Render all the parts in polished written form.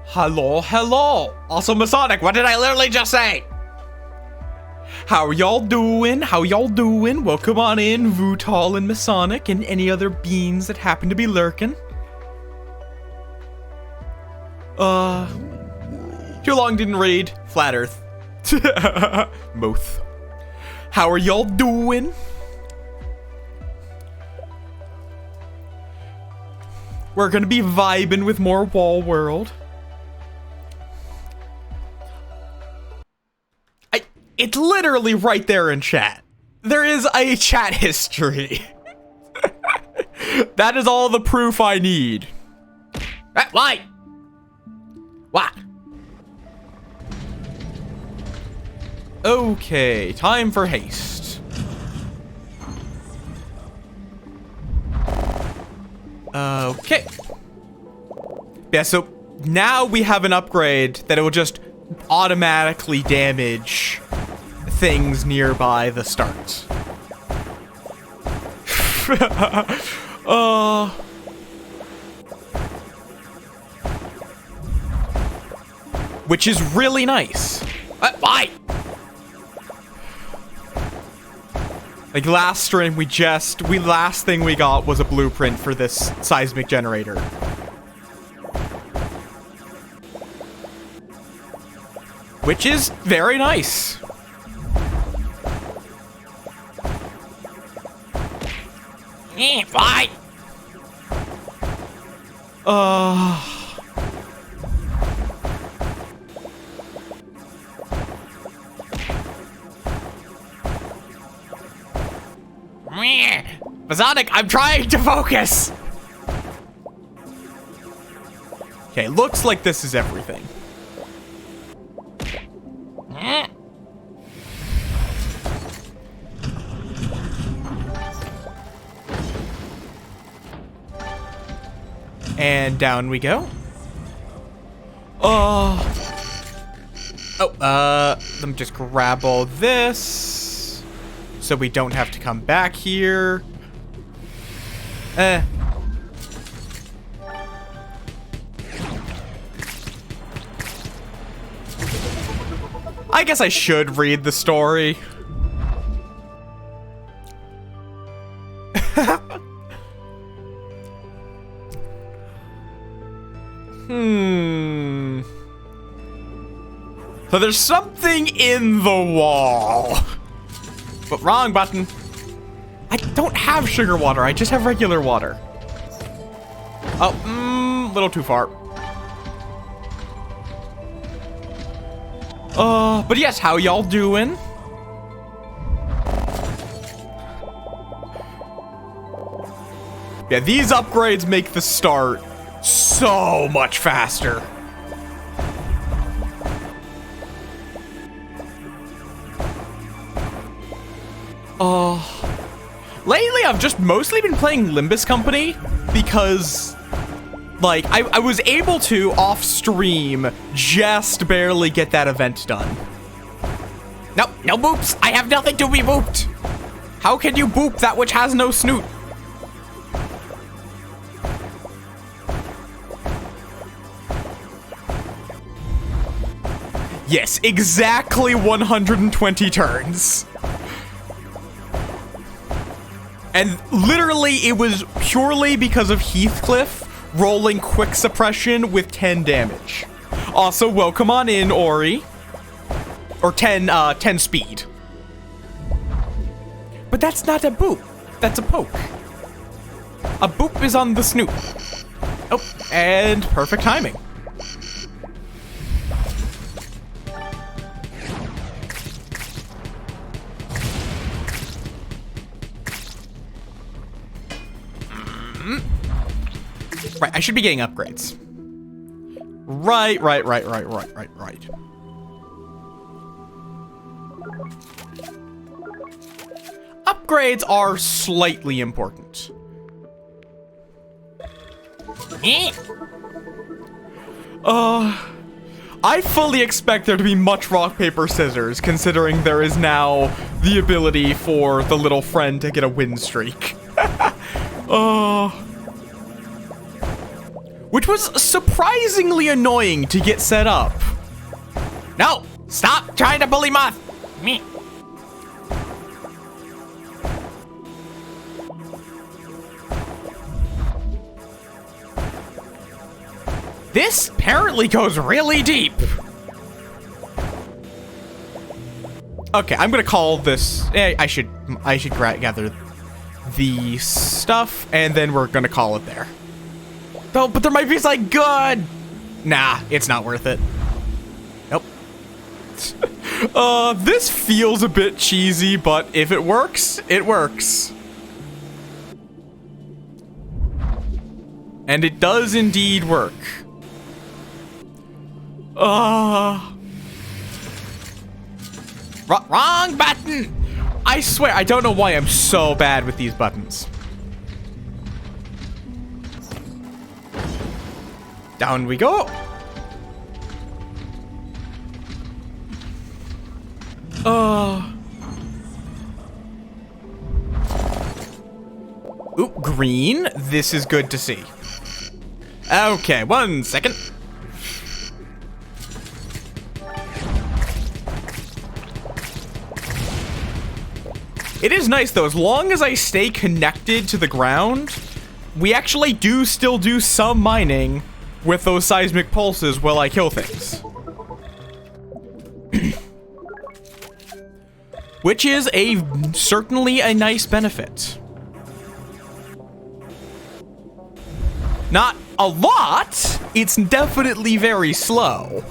Hello, hello. Also, Masonic, what did I literally just say? How y'all doing? How y'all doing? Welcome on in, Vutal and Masonic and any other beings that happen to be lurking. Too long didn't read. Flat Earth. Möth. How are y'all doing? We're gonna be vibing with more Wall World. It's literally right there in chat. There is a chat history. That is all the proof I need. Why? What? Okay, time for haste. Okay. Yeah, so now we have an upgrade that it will just automatically damage things nearby the start. Which is really nice. Why? Like last stream, last thing we got was a blueprint for this seismic generator. Which is very nice. Why? Masonic, I'm trying to focus. Okay, looks like this is everything. And down we go. Let me just grab all this so we don't have to come back here. I guess I should read the story. So there's something in the wall. But wrong button. I don't have sugar water, I just have regular water. Oh, little too far. But yes, how y'all doing? Yeah, these upgrades make the start so much faster. Lately I've just mostly been playing Limbus Company because, like, I was able to, off stream, just barely get that event done. No, no boops! I have nothing to be booped! How can you boop that which has no snoot? Yes, exactly 120 turns. And literally, it was purely because of Heathcliff rolling quick suppression with 10 damage. Also, welcome on in, Ori. Or 10 speed. But that's not a boop. That's a poke. A boop is on the snoot. Oh, and perfect timing. Right, I should be getting upgrades. Right. Upgrades are slightly important. I fully expect there to be much rock, paper, scissors, considering there is now the ability for the little friend to get a win streak. Which which was surprisingly annoying to get set up. No, stop trying to bully Möth. Me. This apparently goes really deep. Okay, I'm gonna call this. I should gather the stuff, and then we're gonna call it there. Oh, but there might be like good. Nah, it's not worth it. Nope. This feels a bit cheesy, but if it works, it works. And it does indeed work. Wrong button! I swear, I don't know why I'm so bad with these buttons. Down we go. Ooh, green. This is good to see. Okay, 1 second. It is nice though, as long as I stay connected to the ground, we actually still do some mining with those seismic pulses while I kill things. Which is certainly a nice benefit. Not a lot, it's definitely very slow,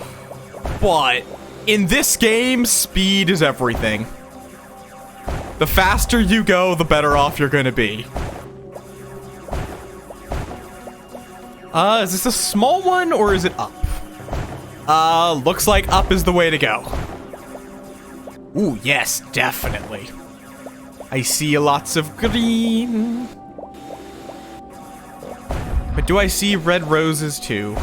but in this game, speed is everything. The faster you go, the better off you're gonna be. Is this a small one or is it up? Looks like up is the way to go. Ooh, yes, definitely. I see lots of green. But do I see red roses too?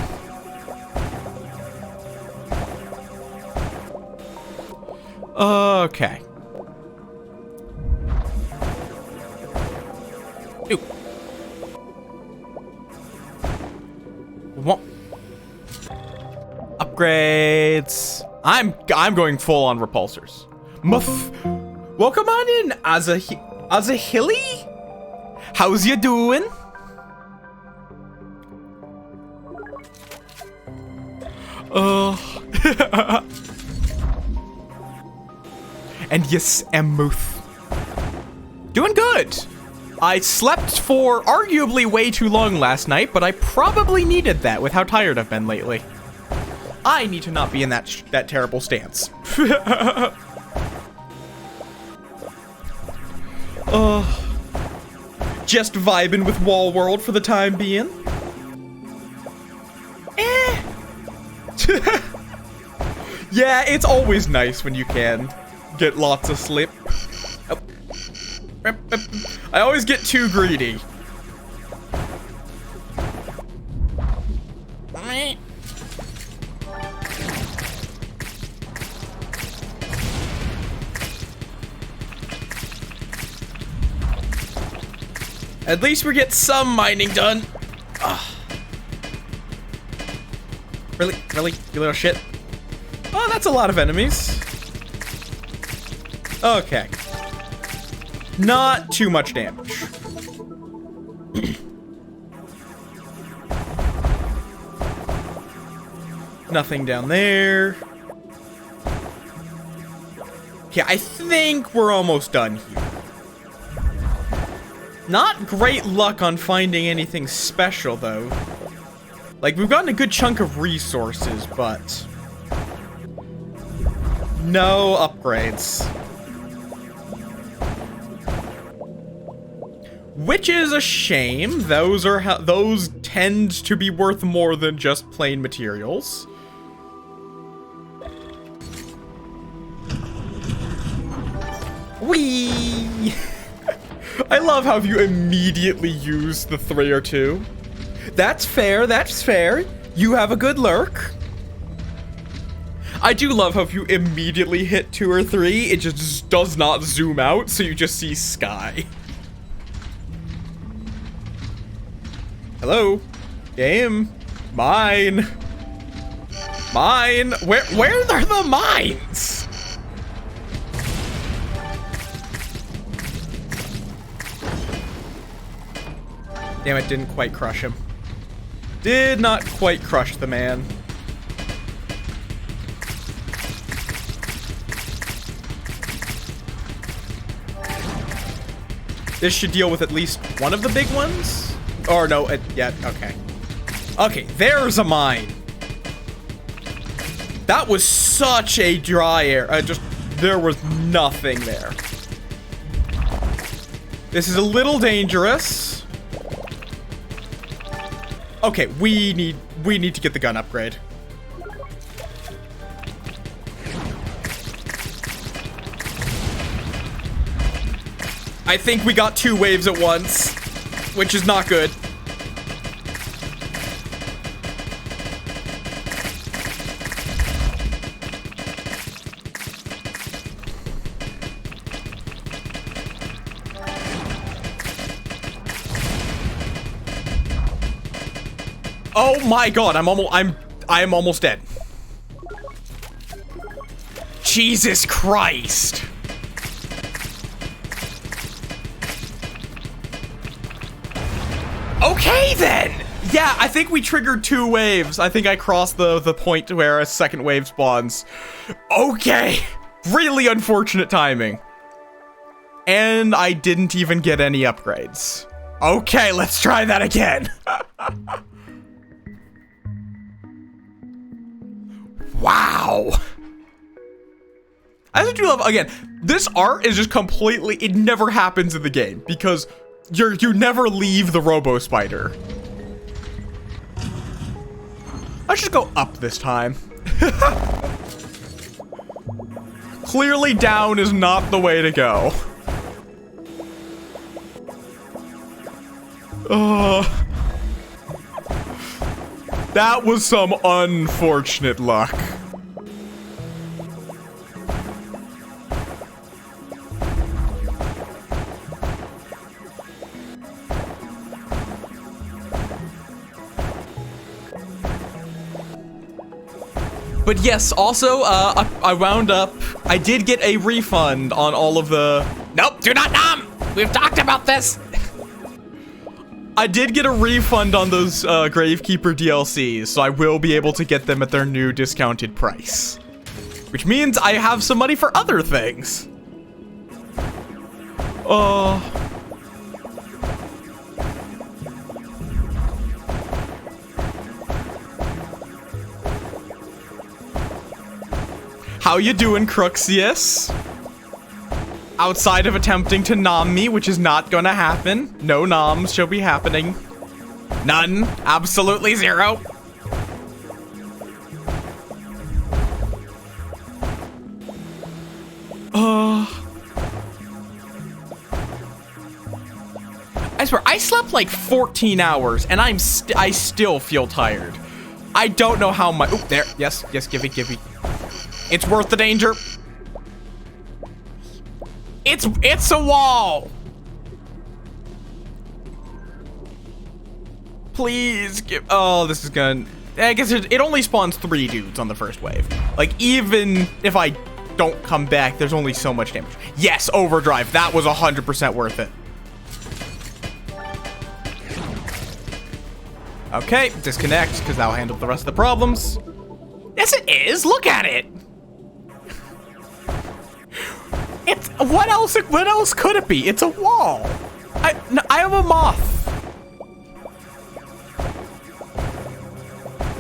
Okay. Ooh. Upgrades. I'm going full on repulsors. Möth. Welcome on in, Azahili. How's you doing? And yes, Möth. Doing good. I slept for arguably way too long last night, but I probably needed that with how tired I've been lately. I need to not be in that terrible stance. Just vibing with Wall World for the time being. Yeah, it's always nice when you can get lots of sleep. Oh. I always get too greedy. At least we get some mining done. Ugh. Really? Really? You little shit? Oh, that's a lot of enemies. Okay. Not too much damage. Nothing down there. Okay, I think we're almost done here. Not great luck on finding anything special, though. Like, we've gotten a good chunk of resources, but no upgrades. Which is a shame. Those tend to be worth more than just plain materials. Whee! I love how you immediately use the 3 or 2. That's fair, that's fair. You have a good lurk. I do love how if you immediately hit 2 or 3, it just does not zoom out, so you just see sky. Hello? Game? Mine. Mine. Where are the mines? Damn it, didn't quite crush him. Did not quite crush the man. This should deal with at least one of the big ones? Or no, yeah, okay. Okay, there's a mine. That was such a dry area. There was nothing there. This is a little dangerous. Okay, we need to get the gun upgrade. I think we got 2 waves at once, which is not good. Oh my god, I am almost dead. Jesus Christ. Okay then! Yeah, I think we triggered 2 waves. I think I crossed the point where a second wave spawns. Okay. Really unfortunate timing. And I didn't even get any upgrades. Okay, let's try that again. Wow. I do love, again, this art is just completely, it never happens in the game because you never leave the Robo Spider. Let's just go up this time. Clearly down is not the way to go. That was some unfortunate luck. But yes, also, I did get a refund on all of the... Nope, do not nom! We've talked about this! I did get a refund on those Gravekeeper DLCs, so I will be able to get them at their new discounted price. Which means I have some money for other things. How you doing, Cruxius? Outside of attempting to nom me, which is not gonna happen. No noms shall be happening. None. Absolutely zero. I swear, I slept like 14 hours, and I still feel tired. I don't know how much. Oh, there. Yes, give me. It's worth the danger. It's a wall. Please give. Oh, this is gonna. I guess it only spawns 3 dudes on the first wave. Like, even if I don't come back, there's only so much damage. Yes, overdrive. That was 100% worth it. Okay, disconnect, because that'll handle the rest of the problems. Yes, it is. Look at it. It's what else could it be? It's a wall. I am a moth.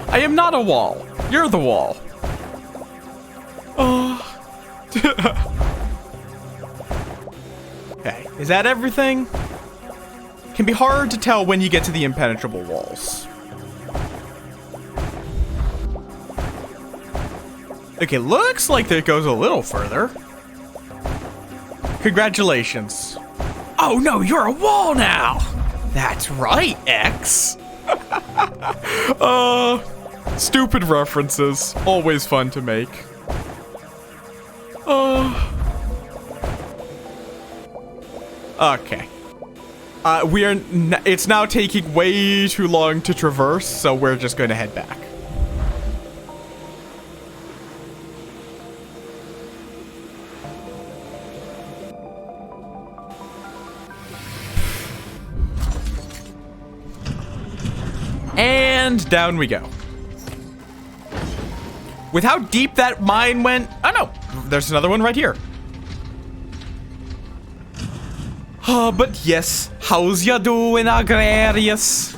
I am not a wall. You're the wall. Oh. Okay, is that everything? Can be hard to tell when you get to the impenetrable walls. Okay, looks like it goes a little further. Congratulations. Oh no, you're a wall now. That's right, X. Stupid references. Always fun to make. Okay. It's now taking way too long to traverse, so we're just going to head back. And down we go. With how deep that mine went, oh no, there's another one right here. But yes, how's ya doing, Agrarius?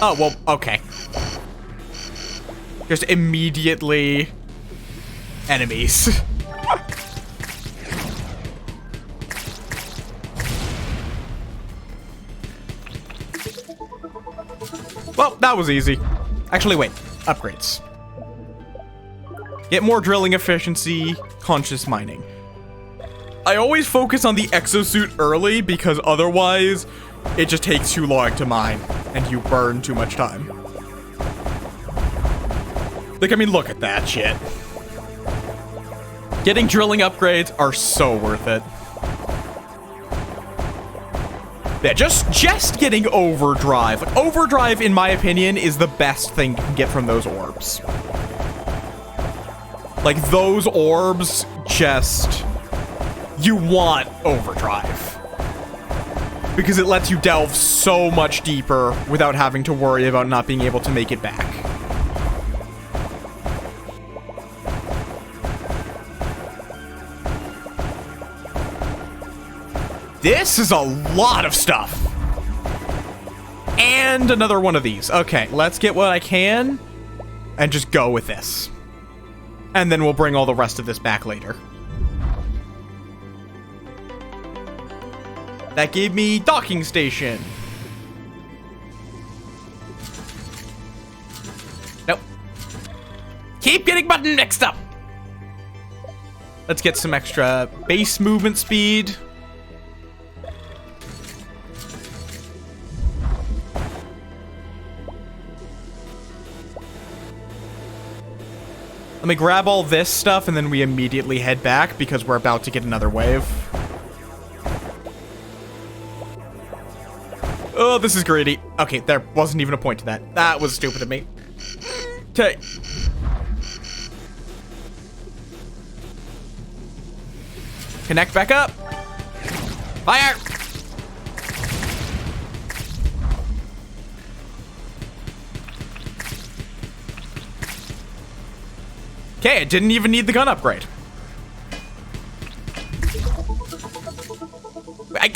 Oh, well, okay. Just immediately enemies. Well, that was easy. Actually, wait, upgrades. Get more drilling efficiency, conscious mining. I always focus on the exosuit early because otherwise it just takes too long to mine and you burn too much time. Like, I mean, look at that shit. Getting drilling upgrades are so worth it. Yeah, just getting overdrive. Like, overdrive, in my opinion, is the best thing you can get from those orbs. Like, those orbs just... You want overdrive. Because it lets you delve so much deeper without having to worry about not being able to make it back. This is a lot of stuff. And another one of these. Okay, let's get what I can and just go with this. And then we'll bring all the rest of this back later. That gave me docking station. Nope. Keep getting button mixed up. Let's get some extra base movement speed. Let me grab all this stuff and then we immediately head back because we're about to get another wave. Oh, this is greedy. Okay, there wasn't even a point to that. That was stupid of me. Okay. Connect back up. Fire! Okay, I didn't even need the gun upgrade.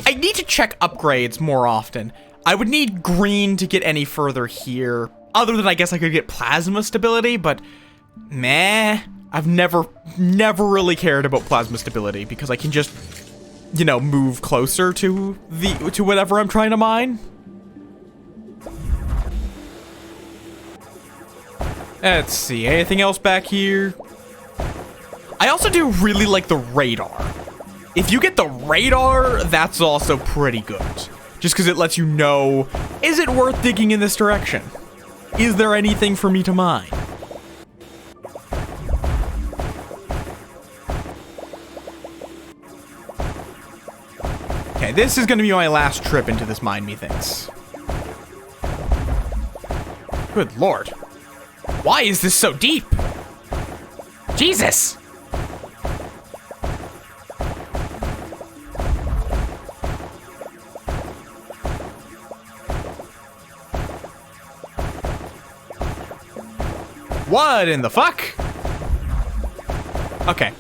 I need to check upgrades more often. I would need green to get any further here. Other than I guess I could get plasma stability, but meh. I've never really cared about plasma stability because I can just, you know, move closer to whatever I'm trying to mine. Let's see, anything else back here? I also do really like the radar. If you get the radar, that's also pretty good. Just because it lets you know, is it worth digging in this direction? Is there anything for me to mine? Okay, this is going to be my last trip into this mine, methinks. Good lord. Why is this so deep? Jesus! What in the fuck? Okay.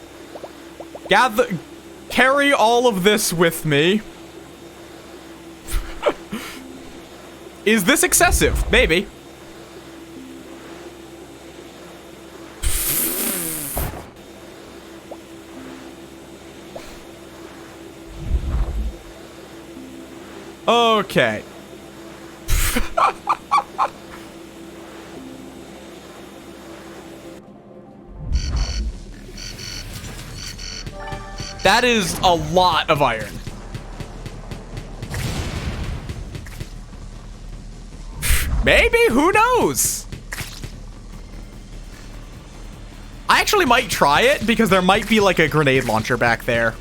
Carry all of this with me. Is this excessive? Maybe. Okay. That is a lot of iron. Maybe, who knows? I actually might try it because there might be like a grenade launcher back there.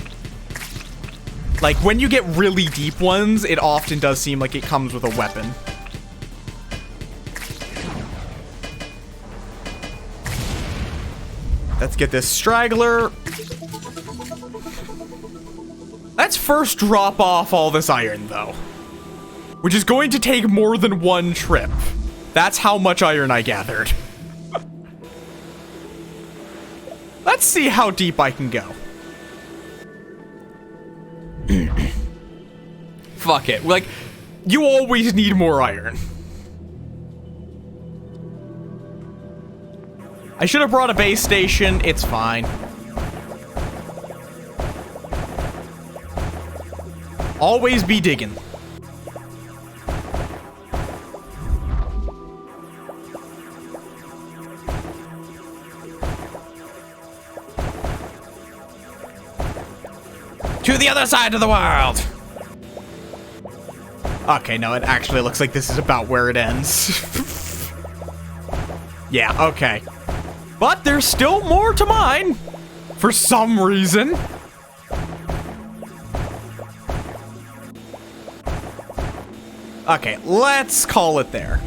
Like, when you get really deep ones, it often does seem like it comes with a weapon. Let's get this straggler. Let's first drop off all this iron, though. Which is going to take more than one trip. That's how much iron I gathered. Let's see how deep I can go. Fuck it. Like, you always need more iron. I should have brought a base station. It's fine. Always be digging. To the other side of the world. Okay, no, it actually looks like this is about where it ends. Yeah, okay. But there's still more to mine. For some reason. Okay, let's call it there.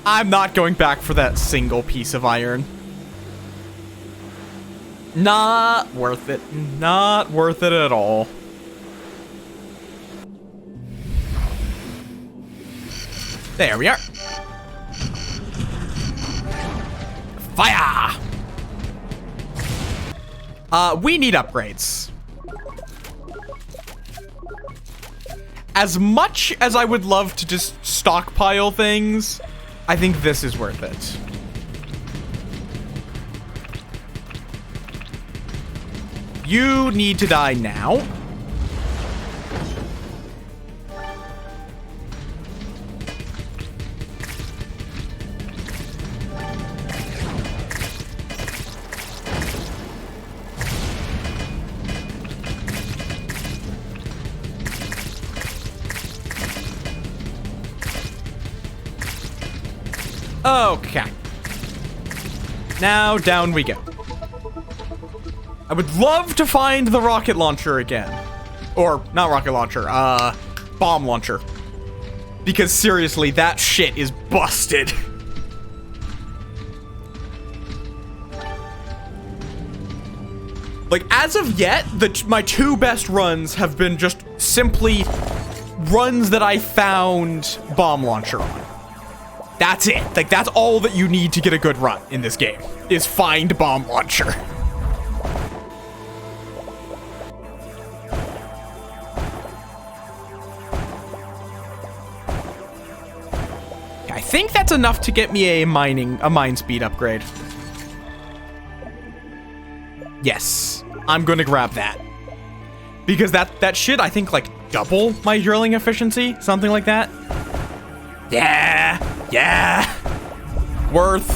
I'm not going back for that single piece of iron. Not worth it. Not worth it at all. There we are. Fire! We need upgrades. As much as I would love to just stockpile things, I think this is worth it. You need to die now. Okay. Now down we go. I would love to find the rocket launcher again. Or, not rocket launcher, bomb launcher. Because seriously, that shit is busted. Like, as of yet, my two best runs have been just simply runs that I found bomb launcher on. That's it. Like, that's all that you need to get a good run in this game, is find bomb launcher. I think that's enough to get me a mine speed upgrade. Yes, I'm gonna grab that. Because that should, I think, like, double my drilling efficiency, something like that. Yeah. Worth.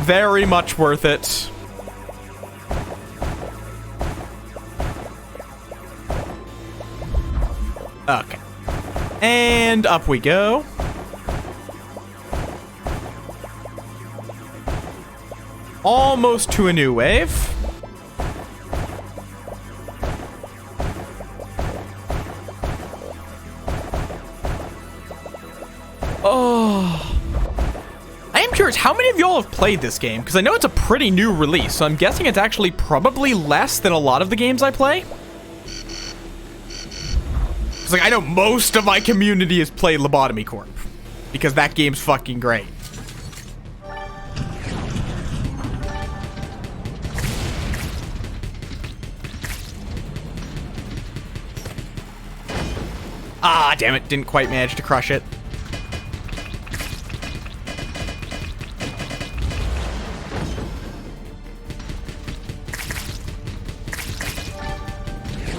Very much worth it. Okay. And up we go. Almost to a new wave. Oh. I am curious, how many of y'all have played this game? Because I know it's a pretty new release, so I'm guessing it's actually probably less than a lot of the games I play. It's like, I know most of my community has played Lobotomy Corp. Because that game's fucking great. Ah, damn it. Didn't quite manage to crush it.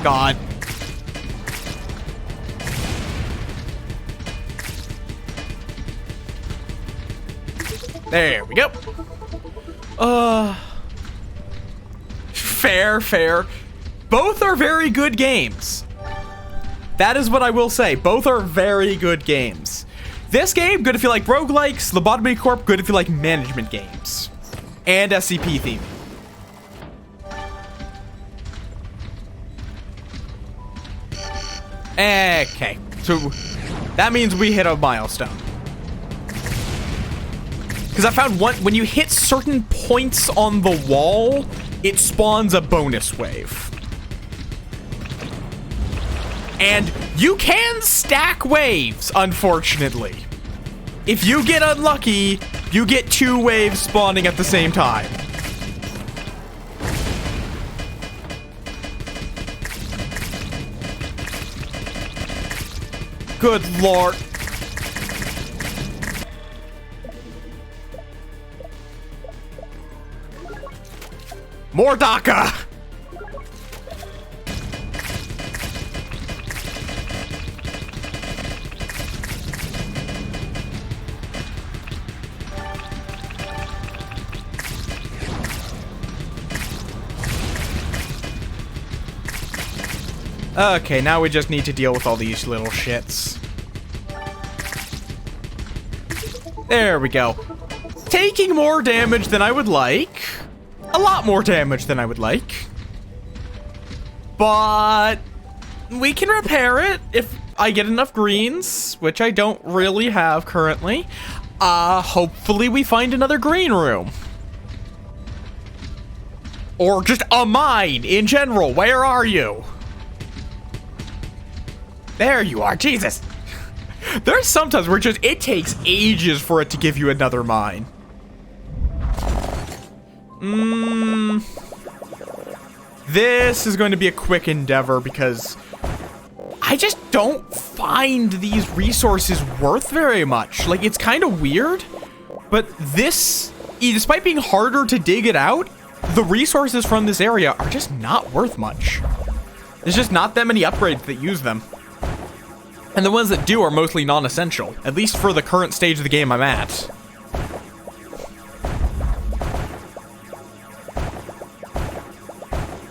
God. There we go. Fair. Both are very good games. That is what I will say. Both are very good games. This game, good if you like roguelikes. Lobotomy Corp, good if you like management games. And SCP theme. Okay, so that means we hit a milestone. Because I found when you hit certain points on the wall, it spawns a bonus wave. And you can stack waves, unfortunately. If you get unlucky, you get 2 waves spawning at the same time. Good lord. More DACA! Okay, now we just need to deal with all these little shits. There we go. Taking more damage than I would like. A lot more damage than I would like. But we can repair it if I get enough greens, which I don't really have currently. Hopefully we find another green room. Or just a mine in general. Where are you? There you are, Jesus. There's sometimes where it takes ages for it to give you another mine. This is going to be a quick endeavor because I just don't find these resources worth very much. Like, it's kind of weird, but this, despite being harder to dig it out, the resources from this area are just not worth much. There's just not that many upgrades that use them. And the ones that do are mostly non-essential, at least for the current stage of the game I'm at.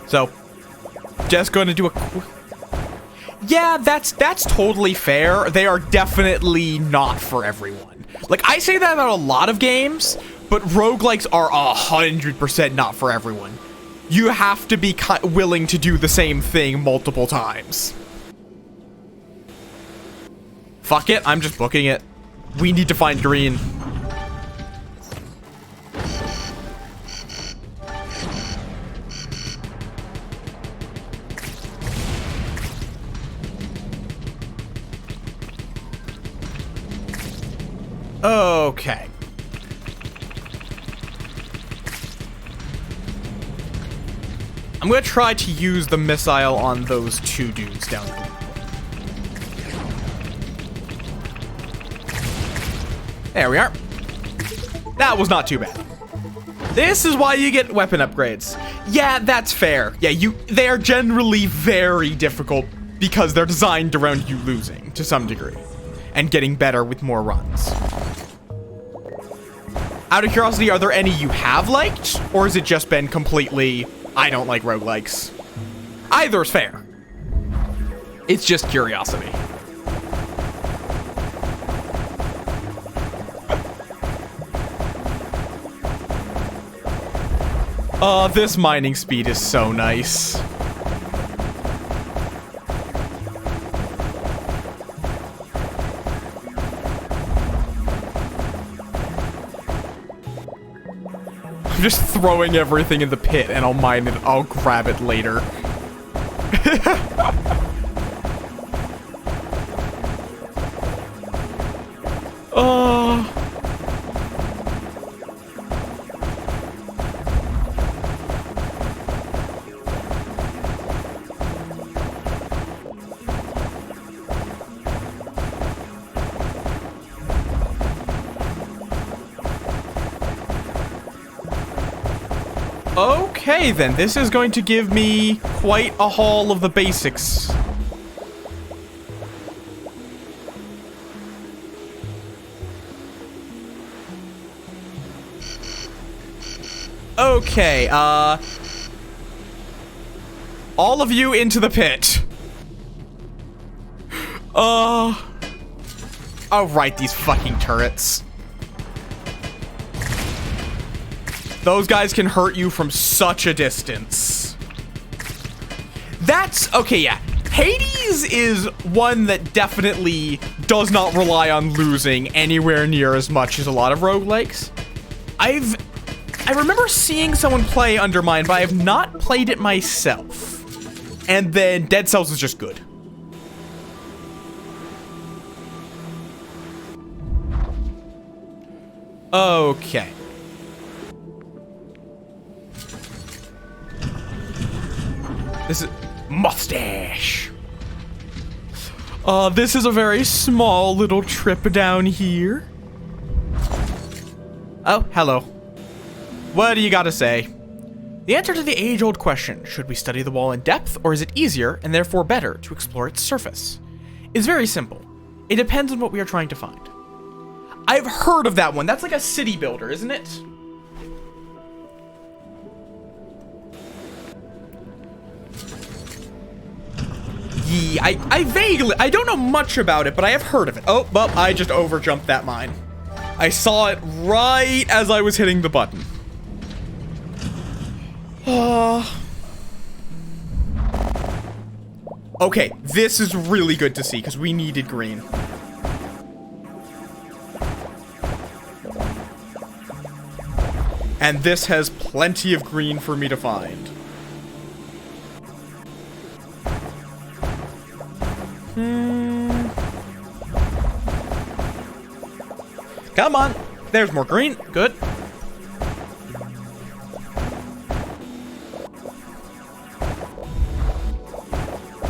So, just going to do a yeah, that's totally fair. They are definitely not for everyone. Like, I say that about a lot of games, but roguelikes are 100% not for everyone. You have to be willing to do the same thing multiple times. Fuck it, I'm just booking it. We need to find green. Okay. I'm gonna try to use the missile on those 2 dudes down there. There we are. That was not too bad. This is why you get weapon upgrades. Yeah, that's fair. Yeah, they are generally very difficult because they're designed around you losing to some degree and getting better with more runs. Out of curiosity, are there any you have liked, or has it just been completely, I don't like roguelikes? Either is fair. It's just curiosity. This mining speed is so nice. I'm just throwing everything in the pit and I'll mine it. I'll grab it later. Okay, then. This is going to give me quite a haul of the basics. Okay, all of you into the pit. Oh, right, these fucking turrets. Those guys can hurt you from such a distance. That's, okay, yeah. Hades is one that definitely does not rely on losing anywhere near as much as a lot of roguelikes. I remember seeing someone play Undermine, but I have not played it myself. And then Dead Cells is just good. Okay. This is mustache. This is a very small little trip down here. Oh, hello. What do you gotta say? The answer to the age-old question, should we study the wall in depth, or is it easier and therefore better to explore its surface, is very simple. It depends on what we are trying to find. I've heard of that one. That's like a city builder, isn't it? Yeah, I vaguely, I don't know much about it, but I have heard of it. Oh, well, I just overjumped that mine. I saw it right as I was hitting the button. Okay, this is really good to see because we needed green. And this has plenty of green for me to find. Come on. There's more green. Good.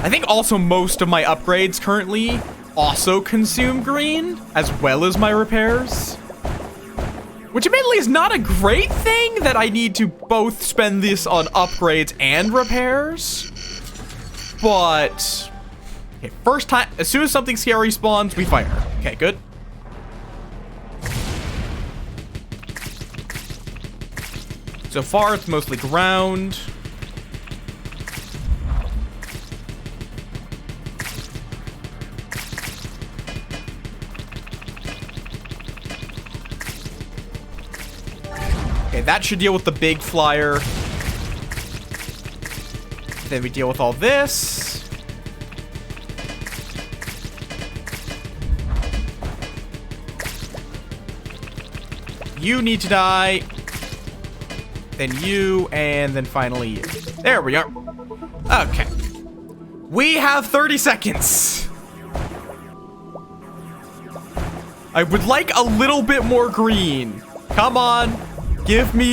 I think also most of my upgrades currently also consume green, as well as my repairs. Which admittedly is not a great thing that I need to both spend this on upgrades and repairs. But, okay, first time, as soon as something scary spawns, we fire. Okay, good. So far, it's mostly ground. Okay, that should deal with the big flyer. Then we deal with all this. You need to die. Then you, and then finally you. There we are. Okay. We have 30 seconds. I would like a little bit more green. Come on.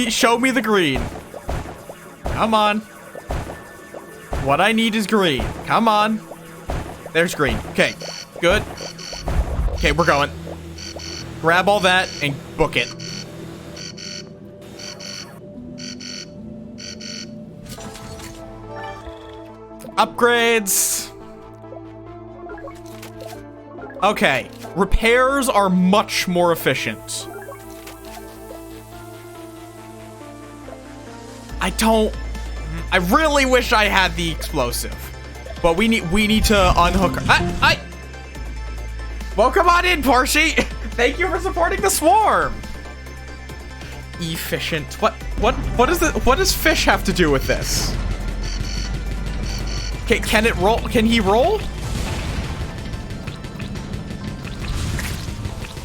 Show me the green. Come on. What I need is green. Come on. There's green. Okay, good. Okay, we're going. Grab all that and book it. Upgrades. Okay, repairs are much more efficient. I really wish I had the explosive, but we need to unhook her. Well, come on in, Portia. Thank you for supporting the swarm. Efficient. What does fish have to do with this? Okay, can it roll? Can he roll?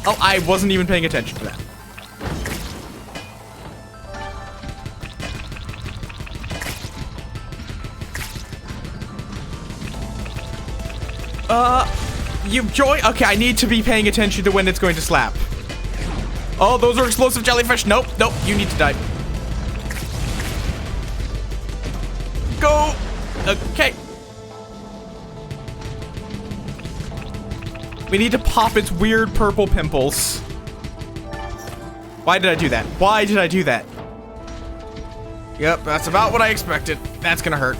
Oh, I wasn't even paying attention to that. You join? Okay, I need to be paying attention to when it's going to slap. Oh, those are explosive jellyfish. Nope, nope, you need to die. Go. Okay. We need to pop its weird purple pimples. Why did I do that? Why did I do that? Yep, that's about what I expected. That's gonna hurt.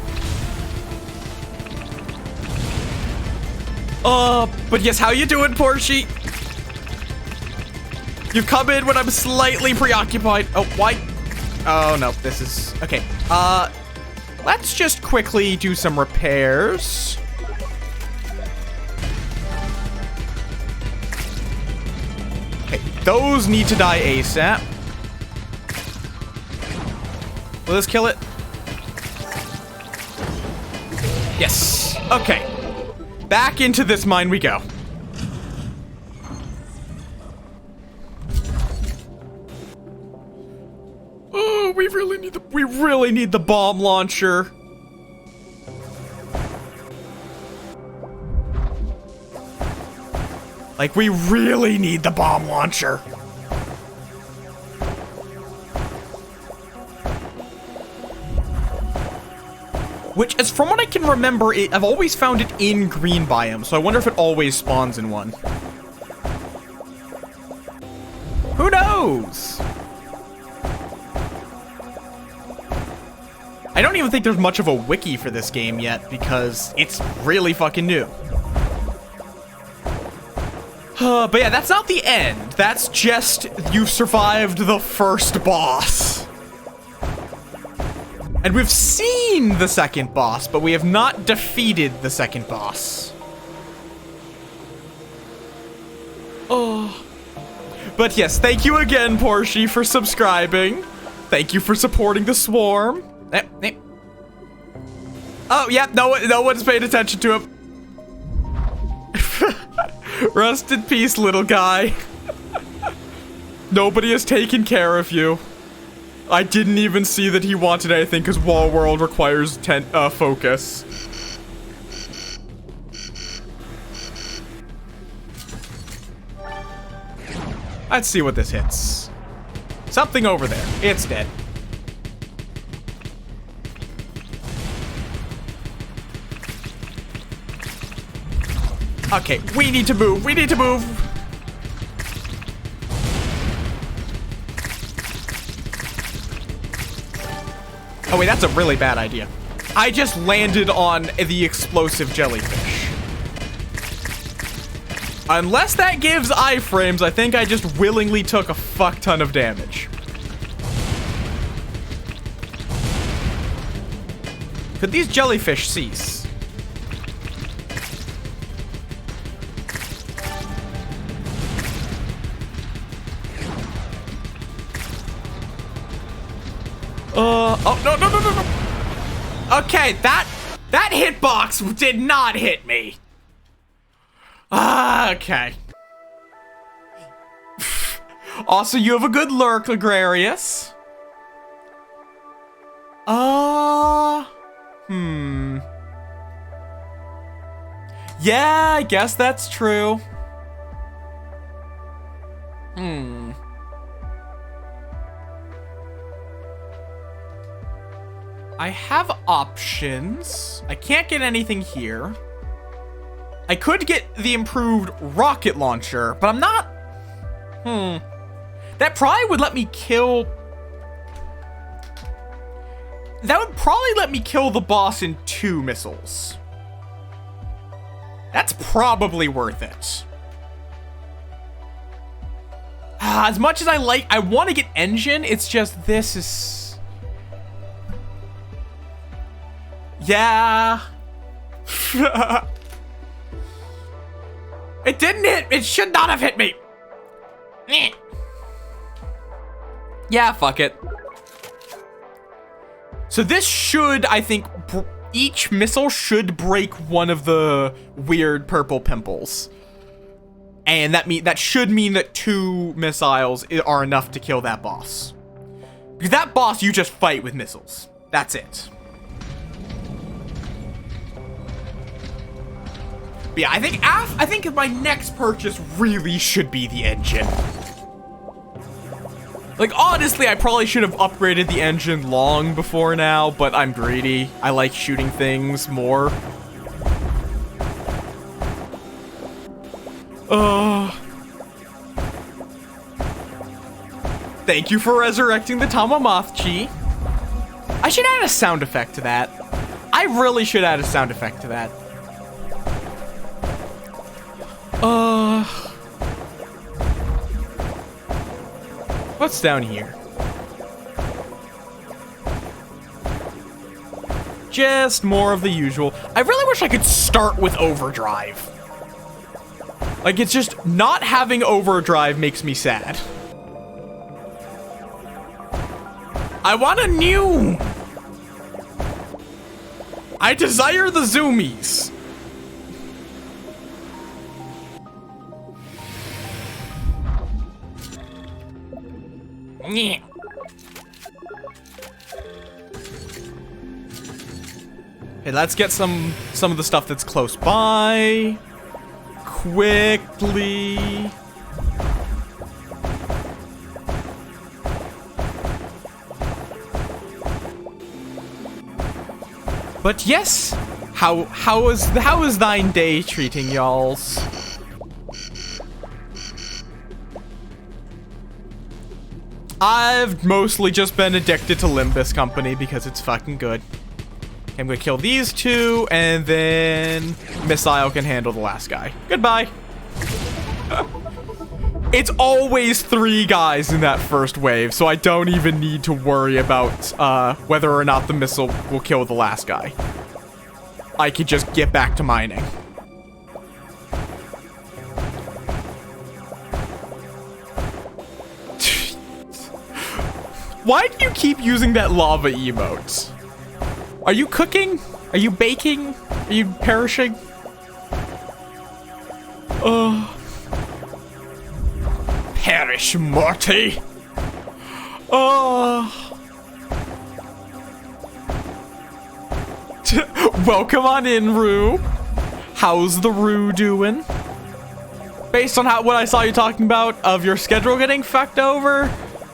But yes, how you doing, Portia? You come in when I'm slightly preoccupied. Oh, why? Oh, no, this is... Okay, let's just quickly do some repairs. those need to die ASAP. Will this kill it? Yes. Okay. Back into this mine we go. Oh, we really need the bomb launcher. Like, we really need the bomb launcher. Which, as from what I can remember, I've always found it in green biome, so I wonder if it always spawns in one. Who knows? I don't even think there's much of a wiki for this game yet, because it's really fucking new. But yeah, that's not the end. That's just you've survived the first boss. And we've seen the second boss, but we have not defeated the second boss. Oh. But yes, thank you again, Portia, for subscribing. Thank you for supporting the swarm. Oh, yeah, no one's paying attention to him. Rest in peace, little guy. Nobody has taken care of you. I didn't even see that he wanted anything because Wall World requires focus. Let's see what this hits. Something over there. It's dead. Okay, we need to move. We need to move. Oh wait, that's a really bad idea. I just landed on the explosive jellyfish. Unless that gives iframes, I think I just willingly took a fuck ton of damage. Could these jellyfish cease? Oh, no. Okay, that hitbox did not hit me. Okay. Also, you have a good lurk, Agrarius. Yeah, I guess that's true. I have options. I can't get anything here. I could get the improved rocket launcher, but I'm not... That probably would let me kill... That would probably let me kill the boss in 2 missiles. That's probably worth it. As much as I want to get engine, it's just this is... Yeah. It didn't hit. It should not have hit me. Yeah, fuck it. So this should, I think, each missile should break one of the weird purple pimples. And that should mean that 2 missiles are enough to kill that boss. Because that boss you just fight with missiles. That's it. But yeah, I think my next purchase really should be the engine. Like, honestly, I probably should have upgraded the engine long before now, but I'm greedy. I like shooting things more. Thank you for resurrecting the Tamamothchi. I should add a sound effect to that. I really should add a sound effect to that. What's down here? Just more of the usual. I really wish I could start with overdrive. Like, it's just not having overdrive makes me sad. I want a new. I desire the zoomies. Yeah. Okay, let's get some of the stuff that's close by. Quickly. But yes, how is thine day treating y'alls? I've mostly just been addicted to Limbus Company because it's fucking good. I'm gonna kill these two, and then Missile can handle the last guy. Goodbye. It's always 3 guys in that first wave, so I don't even need to worry about whether or not the missile will kill the last guy. I could just get back to mining. Why do you keep using that lava emote? Are you cooking? Are you baking? Are you perishing? Perish, Morty. Welcome on in, Rue. How's the Rue doing? Based on what I saw you talking about of your schedule getting fucked over,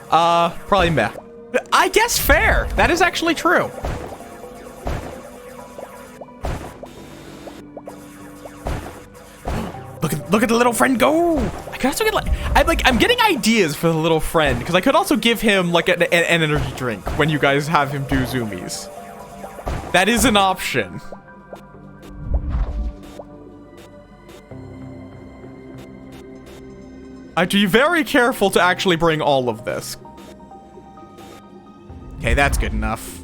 probably meh. I guess fair. That is actually true. Look at the little friend go. I could also get I'm getting ideas for the little friend because I could also give him like an energy drink when you guys have him do zoomies. That is an option. I have to be very careful to actually bring all of this. Okay, that's good enough.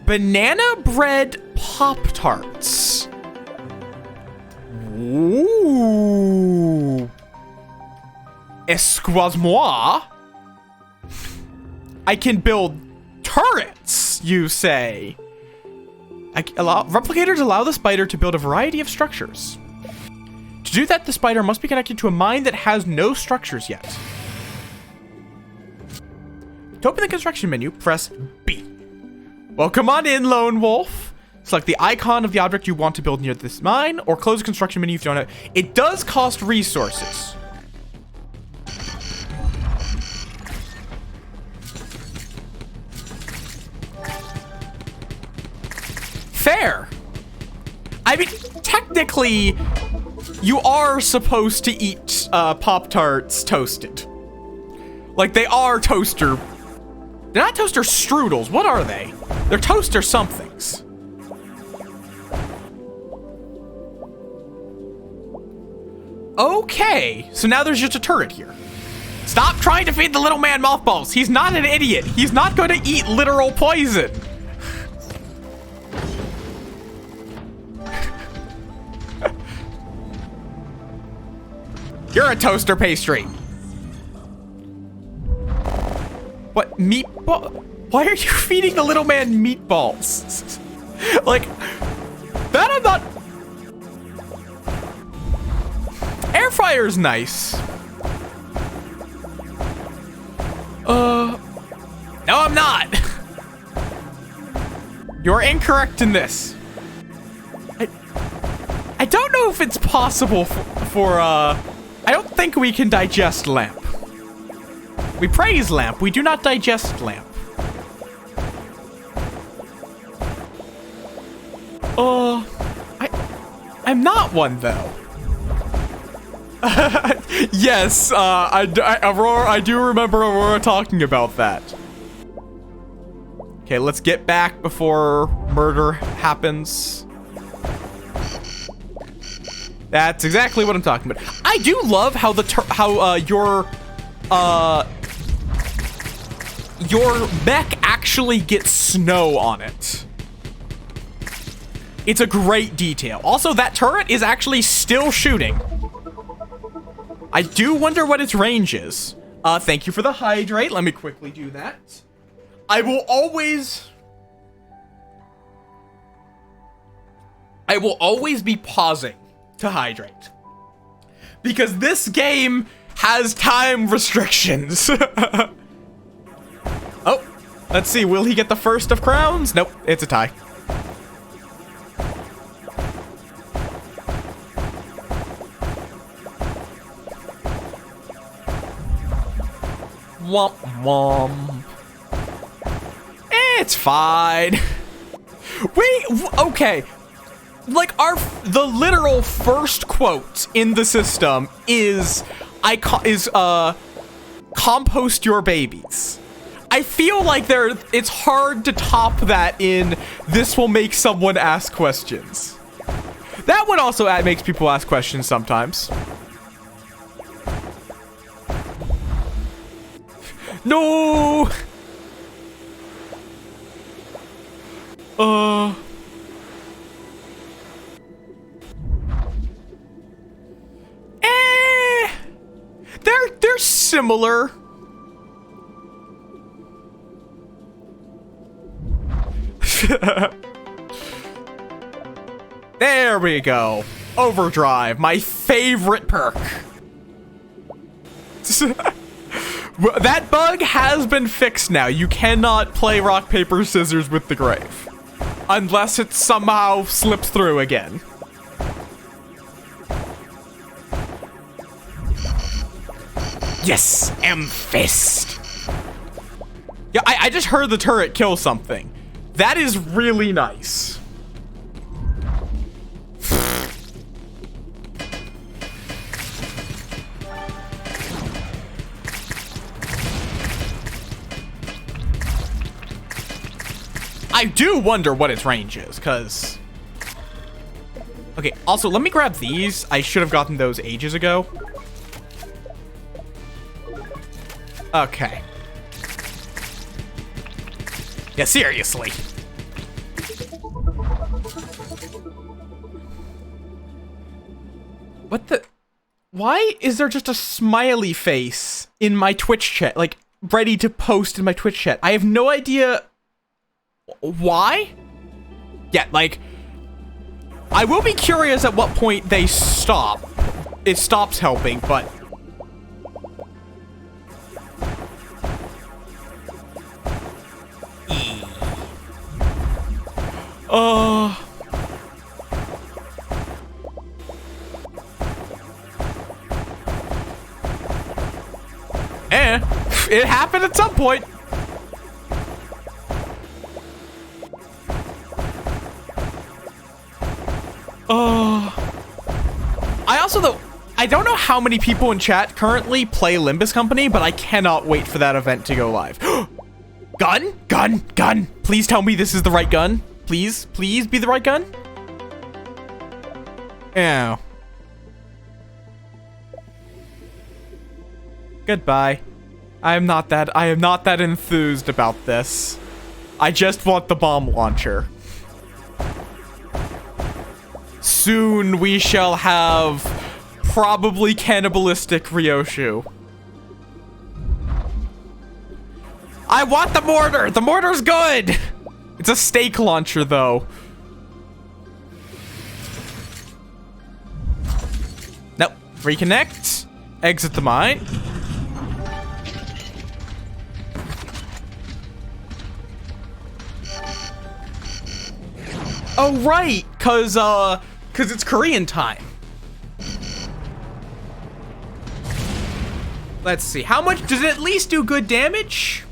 Banana bread Pop-Tarts. Ooh. Excuse-moi. I can build turrets, you say. Replicators allow the spider to build a variety of structures. To do that, the spider must be connected to a mine that has no structures yet. To open the construction menu, press B. Welcome on in, Lone Wolf. Select the icon of the object you want to build near this mine, or close the construction menu if you don't know. It does cost resources. Fair. I mean, technically, you are supposed to eat Pop-Tarts toasted. Like, they are toaster. They're not toaster strudels. What are they? They're toaster somethings. Okay, so now there's just a turret here. Stop trying to feed the little man mothballs. He's not an idiot. He's not going to eat literal poison. You're a toaster pastry. What? Meatball? Why are you feeding the little man meatballs? Like, that I'm not... Air fryer's nice. No, I'm not. You're incorrect in this. I don't know if it's possible for I don't think we can digest lamp. We praise lamp. We do not digest lamp. I'm not one though. Yes, Aurora, I do remember Aurora talking about that. Okay, let's get back before murder happens. That's exactly what I'm talking about. I do love how your mech actually gets snow on it. It's a great detail. Also, that turret is actually still shooting. I do wonder what its range is. Thank you for the hydrate. Let me quickly do that. I will always be pausing to hydrate. Because this game has time restrictions. Oh, let's see. Will he get the first of crowns? Nope, it's a tie. Womp womp. It's fine. Okay. Like the literal first quote in the system is compost your babies. I feel like it's hard to top that in this will make someone ask questions. That one also makes people ask questions sometimes. No. They're similar. There we go. Overdrive, my favorite perk. That bug has been fixed now. You cannot play rock, paper, scissors with the grave. Unless it somehow slips through again. Yes, M-Fist. Yeah, I just heard the turret kill something. That is really nice. I do wonder what its range is, because... Okay, also, let me grab these. I should have gotten those ages ago. Okay. Yeah, seriously. What the... Why is there just a smiley face in my Twitch chat? Like, ready to post in my Twitch chat. I have no idea... Why? Yeah, like... I will be curious at what point they stop. It stops helping, but... It happened at some point. I also, though, I don't know how many people in chat currently play Limbus Company, but I cannot wait for that event to go live. Gun? Gun? Gun? Please tell me this is the right gun. Please? Please be the right gun? Yeah. Goodbye. I am not that enthused about this. I just want the bomb launcher. Soon we shall have probably cannibalistic Ryoshu. I want the mortar! The mortar's good! It's a steak launcher, though. Nope. Reconnect. Exit the mine. Oh, right! Cause it's Korean time. Let's see. How much does it at least do good damage?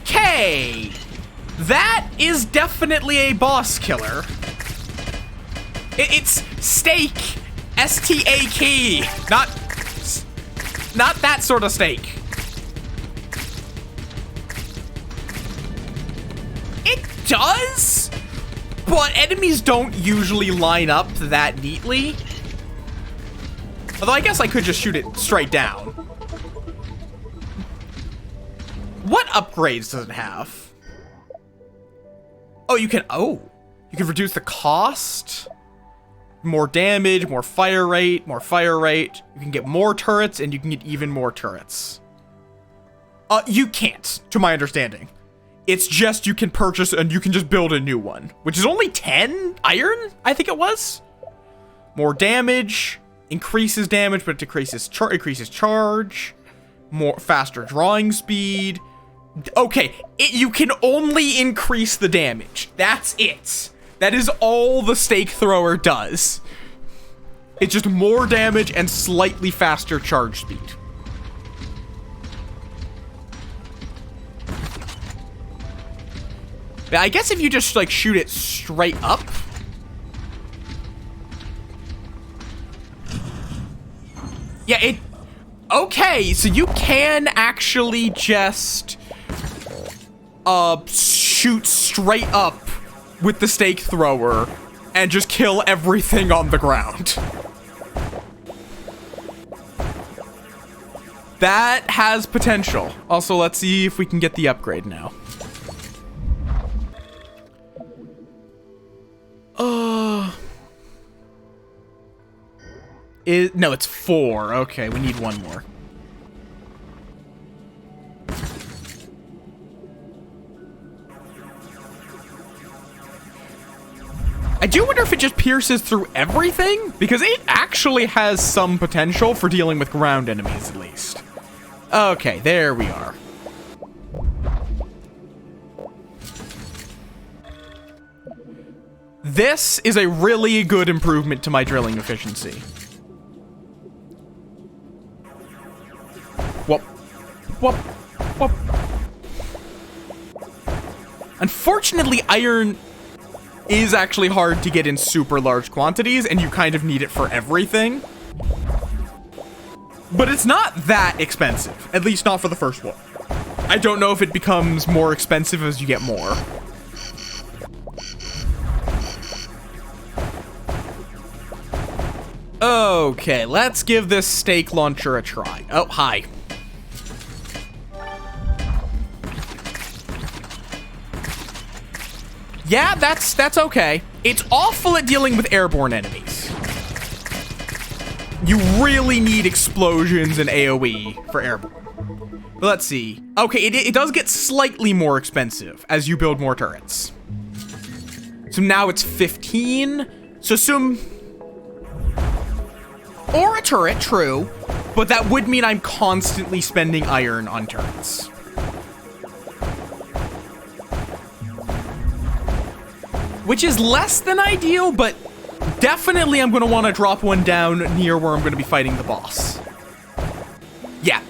Okay. That is definitely a boss killer. It's steak. S-T-A-K. Not that sort of steak. It does, but enemies don't usually line up that neatly. Although I guess I could just shoot it straight down. What upgrades does it have? Oh, you can reduce the cost. More damage, more fire rate, more fire rate. You can get more turrets, and you can get even more turrets. You can't, to my understanding. It's just you can purchase and you can just build a new one, which is only 10 iron, I think it was. More damage, increases damage, but it decreases increases charge. More faster drawing speed. Okay, you can only increase the damage. That's it. That is all the stake thrower does. It's just more damage and slightly faster charge speed. I guess if you just like shoot it straight up. Yeah, okay, so you can actually just shoot straight up with the stake thrower and just kill everything on the ground. That has potential. Also, let's see if we can get the upgrade now. No, it's 4. Okay, we need one more. I do wonder if it just pierces through everything, because it actually has some potential for dealing with ground enemies, at least. Okay, there we are. This is a really good improvement to my drilling efficiency. Whoop. Whoop. Whoop. Unfortunately, iron is actually hard to get in super large quantities, and you kind of need it for everything. But it's not that expensive, at least not for the first one. I don't know if it becomes more expensive as you get more. Okay, let's give this stake launcher a try. Oh, hi. Yeah, that's okay. It's awful at dealing with airborne enemies. You really need explosions and AoE for airborne. But let's see. Okay, it does get slightly more expensive as you build more turrets. So now it's 15. So assume... Or a turret, true. But that would mean I'm constantly spending iron on turrets. Which is less than ideal, but definitely I'm going to want to drop one down near where I'm going to be fighting the boss. Yeah.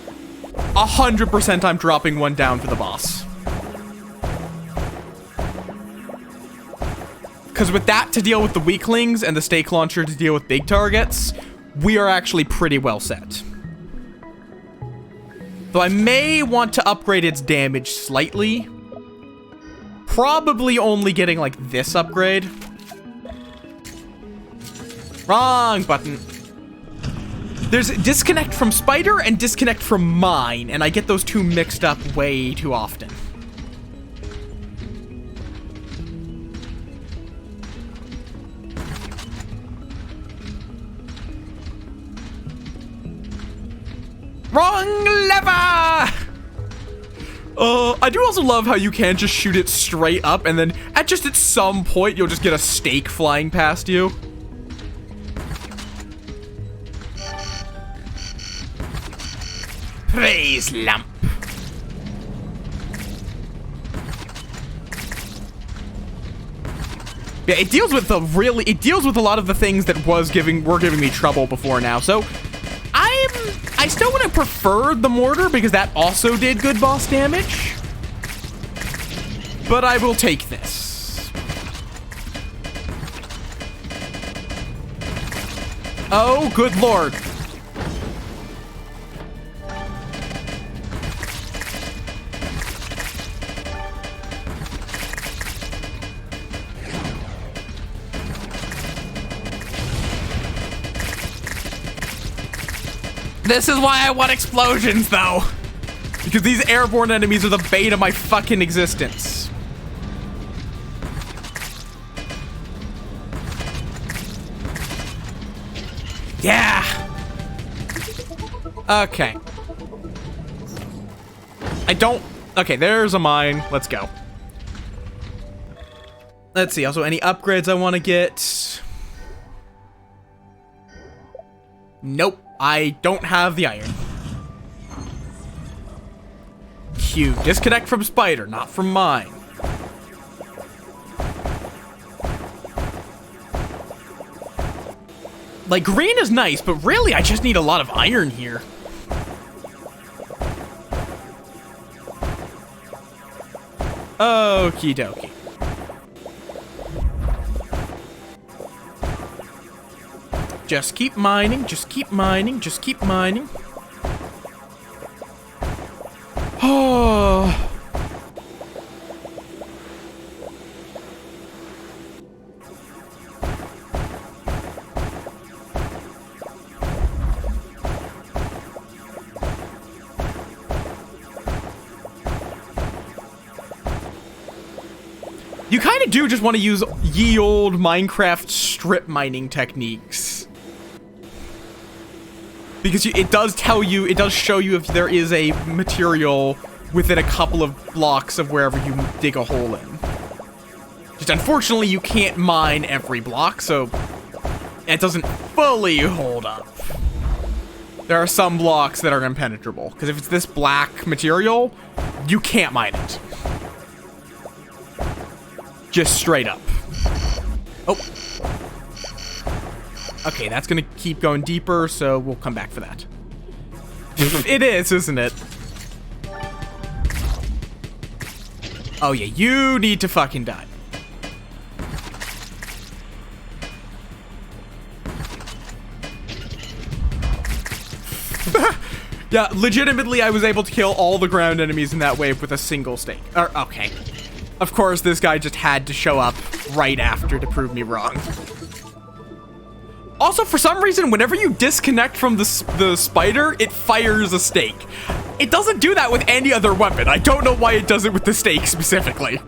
100% I'm dropping one down for the boss. Because with that to deal with the weaklings and the stake launcher to deal with big targets, we are actually pretty well set. Though I may want to upgrade its damage slightly. Probably only getting like this upgrade. Wrong button. There's disconnect from spider and disconnect from mine, and I get those two mixed up way too often. Wrong lever! I do also love how you can just shoot it straight up, and then at some point, you'll just get a stake flying past you. Praise lamp. Yeah, it deals with a lot of the things that were giving me trouble before now. So I still would have preferred the mortar because that also did good boss damage. But I will take this. Oh, good lord. This is why I want explosions, though. Because these airborne enemies are the bane of my fucking existence. Okay. I don't... Okay, there's a mine. Let's go. Let's see. Also, any upgrades I want to get? Nope. I don't have the iron. Q. Disconnect from spider, not from mine. Like, green is nice, but really, I just need a lot of iron here. Okie dokie. Just keep mining, just keep mining, just keep mining. Oh. You kind of do just want to use ye old Minecraft strip mining techniques. Because it does tell you, it does show you if there is a material within a couple of blocks of wherever you dig a hole in. Just unfortunately, you can't mine every block, so it doesn't fully hold up. There are some blocks that are impenetrable, because if it's this black material, you can't mine it. Just straight up. Oh. Okay, that's gonna keep going deeper, so we'll come back for that. It is, isn't it? Oh yeah, you need to fucking die. Yeah, legitimately, I was able to kill all the ground enemies in that wave with a single stake. Okay. Of course, this guy just had to show up right after to prove me wrong. Also, for some reason, whenever you disconnect from the spider, it fires a stake. It doesn't do that with any other weapon. I don't know why it does it with the stake specifically.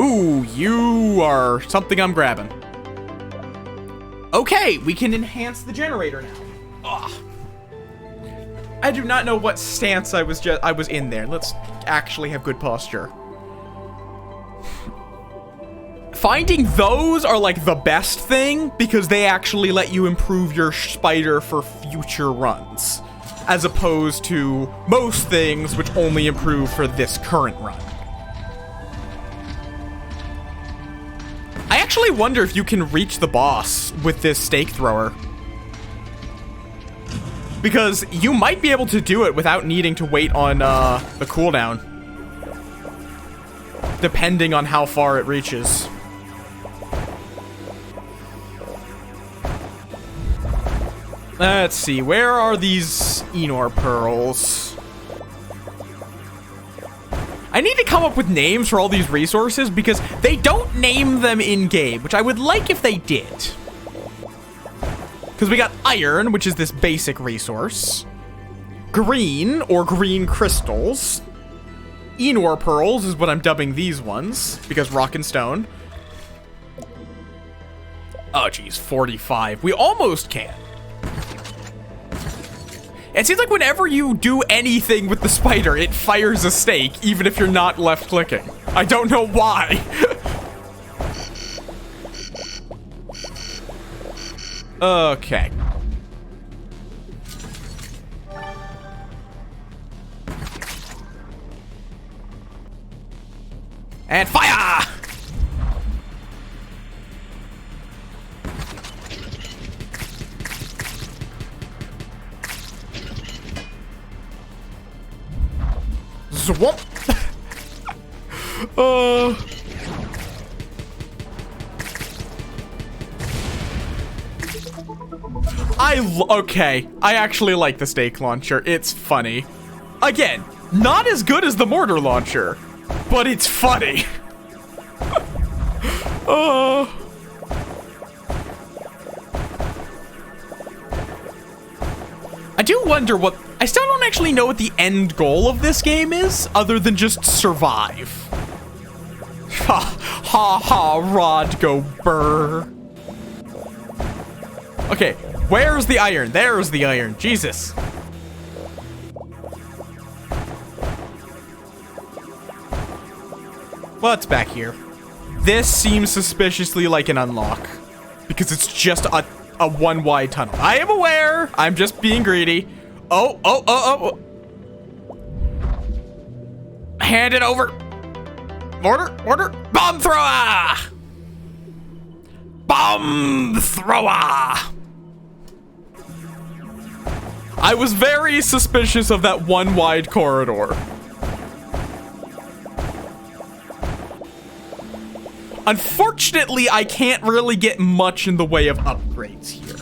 Ooh, you are something I'm grabbing. Okay, we can enhance the generator now. Ugh. I do not know what stance I was in there. Let's actually have good posture. Finding those are like the best thing because they actually let you improve your spider for future runs, as opposed to most things which only improve for this current run. I actually wonder if you can reach the boss with this stake thrower, because you might be able to do it without needing to wait on the cooldown, depending on how far it reaches. Let's see, where are these Enor pearls? I need to come up with names for all these resources because they don't name them in-game, which I would like if they did. Because we got iron, which is this basic resource. Green, or green crystals. Enor pearls is what I'm dubbing these ones, because rock and stone. Oh, geez, 45. We almost can. It seems like whenever you do anything with the spider, it fires a stake, even if you're not left-clicking. I don't know why. Okay. And fire! Swamp. Okay. I actually like the stake launcher. It's funny. Again, not as good as the mortar launcher, but it's funny. I do wonder what... I still don't actually know what the end goal of this game is, other than just survive. Ha ha ha, rod go burr. Okay, where's the iron? There's the iron. Jesus. What's back here? This seems suspiciously like an unlock because it's just a one wide tunnel. I am aware. I'm just being greedy. Oh. Hand it over. Order. Bomb thrower. Bomb thrower. I was very suspicious of that one wide corridor. Unfortunately, I can't really get much in the way of upgrades here.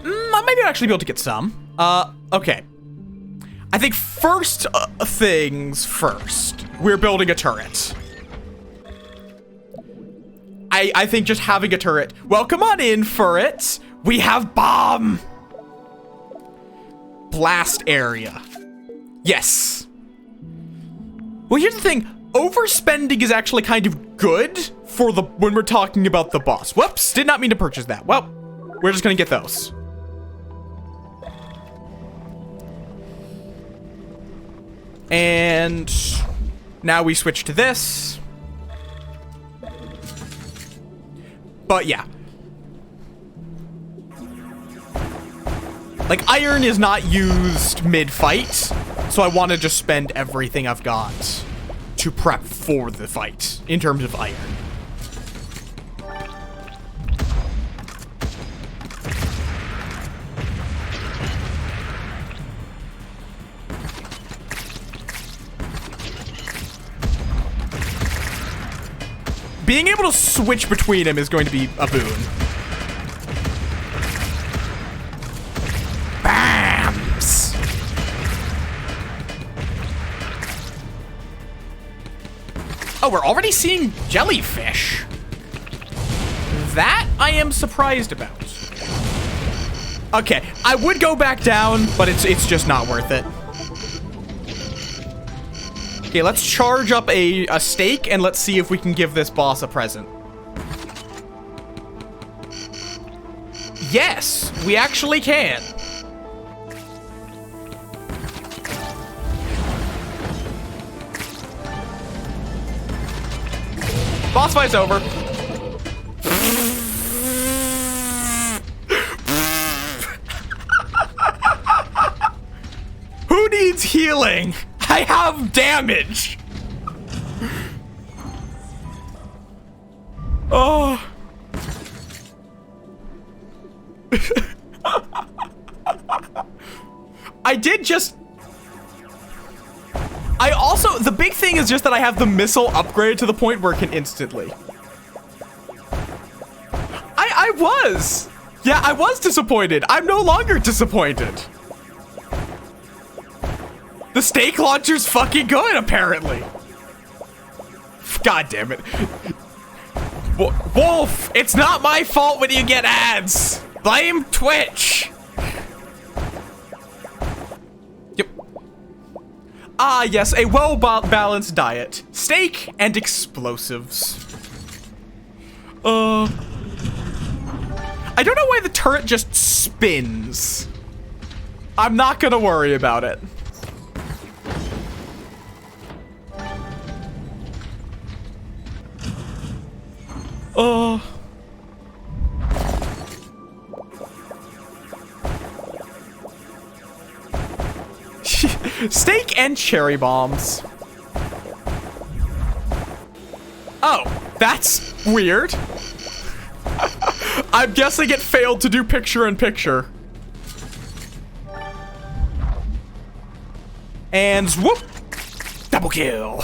I might actually be able to get some. Okay. I think first things first, we're building a turret. I think just having a turret. Well, come on in for it. We have bomb. Blast area. Yes. Well, here's the thing. Overspending is actually kind of good for when we're talking about the boss. Whoops, did not mean to purchase that. Well, we're just gonna get those. And now we switch to this. But yeah. Like, iron is not used mid-fight, so I want to just spend everything I've got to prep for the fight in terms of iron. Being able to switch between them is going to be a boon. Bams! Oh, we're already seeing jellyfish. That I am surprised about. Okay, I would go back down, but it's just not worth it. Okay, let's charge up a steak and let's see if we can give this boss a present. Yes, we actually can. Boss fight's over. Who needs healing? I have damage. Oh. I did just... I also... The big thing is just that I have the missile upgraded to the point where it can instantly. I was. Yeah, I was disappointed. I'm no longer disappointed. The steak launcher's fucking good, apparently. God damn it. Wolf, it's not my fault when you get ads. Blame Twitch. Yep. Ah, yes, a well-balanced diet. Steak and explosives. I don't know why the turret just spins. I'm not gonna worry about it. Steak and cherry bombs. Oh, that's weird. I'm guessing it failed to do picture-in-picture. And whoop! Double kill.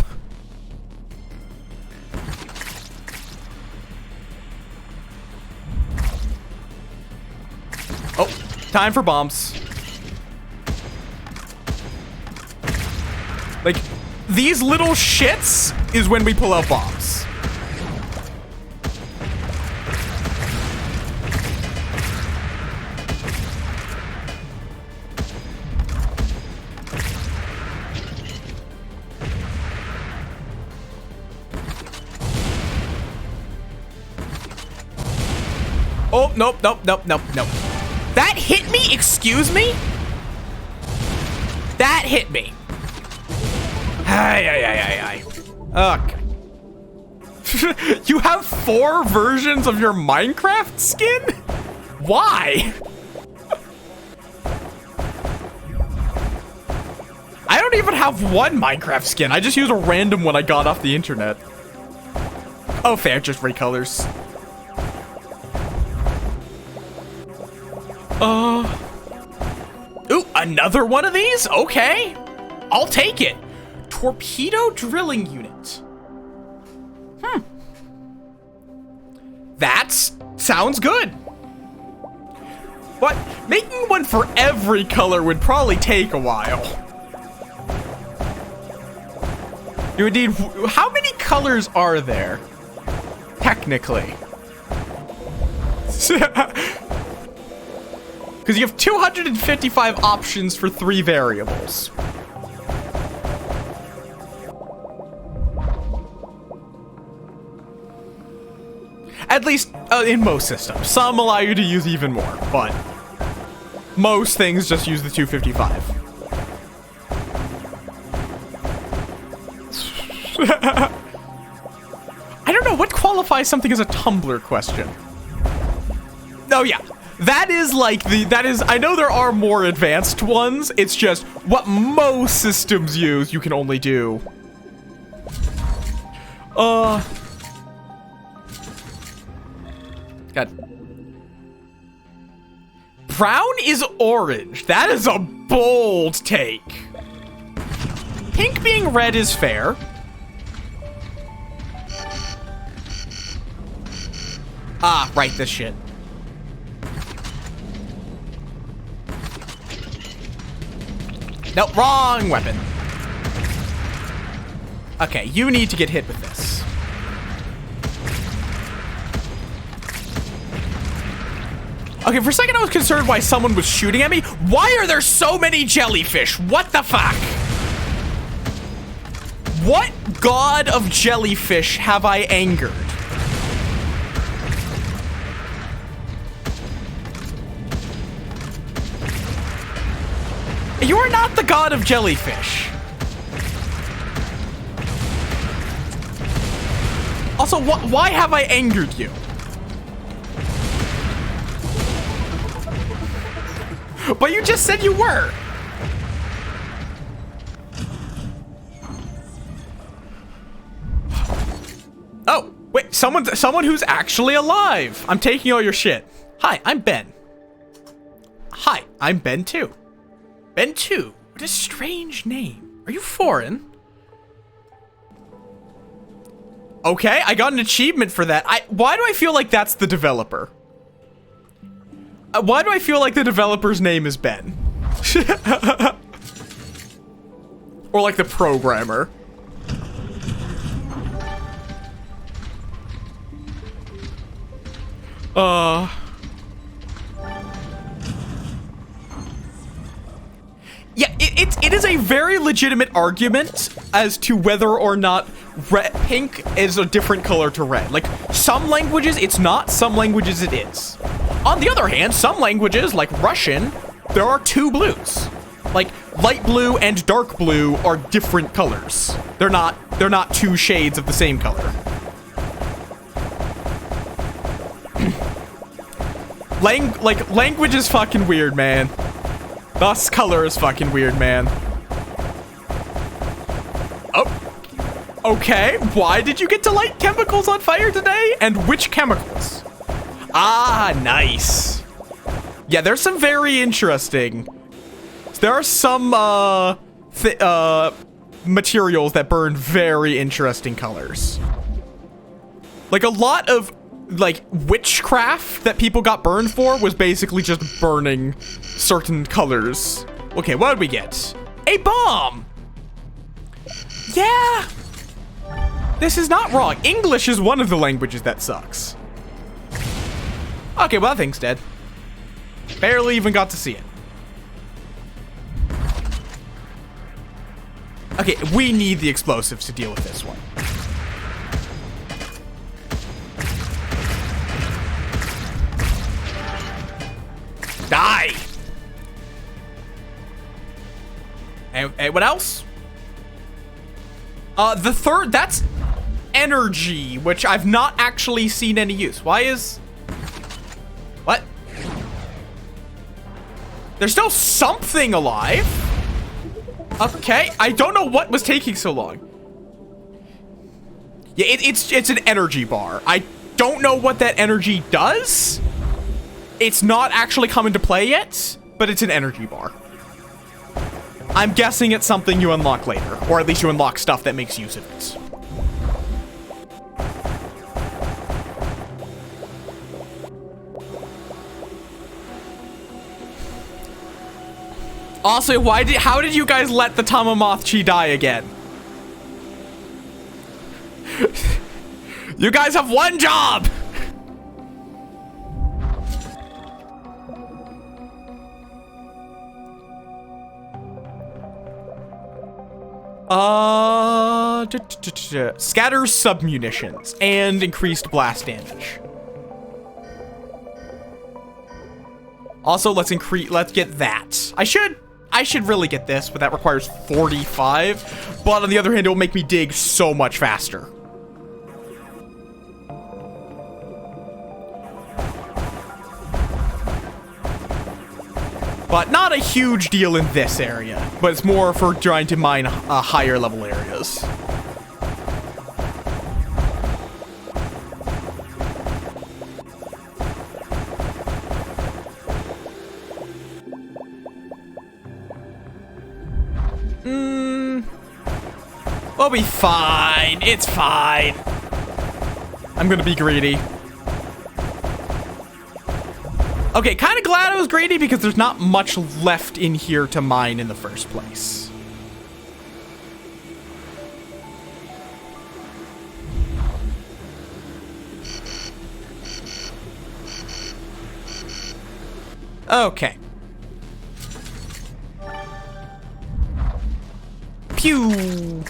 Oh, time for bombs. Like, these little shits is when we pull out bombs. Oh, nope. That hit me? Excuse me? That hit me. Ay. Okay. You have 4 versions of your Minecraft skin? Why? I don't even have one Minecraft skin. I just use a random one I got off the internet. Oh, fair, just recolors. Ooh, another one of these? Okay. I'll take it. Torpedo drilling unit. That sounds good. But making one for every color would probably take a while. You would need, how many colors are there? Technically. Because you have 255 options for 3 variables. At least in most systems. Some allow you to use even more, but most things just use the 255. I don't know what qualifies something as a Tumblr question. Oh yeah, that is like I know there are more advanced ones. It's just what most systems use, you can only do. God. Brown is orange. That is a bold take. Pink being red is fair. Ah, right, this shit. Nope, wrong weapon. Okay, you need to get hit with this. Okay, for a second I was concerned why someone was shooting at me. Why are there so many jellyfish? What the fuck? What god of jellyfish have I angered? You are not the god of jellyfish. Also, why have I angered you? But you just said you were. Oh, wait, someone who's actually alive. I'm taking all your shit. Hi, I'm Ben. Hi, I'm Ben too. Ben 2. What a strange name. Are you foreign? Okay, I got an achievement for that. Why do I feel like that's the developer? Why do I feel like the developer's name is Ben? Or like the programmer. Yeah, it is a very legitimate argument as to whether or not pink is a different color to red. Like, some languages it's not, some languages it is. On the other hand, some languages, like Russian, there are 2 blues. Like, light blue and dark blue are different colors. They're not 2 shades of the same color. Language is fucking weird, man. Thus, color is fucking weird, man. Oh. Okay, why did you get to light chemicals on fire today? And which chemicals? Ah, nice. Yeah, there's some very interesting. There are some, materials that burn very interesting colors. Like, a lot of, like, witchcraft that people got burned for was basically just burning certain colors. Okay, what did we get? A bomb! Yeah! This is not wrong. English is one of the languages that sucks. Okay, well, that thing's dead. Barely even got to see it. Okay, we need the explosives to deal with this one. Die! And what else? The third, that's energy, which I've not actually seen any use. Why is... What? There's still something alive. Okay, I don't know what was taking so long. Yeah, it's an energy bar. I don't know what that energy does. It's not actually come into play yet, but it's an energy bar. I'm guessing it's something you unlock later, or at least you unlock stuff that makes use of it. Also, how did you guys let the Tamagotchi die again? You guys have one job! Scatters submunitions and increased blast damage. Also, let's get that. I should really get this, but that requires 45. But on the other hand, it will make me dig so much faster. But not a huge deal in this area, but it's more for trying to mine higher level areas. We'll be fine. It's fine. I'm gonna be greedy. Okay, kind of glad I was greedy because there's not much left in here to mine in the first place. Okay. Pew!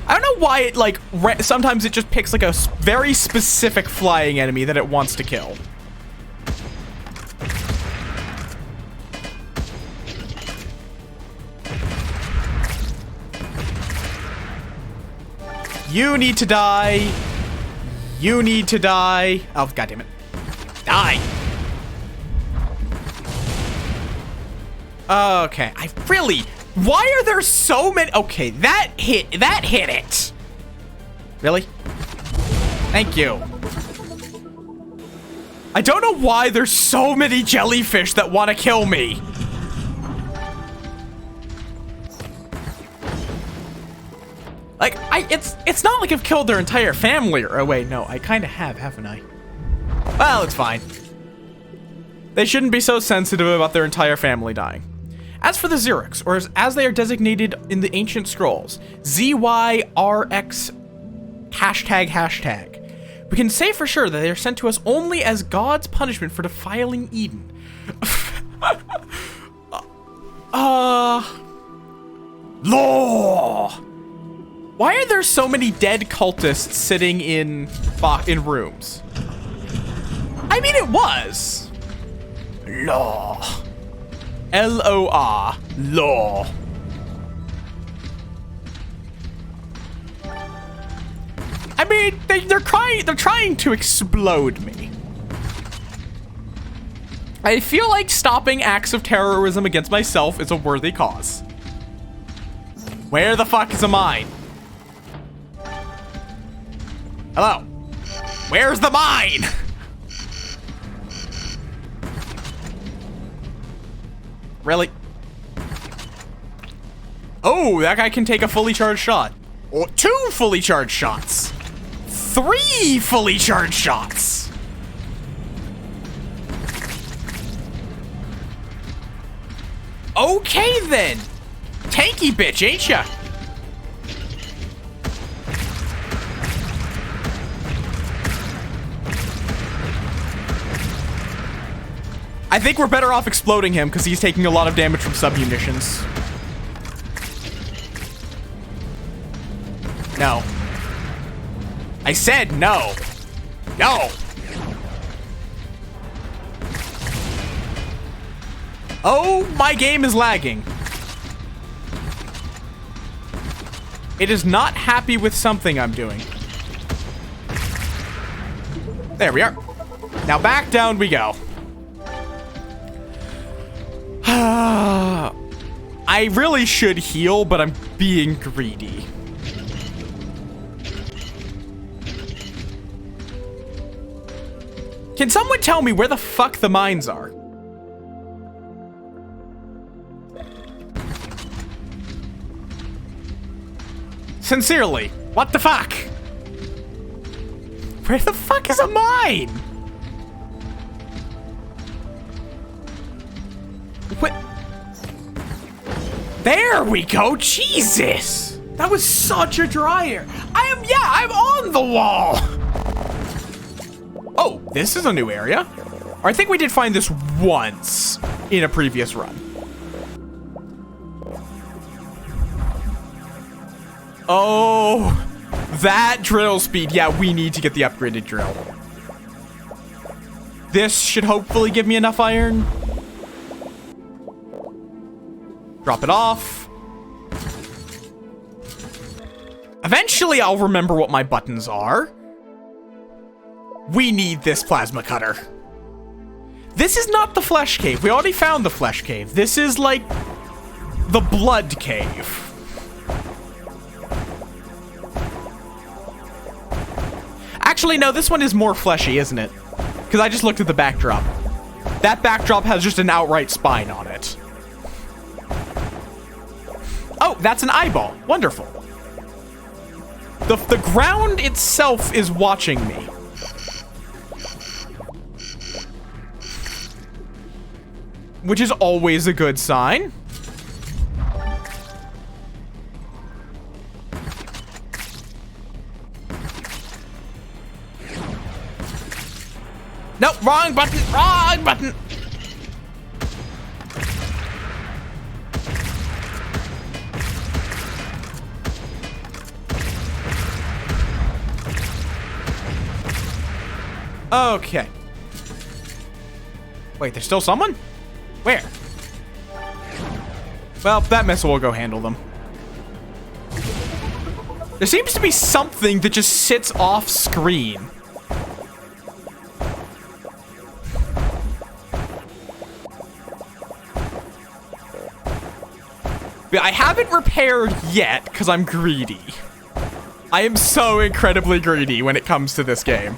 I don't know why it, like, sometimes it just picks, like, a very specific flying enemy that it wants to kill. You need to die. You need to die. Oh, goddammit. Die! Okay, why are there so many? Okay, that hit it. Really? Thank you. I don't know why there's so many jellyfish that want to kill me. Like, it's not like I've killed their entire family. Oh wait, no, I kind of have, haven't I? Well, it's fine. They shouldn't be so sensitive about their entire family dying. As for the Xerics, or as they are designated in the ancient scrolls, ZYRX ##, we can say for sure that they are sent to us only as God's punishment for defiling Eden. Law! Why are there so many dead cultists sitting in rooms? I mean, it was. Law. L-O-R. Law. I mean, they're trying to explode me. I feel like stopping acts of terrorism against myself is a worthy cause. Where the fuck is a mine? Hello? Where's the mine? Really? Oh, that guy can take a fully charged shot. Or 2 fully charged shots. 3 fully charged shots. Okay then. Tanky bitch, ain't ya? I think we're better off exploding him because he's taking a lot of damage from submunitions. No. I said no. No. Oh, my game is lagging. It is not happy with something I'm doing. There we are. Now back down we go. I really should heal, but I'm being greedy. Can someone tell me where the fuck the mines are? Sincerely, what the fuck? Where the fuck is a mine? What? There we go, Jesus! That was such a dryer. I'm on the wall! Oh, this is a new area. I think we did find this once in a previous run. Oh, that drill speed. Yeah, we need to get the upgraded drill. This should hopefully give me enough iron. Drop it off. Eventually, I'll remember what my buttons are. We need this plasma cutter. This is not the flesh cave. We already found the flesh cave. This is like the blood cave. Actually, no, this one is more fleshy, isn't it? Because I just looked at the backdrop. That backdrop has just an outright spine on it. Oh, that's an eyeball. Wonderful. The ground itself is watching me. Which is always a good sign. No, wrong button, wrong button. Okay. Wait, there's still someone? Where? Well, that missile will go handle them. There seems to be something that just sits off screen. But I haven't repaired yet because I'm greedy. I am so incredibly greedy when it comes to this game.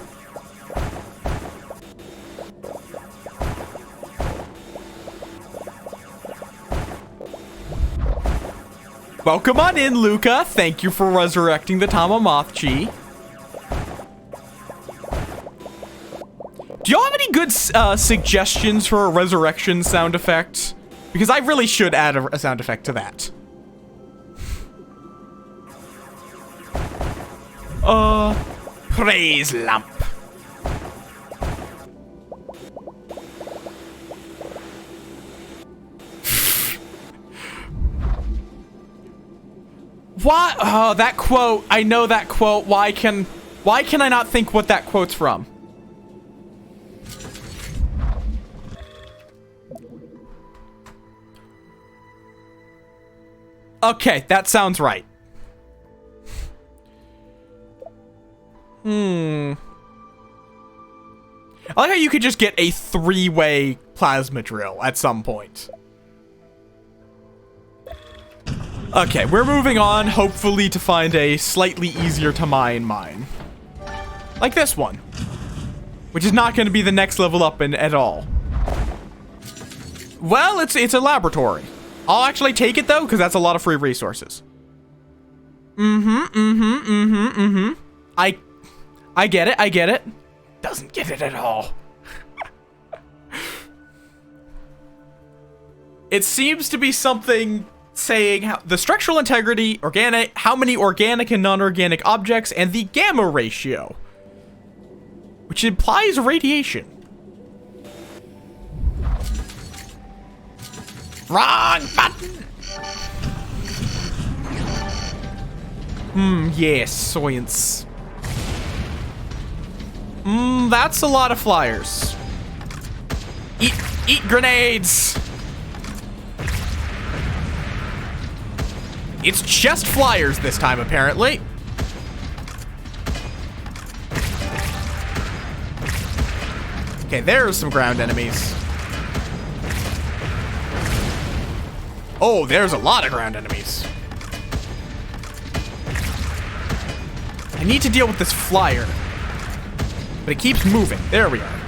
Welcome on in, Luca. Thank you for resurrecting the Tamagotchi. Do y'all have any good suggestions for a resurrection sound effect? Because I really should add a sound effect to that. Praise lamp. What? Oh, that quote. I know that quote. Why can I not think what that quote's from? Okay, that sounds right. I like how you could just get a 3-way plasma drill at some point. Okay, we're moving on, hopefully to find a slightly easier to mine mine. Like this one. Which is not going to be the next level up at all. Well, it's a laboratory. I'll actually take it, though, because that's a lot of free resources. I get it. Doesn't get it at all. It seems to be something saying how the structural integrity, how many organic and non-organic objects, and the gamma ratio, which implies radiation. Wrong button! Yes, science. That's a lot of flyers. Eat grenades! It's just flyers this time, apparently. Okay, there's some ground enemies. Oh, there's a lot of ground enemies. I need to deal with this flyer. But it keeps moving. There we are.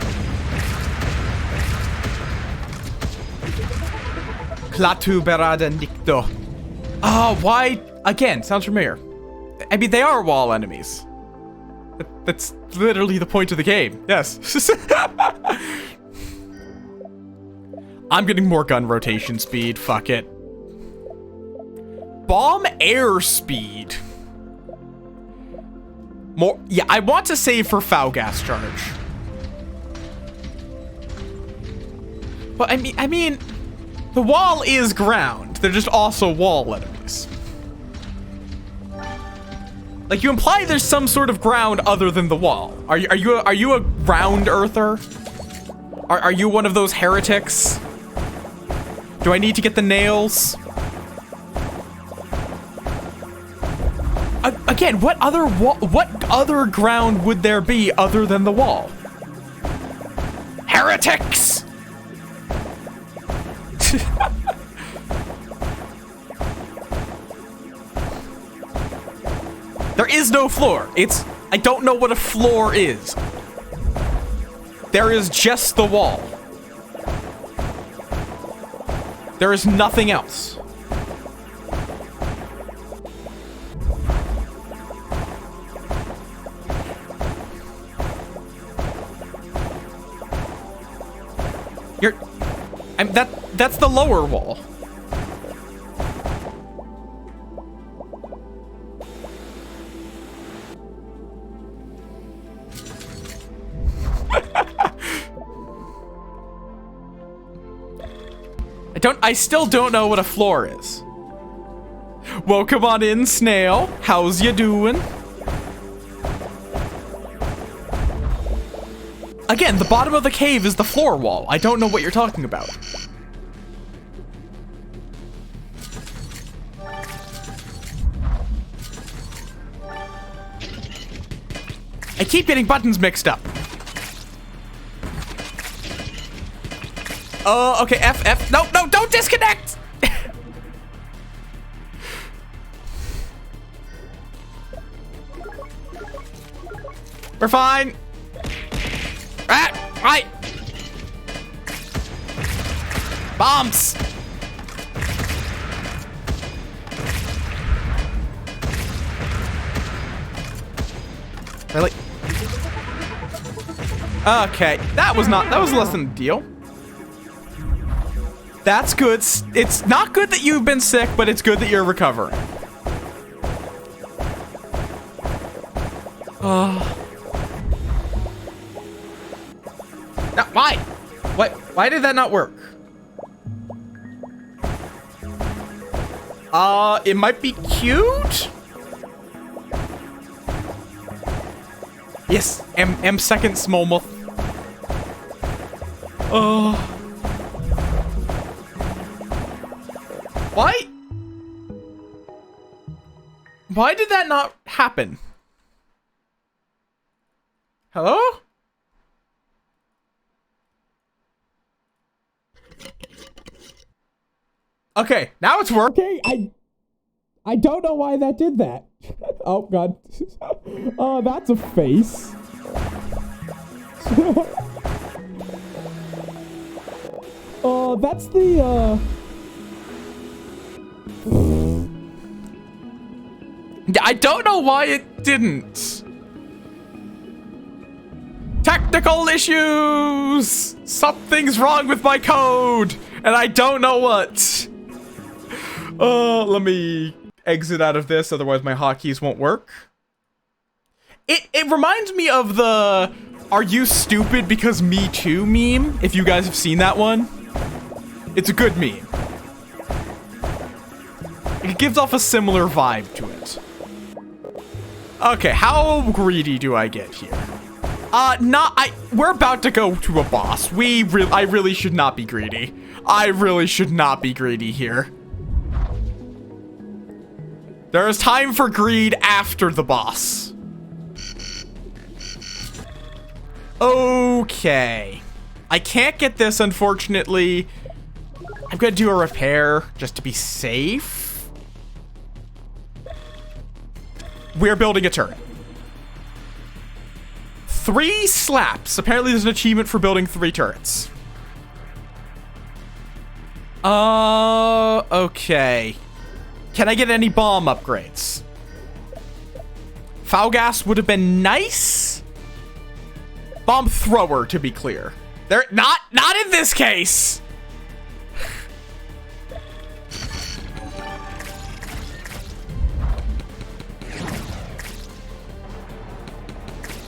Klatu berada nicto. Oh, why? Again, sounds familiar. I mean, they are wall enemies. That's literally the point of the game. Yes. I'm getting more gun rotation speed. Fuck it. Bomb air speed. More. Yeah, I want to save for foul gas charge. But I mean, the wall is ground. They're just also wall enemies. Like, you imply there's some sort of ground other than the wall. Are you a ground earther? Are you one of those heretics? Do I need to get the nails? Again, what other ground would there be other than the wall? Heretics! There is no floor. I don't know what a floor is. There is just the wall. There is nothing else. That's the lower wall. I still don't know what a floor is. Welcome on in, Snail. How's ya doing? Again, the bottom of the cave is the floor wall. I don't know what you're talking about. I keep getting buttons mixed up. Oh, okay, F. No, don't disconnect! We're fine. Right. Bombs. Really? Okay, that was less than a deal. That's good. It's not good that you've been sick, but it's good that you're recovering. Now, why? Why did that not work? It might be cute? Yes, M second small moth. Why did that not happen? Hello? Okay, now it's working. I don't know why that did that. Oh god. Oh, that's a face. Oh, that's the I don't know why it didn't. Technical issues! Something's wrong with my code, and I don't know what. Let me exit out of this, otherwise my hotkeys won't work. It reminds me of the "Are you stupid because me too" meme, if you guys have seen that one. It's a good meme. It gives off a similar vibe to it. Okay, how greedy do I get here? We're about to go to a boss. I really should not be greedy. I really should not be greedy here. There is time for greed after the boss. Okay. I can't get this, unfortunately. I'm gonna do a repair just to be safe. We're building a turret. 3 slaps. Apparently there's an achievement for building 3 turrets. Okay. Can I get any bomb upgrades? Foul gas would have been nice. Bomb thrower, to be clear. They're not in this case.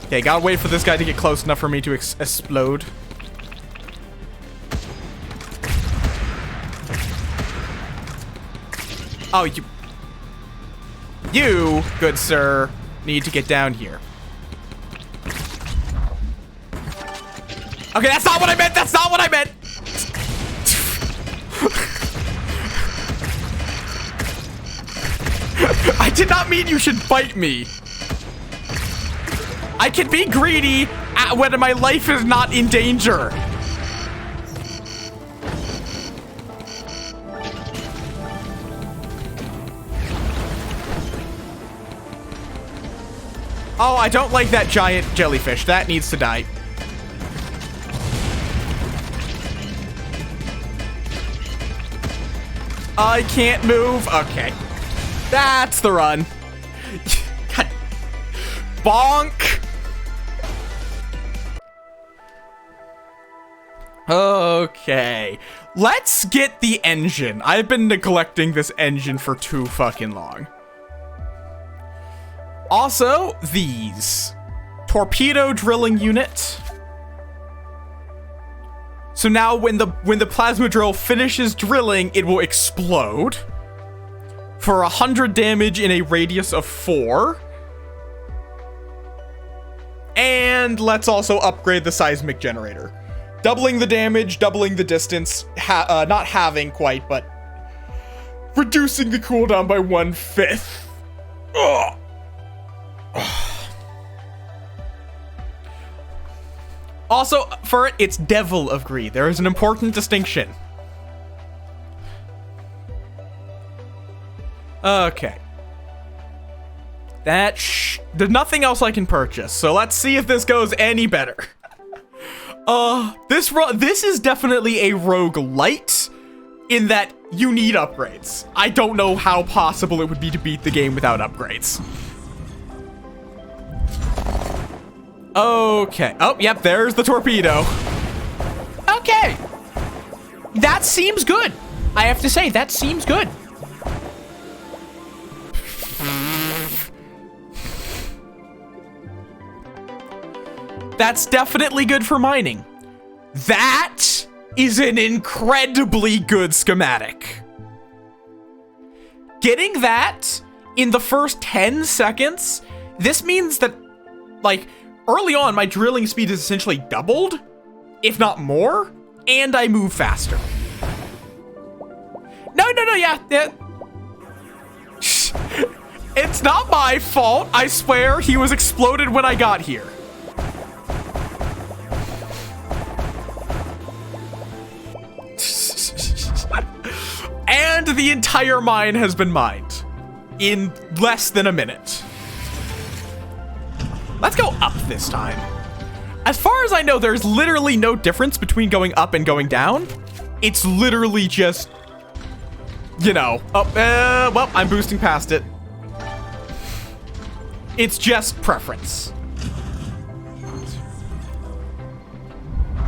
Okay, gotta wait for this guy to get close enough for me to explode. Oh, you, good sir, need to get down here. Okay, that's not what I meant. That's not what I meant. I did not mean you should bite me. I can be greedy when my life is not in danger. Oh, I don't like that giant jellyfish. That needs to die. I can't move. Okay. That's the run. God. Bonk. Okay. Let's get the engine. I've been neglecting this engine for too fucking long. Also, these. Torpedo drilling unit. So now when the plasma drill finishes drilling, it will explode. For 100 damage in a radius of 4. And let's also upgrade the seismic generator. Doubling the damage, doubling the distance, not halving quite, but reducing the cooldown by 1/5. Ugh. Also, for it, it's Devil of Greed. There is an important distinction. Okay. There's nothing else I can purchase, so let's see if this goes any better. This is definitely a roguelite in that you need upgrades. I don't know how possible it would be to beat the game without upgrades. Okay. Oh, yep, there's the torpedo. Okay. That seems good. I have to say, that seems good. That's definitely good for mining. That is an incredibly good schematic. Getting that in the first 10 seconds, this means that, like, early on, my drilling speed is essentially doubled, if not more, and I move faster. No, yeah. It's not my fault, I swear. He was exploded when I got here. And the entire mine has been mined in less than a minute. Let's go up this time. As far as I know, there's literally no difference between going up and going down. It's literally just, you know, well, I'm boosting past it. It's just preference.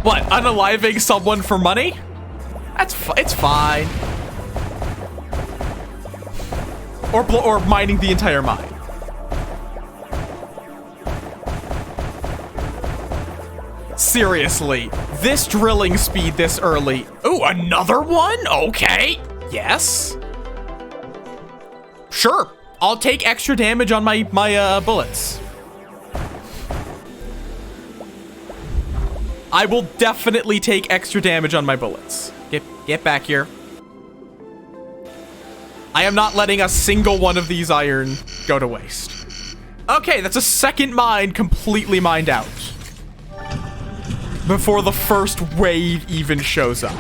What, unaliving someone for money? It's fine. Or mining the entire mine. Seriously, this drilling speed this early. Ooh, another one? Okay. Yes. Sure. I'll take extra damage on my bullets. I will definitely take extra damage on my bullets. Get back here. I am not letting a single one of these iron go to waste. Okay, that's a second mine completely mined out. Before the first wave even shows up.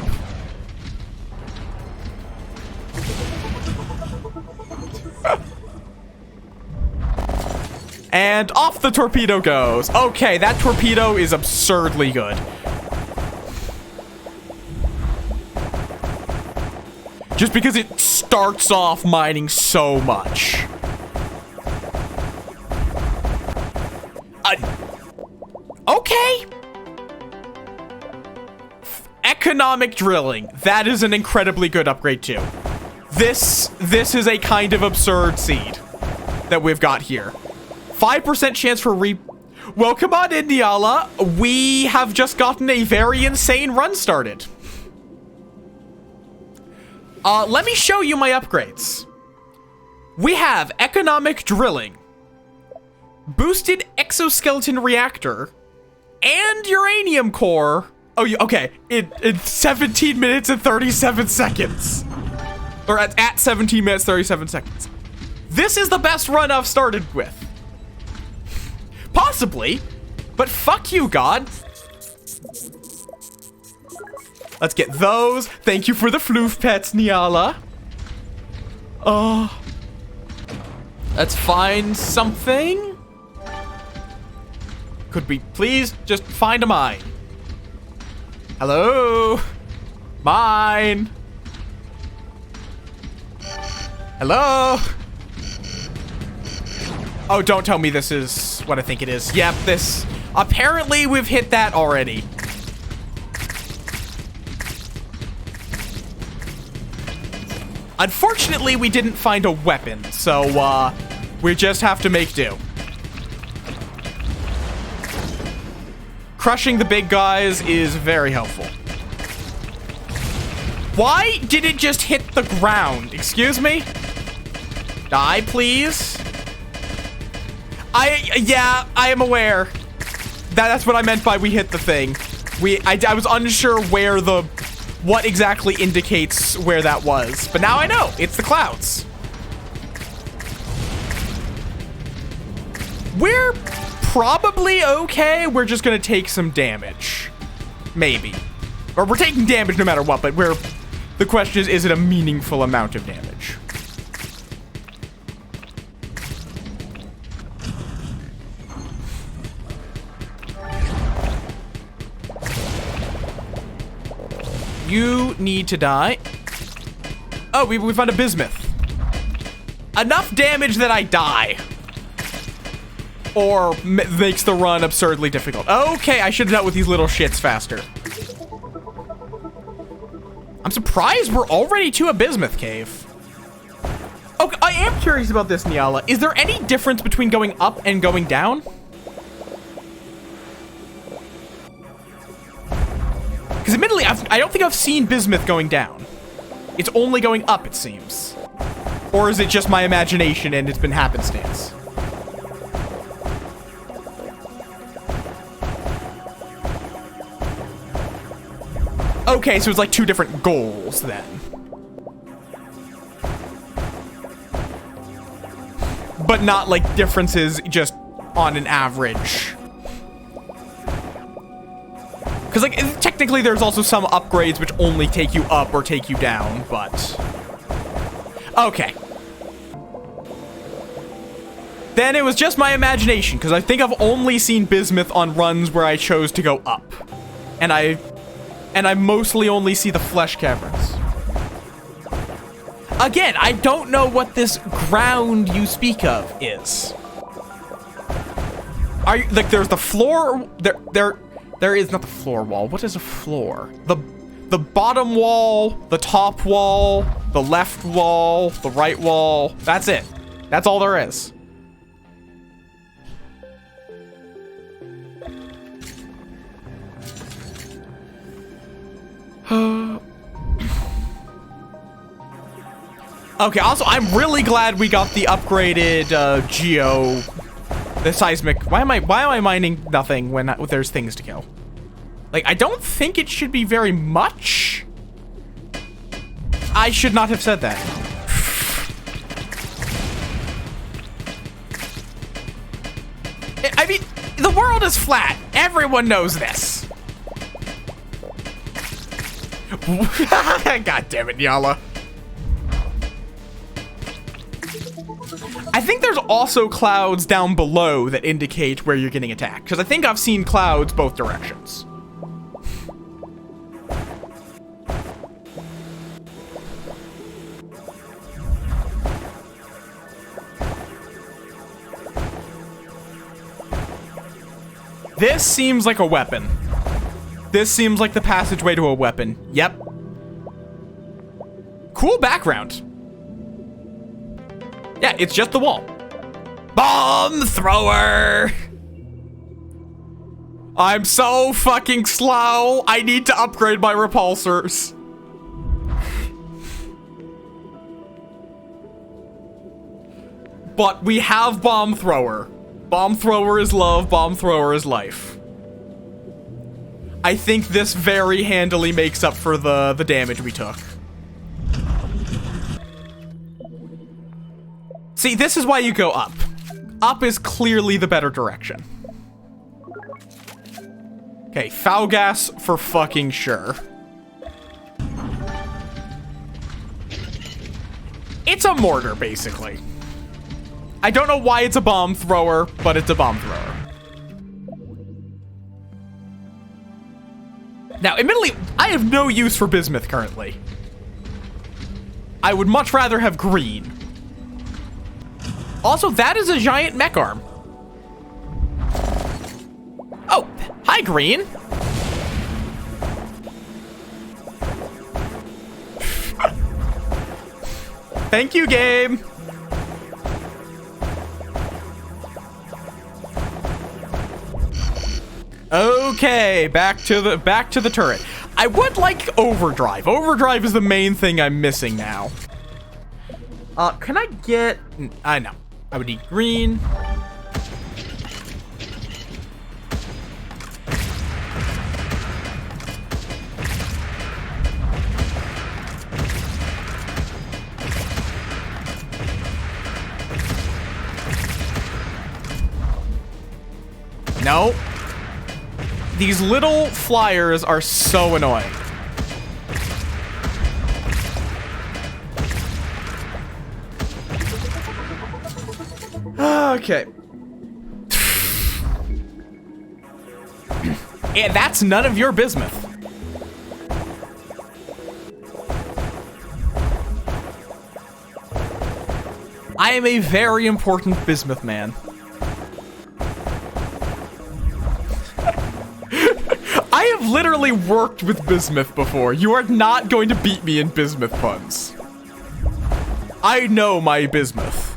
And off the torpedo goes. Okay, that torpedo is absurdly good. Just because it starts off mining so much. Okay. Economic drilling. That is an incredibly good upgrade too. This is a kind of absurd seed that we've got here. 5% chance for Well, come on in, Niala. We have just gotten a very insane run started. Let me show you my upgrades. We have economic drilling, boosted exoskeleton reactor, and uranium core. Oh, okay. In 17 minutes and 37 seconds. Or at 17 minutes, 37 seconds. This is the best run I've started with. Possibly, but fuck you, God. Let's get those. Thank you for the floof pets, Niala. Let's find something. Could we please just find a mine? Hello? Mine. Hello? Oh, don't tell me this is what I think it is. Yep, this. Apparently, we've hit that already. Unfortunately, we didn't find a weapon, so, we just have to make do. Crushing the big guys is very helpful. Why did it just hit the ground? Excuse me? Die, please. Yeah, I am aware. That's what I meant by we hit the thing. I was unsure where what exactly indicates where that was. But now I know. It's the clouds. We're probably okay. We're just gonna take some damage. Maybe. Or we're taking damage no matter what, but the question is it a meaningful amount of damage? You need to die. Oh, we found a bismuth. Enough damage that I die. Or makes the run absurdly difficult. Okay, I should have dealt with these little shits faster. I'm surprised we're already to a bismuth cave. Okay, I am curious about this, Niala. Is there any difference between going up and going down? Because admittedly, I don't think I've seen bismuth going down. It's only going up, it seems. Or is it just my imagination and it's been happenstance? Okay, so it's like two different goals then. But not like differences just on an average. Because, like, technically there's also some upgrades which only take you up or take you down, but... Okay. Then it was just my imagination, because I think I've only seen bismuth on runs where I chose to go up. And I mostly only see the flesh caverns. Again, I don't know what this ground you speak of is. Are you, like, there's the floor, there is not the floor wall. What is a floor? The bottom wall, the top wall, the left wall, the right wall. That's it. That's all there is. Okay, also, I'm really glad we got the upgraded the seismic. Why am I mining nothing when there's things to kill? Like, I don't think it should be very much. I should not have said that. The world is flat. Everyone knows this. God damn it, Nyala. I think there's also clouds down below that indicate where you're getting attacked, because I think I've seen clouds both directions. This seems like a weapon. This seems like the passageway to a weapon. Yep. Cool background. Yeah, it's just the wall. Bomb thrower! I'm so fucking slow. I need to upgrade my repulsors. But we have bomb thrower. Bomb thrower is love, bomb thrower is life. I think this very handily makes up for the damage we took. See, this is why you go up. Up is clearly the better direction. Okay, foul gas for fucking sure. It's a mortar, basically. I don't know why it's a bomb thrower, but it's a bomb thrower. Now, admittedly, I have no use for bismuth currently. I would much rather have green. Also, that is a giant mech arm. Oh, hi, green. Thank you, game. Okay, back to the turret. I would like overdrive. Overdrive is the main thing I'm missing now. Can I get... I know. I would need green. No. These little flyers are so annoying. Okay. And that's none of your bismuth. I am a very important bismuth man. I have literally worked with bismuth before. You are not going to beat me in bismuth puns. I know my bismuth.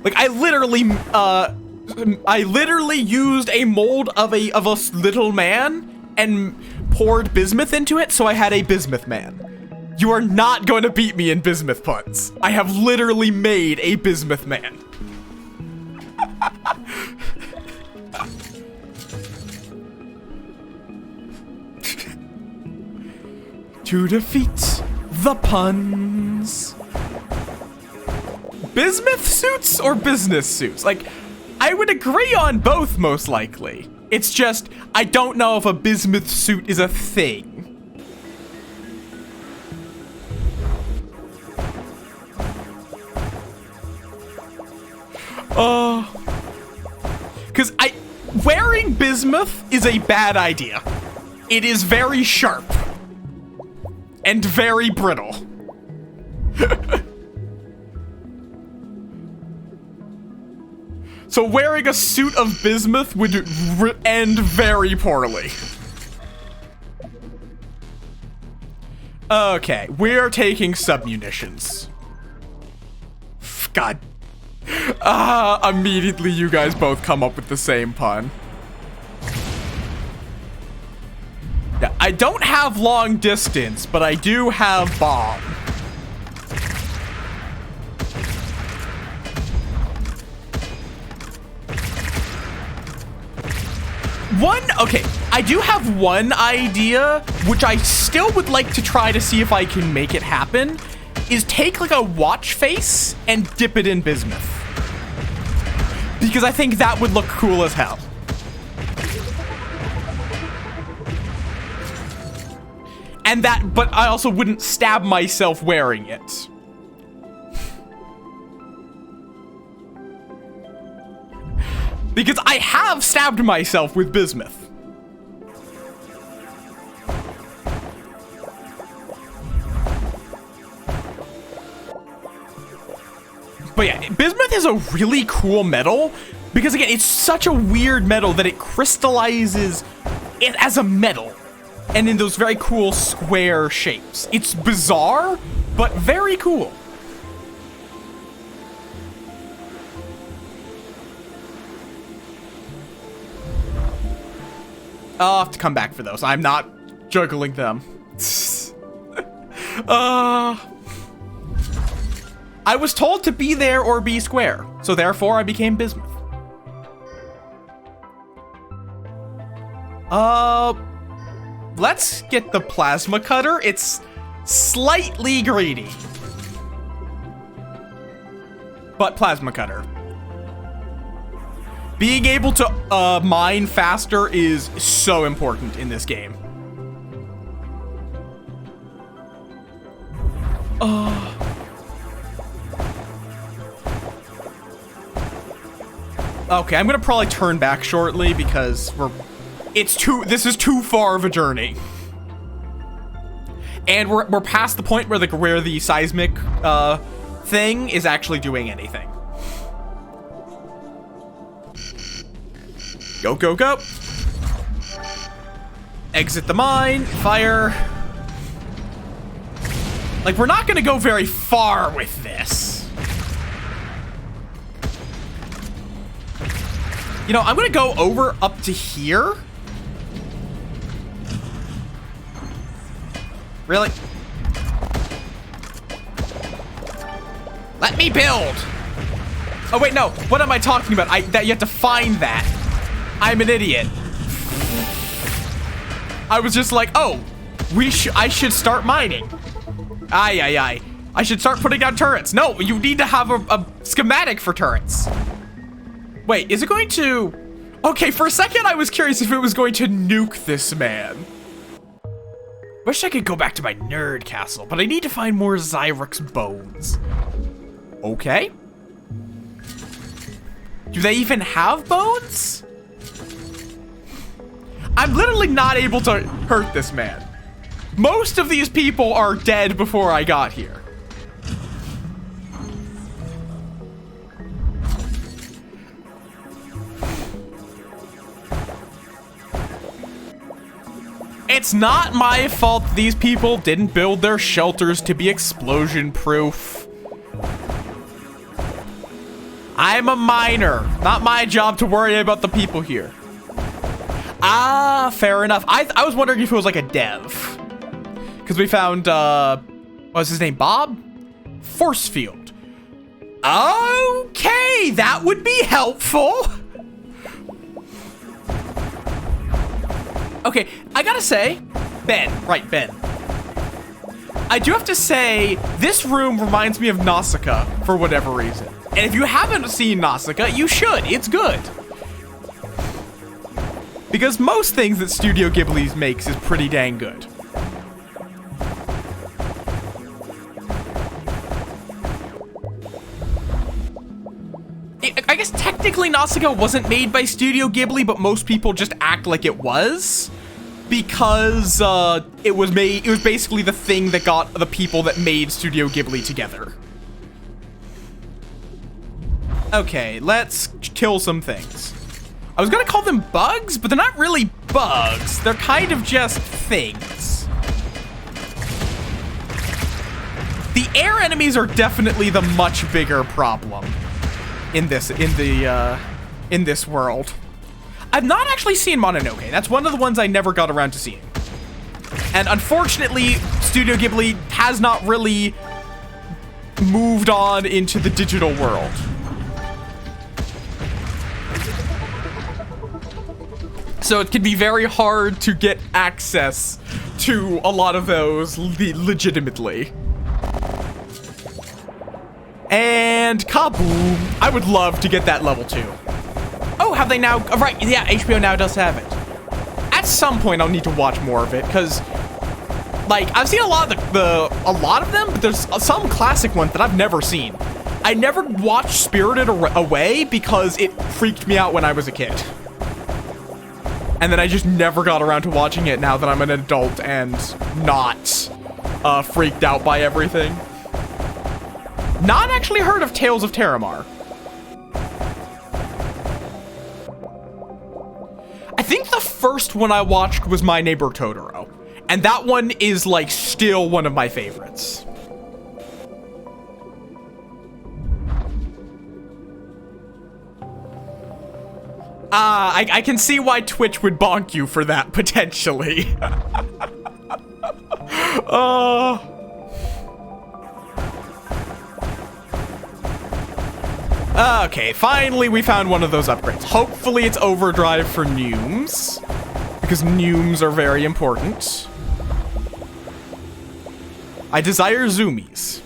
Like I literally used a mold of a little man and poured bismuth into it, so I had a bismuth man. You are not going to beat me in bismuth puns. I have literally made a bismuth man. To defeat the puns. Bismuth suits or business suits? Like, I would agree on both most likely. It's just, I don't know if a bismuth suit is a thing. Because wearing bismuth is a bad idea. It is very sharp. And very brittle. So wearing a suit of bismuth would end very poorly. Okay, we're taking submunitions. God. Immediately you guys both come up with the same pun. Yeah, I don't have long distance, but I do have bomb. Okay, I do have one idea, which I still would like to try to see if I can make it happen. is take like a watch face and dip it in bismuth. Because I think that would look cool as hell. And that, but I also wouldn't stab myself wearing it. Because I have stabbed myself with bismuth. But yeah, bismuth is a really cool metal because again, it's such a weird metal that it crystallizes it as a metal and in those very cool square shapes. It's bizarre, but very cool. I'll have to come back for those. I'm not juggling them. I was told to be there or be square, so therefore I became bismuth. Let's get the plasma cutter. It's slightly greedy, but plasma cutter. Being able to mine faster is so important in this game. Okay, I'm gonna probably turn back shortly because this is too far of a journey. And we're past the point where the seismic thing is actually doing anything. Go, go, go. Exit the mine, fire. Like, we're not gonna go very far with this. You know, I'm gonna go over up to here. Really? Let me build. Oh wait, no. What am I talking about? That you have to find that. I'm an idiot. I was just like, oh, I should start mining. Aye. I should start putting down turrets. No, you need to have a schematic for turrets. Wait, is it going to... Okay, for a second I was curious if it was going to nuke this man. Wish I could go back to my nerd castle, but I need to find more Xyrex bones. Okay. Do they even have bones? I'm literally not able to hurt this man. Most of these people are dead before I got here. It's not my fault these people didn't build their shelters to be explosion-proof. I'm a miner. Not my job to worry about the people here. Ah, fair enough. I was wondering if it was like a dev. Because we found, what was his name? Bob? Force field. Okay, that would be helpful. Okay, I gotta say, Ben. I do have to say, this room reminds me of Nausicaa for whatever reason. And if you haven't seen Nausicaa, you should. It's good. Because most things that Studio Ghibli makes is pretty dang good. I guess technically Nausicaa wasn't made by Studio Ghibli, but most people just act like it was. Because it was basically the thing that got the people that made Studio Ghibli together. Okay, let's kill some things. I was gonna call them bugs, but they're not really bugs. They're kind of just things. The air enemies are definitely the much bigger problem in this world. I've not actually seen Mononoke. That's one of the ones I never got around to seeing. And unfortunately, Studio Ghibli has not really moved on into the digital world. So it can be very hard to get access to a lot of those legitimately. And kaboom. I would love to get that level 2. Oh, have they now? Oh, right, yeah, HBO Now does have it. At some point, I'll need to watch more of it, because, like, I've seen a lot of a lot of them, but there's some classic ones that I've never seen. I never watched Spirited Away because it freaked me out when I was a kid. And then I just never got around to watching it now that I'm an adult and not freaked out by everything. Not actually heard of Tales of Terramar. I think the first one I watched was My Neighbor Totoro. And that one is, like, still one of my favorites. I can see why Twitch would bonk you for that, potentially. Okay, finally we found one of those upgrades. Hopefully it's overdrive for Nooms, because Nooms are very important. I desire zoomies.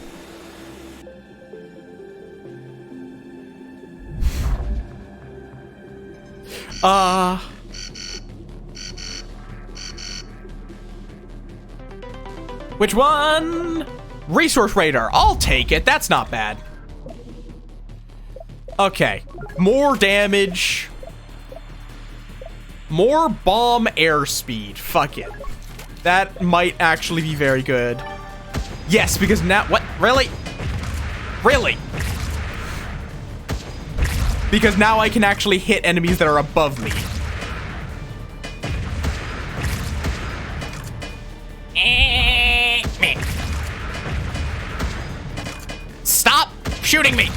Which one? Resource Radar. I'll take it. That's not bad. Okay. More damage. More bomb airspeed. Fuck it. That might actually be very good. Yes, because now... What? Really? Really? Because now I can actually hit enemies that are above me. Stop shooting me!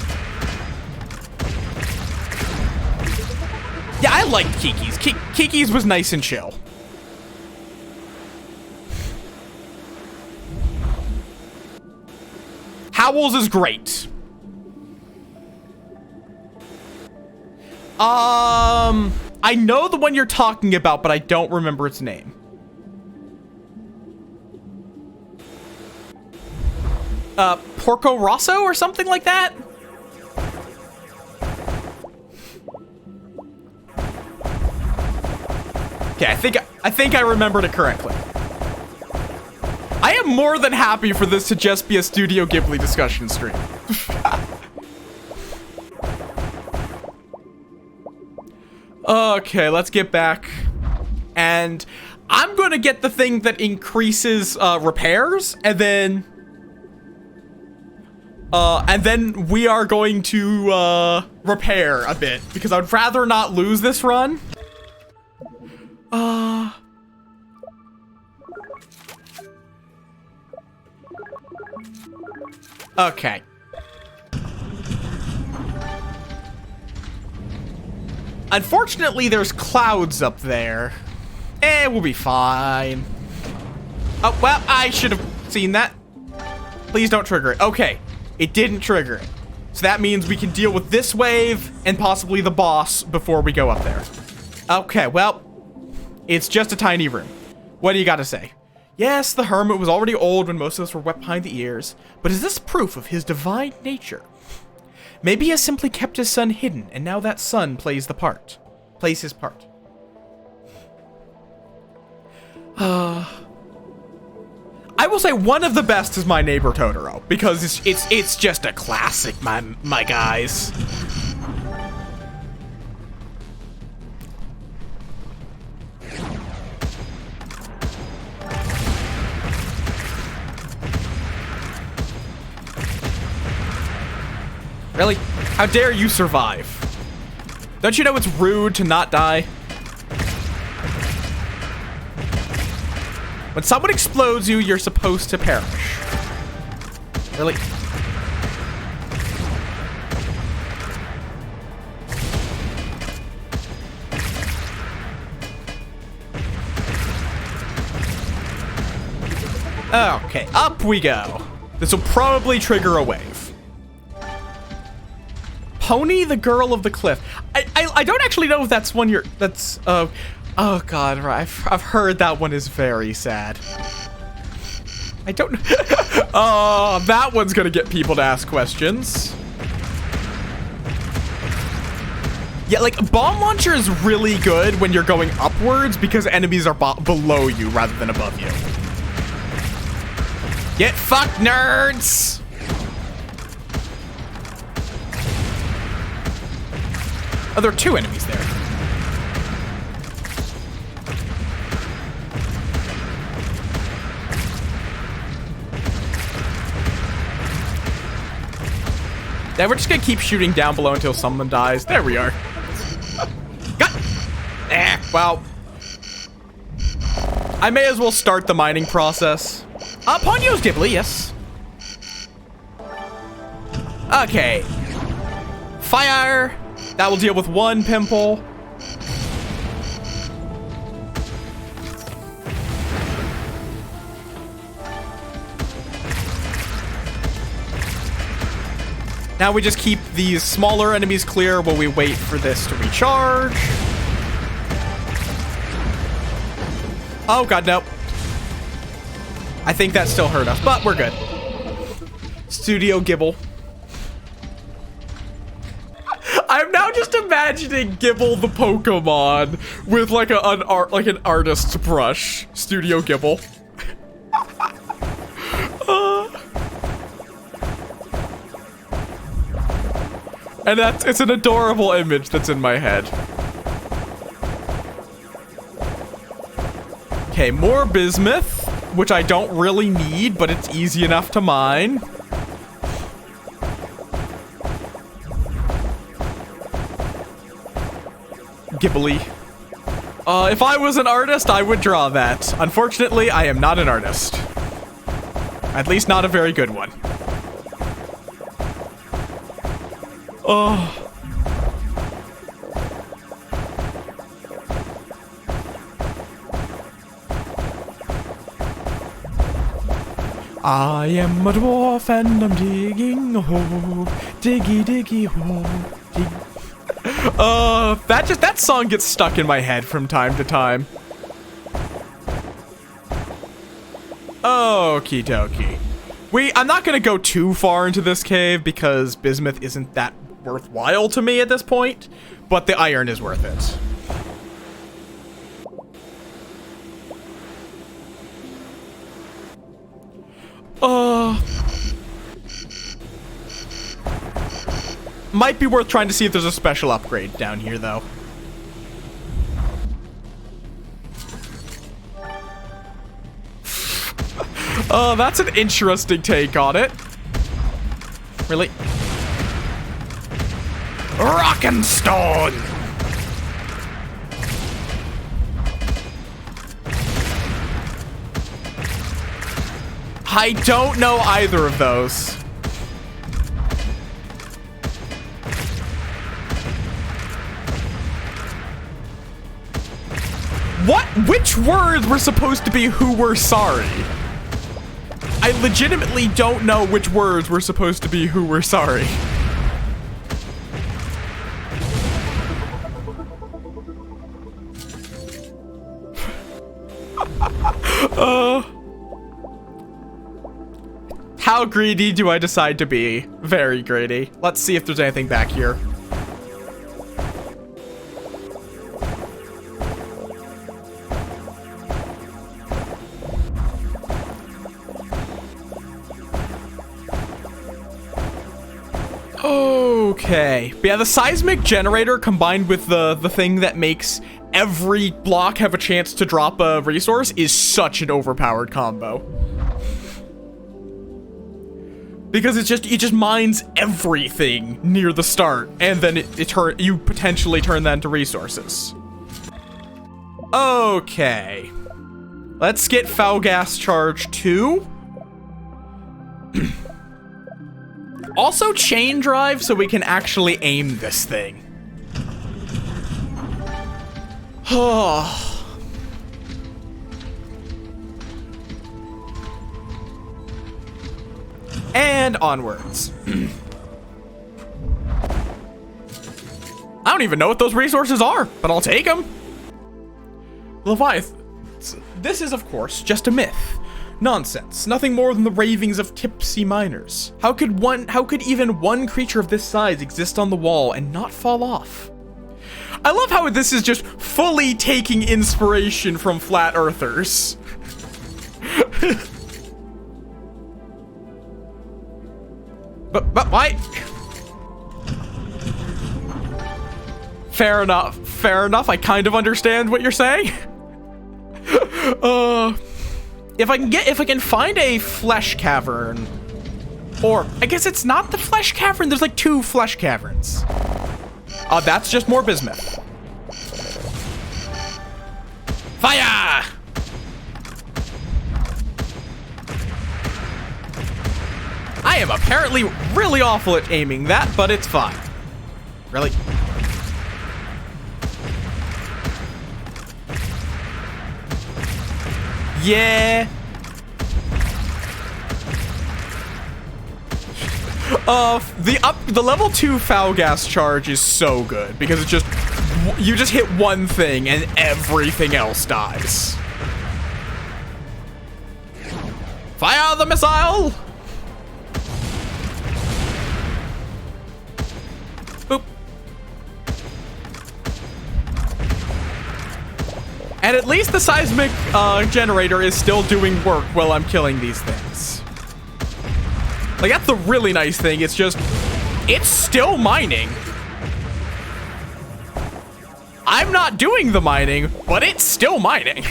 Yeah, I like Kiki's. Kiki's was nice and chill. Howl's is great. I know the one you're talking about, but I don't remember its name. Porco Rosso or something like that? Okay, I think I remembered it correctly. I am more than happy for this to just be a Studio Ghibli discussion stream. Okay, let's get back. And I'm gonna get the thing that increases repairs, and then we are going to repair a bit, because I'd rather not lose this run. Okay. Unfortunately, there's clouds up there. We'll be fine. Oh, well, I should have seen that. Please don't trigger it. Okay, it didn't trigger it. So that means we can deal with this wave and possibly the boss before we go up there. Okay, well, it's just a tiny room. What do you got to say? Yes, the hermit was already old when most of us were wet behind the ears, but is this proof of his divine nature? Maybe he has simply kept his son hidden, and now that son plays his part. I will say one of the best is My Neighbor Totoro, because it's just a classic, my guys. Really? How dare you survive? Don't you know it's rude to not die? When someone explodes you, you're supposed to perish. Really? Okay, up we go. This will probably trigger a wave. Pony the Girl of the Cliff. I don't actually know if that's one oh god, I've heard that one is very sad. I don't know. Oh, that one's gonna get people to ask questions. Yeah, like, bomb launcher is really good when you're going upwards because enemies are below you rather than above you. Get fucked, nerds! Oh, there are 2 enemies there. Yeah, we're just gonna keep shooting down below until someone dies. There we are. Got. Well. I may as well start the mining process. Ponyo's Ghibli, yes. Okay. Fire. That will deal with 1 pimple. Now we just keep these smaller enemies clear while we wait for this to recharge. Oh god, nope. I think that still hurt us, but we're good. Studio Gibble. I'm now just imagining Gibble the Pokemon with like an artist's brush. Studio Gibble. And it's an adorable image that's in my head. Okay, more bismuth, which I don't really need, but it's easy enough to mine. Ghibli. If I was an artist, I would draw that. Unfortunately, I am not an artist. At least not a very good one. Oh. I am a dwarf and I'm digging a hole. Diggy, diggy hole. That song gets stuck in my head from time to time. Okie dokie. I'm not gonna go too far into this cave because bismuth isn't that worthwhile to me at this point, but the iron is worth it. Might be worth trying to see if there's a special upgrade down here, though. That's an interesting take on it. Really? Rockin' Stone! I don't know either of those. What? Which words were supposed to be who were sorry? I legitimately don't know which words were supposed to be who were sorry. How greedy do I decide to be? Very greedy. Let's see if there's anything back here. Okay. But yeah, the seismic generator combined with the thing that makes every block have a chance to drop a resource is such an overpowered combo. Because it just mines everything near the start, and then you potentially turn that into resources. Okay. Let's get foul gas charge 2. Also chain drive so we can actually aim this thing. And onwards. I don't even know what those resources are, but I'll take them. Leviathan. This is, of course, just a myth. Nonsense. Nothing more than the ravings of tipsy miners. How could even one creature of this size exist on the wall and not fall off? I love how this is just fully taking inspiration from flat earthers. But why? Fair enough. Fair enough. I kind of understand what you're saying. If I can find a flesh cavern, or I guess it's not the flesh cavern. There's like 2 flesh caverns. That's just more bismuth. Fire! I am apparently really awful at aiming that, but it's fine. Really? Yeah. The level 2 foul gas charge is so good because it just, you just hit one thing and everything else dies. Fire the missile! Boop. And at least the seismic generator is still doing work while I'm killing these things. Like, that's the really nice thing. It's just, it's still mining. I'm not doing the mining, but it's still mining.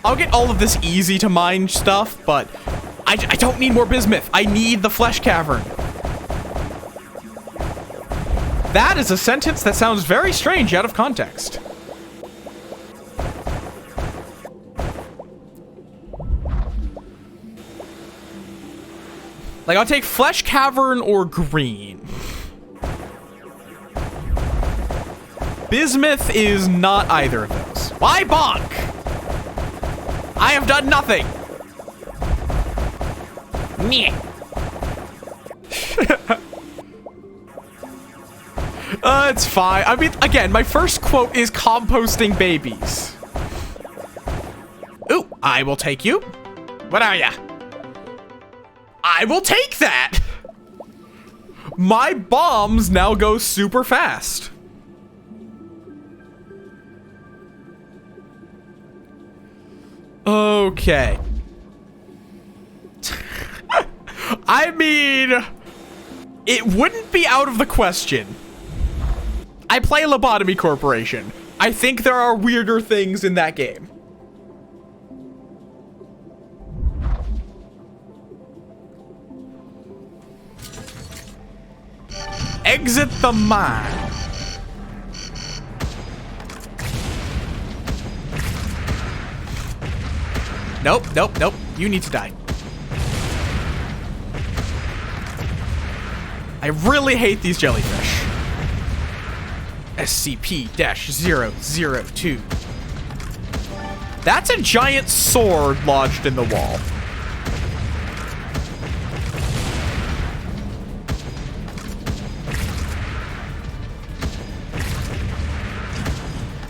I'll get all of this easy to mine stuff, but I don't need more bismuth. I need the flesh cavern. That is a sentence that sounds very strange out of context. Like, I'll take flesh cavern or green. Bismuth is not either of those. Why bonk? I have done nothing. Meh. It's fine. I mean, again, my first quote is composting babies. Ooh, I will take you. What are ya? I will take that. My bombs now go super fast. Okay. I mean, it wouldn't be out of the question. I play Lobotomy Corporation. I think there are weirder things in that game. Exit the mine. Nope, nope, nope. You need to die. I really hate these jellyfish. SCP-002. That's a giant sword lodged in the wall.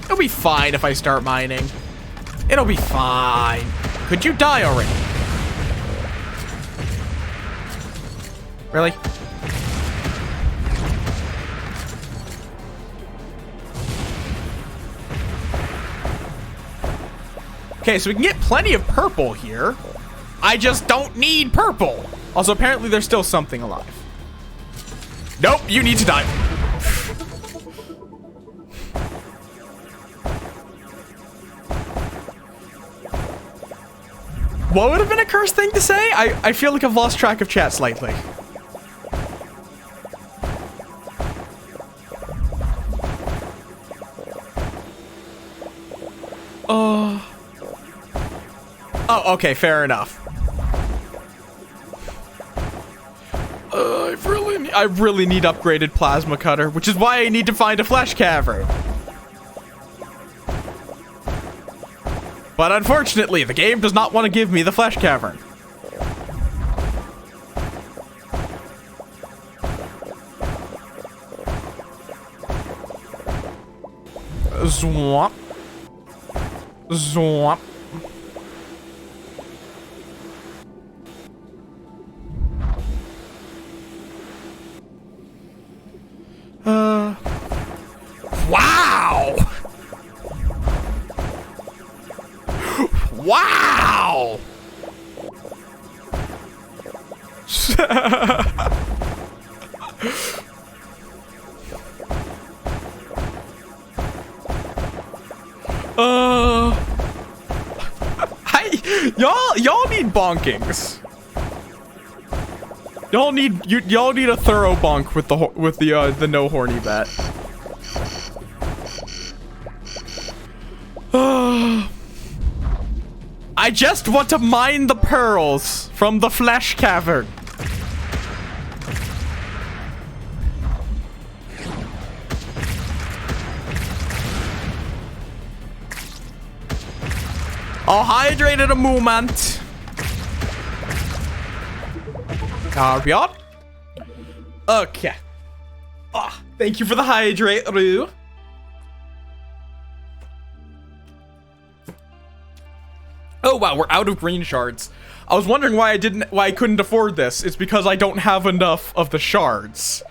It'll be fine if I start mining. It'll be fine. Could you die already? Really? Okay, so we can get plenty of purple here. I just don't need purple. Also, apparently there's still something alive. Nope, you need to die. What would have been a cursed thing to say? I feel like I've lost track of chat slightly. Oh, okay, fair enough. I really need upgraded plasma cutter, which is why I need to find a flesh cavern. But unfortunately, the game does not want to give me the flesh cavern. Zwamp. Zwamp. Wow! Y'all need bonkings. Y'all need a thorough bonk with the no horny bet. I just want to mine the pearls from the flesh cavern. I'll hydrate at a moment. Carbion. Okay. Ah, thank you for the hydrate, Rue. Oh wow, we're out of green shards. I was wondering why I couldn't afford this. It's because I don't have enough of the shards.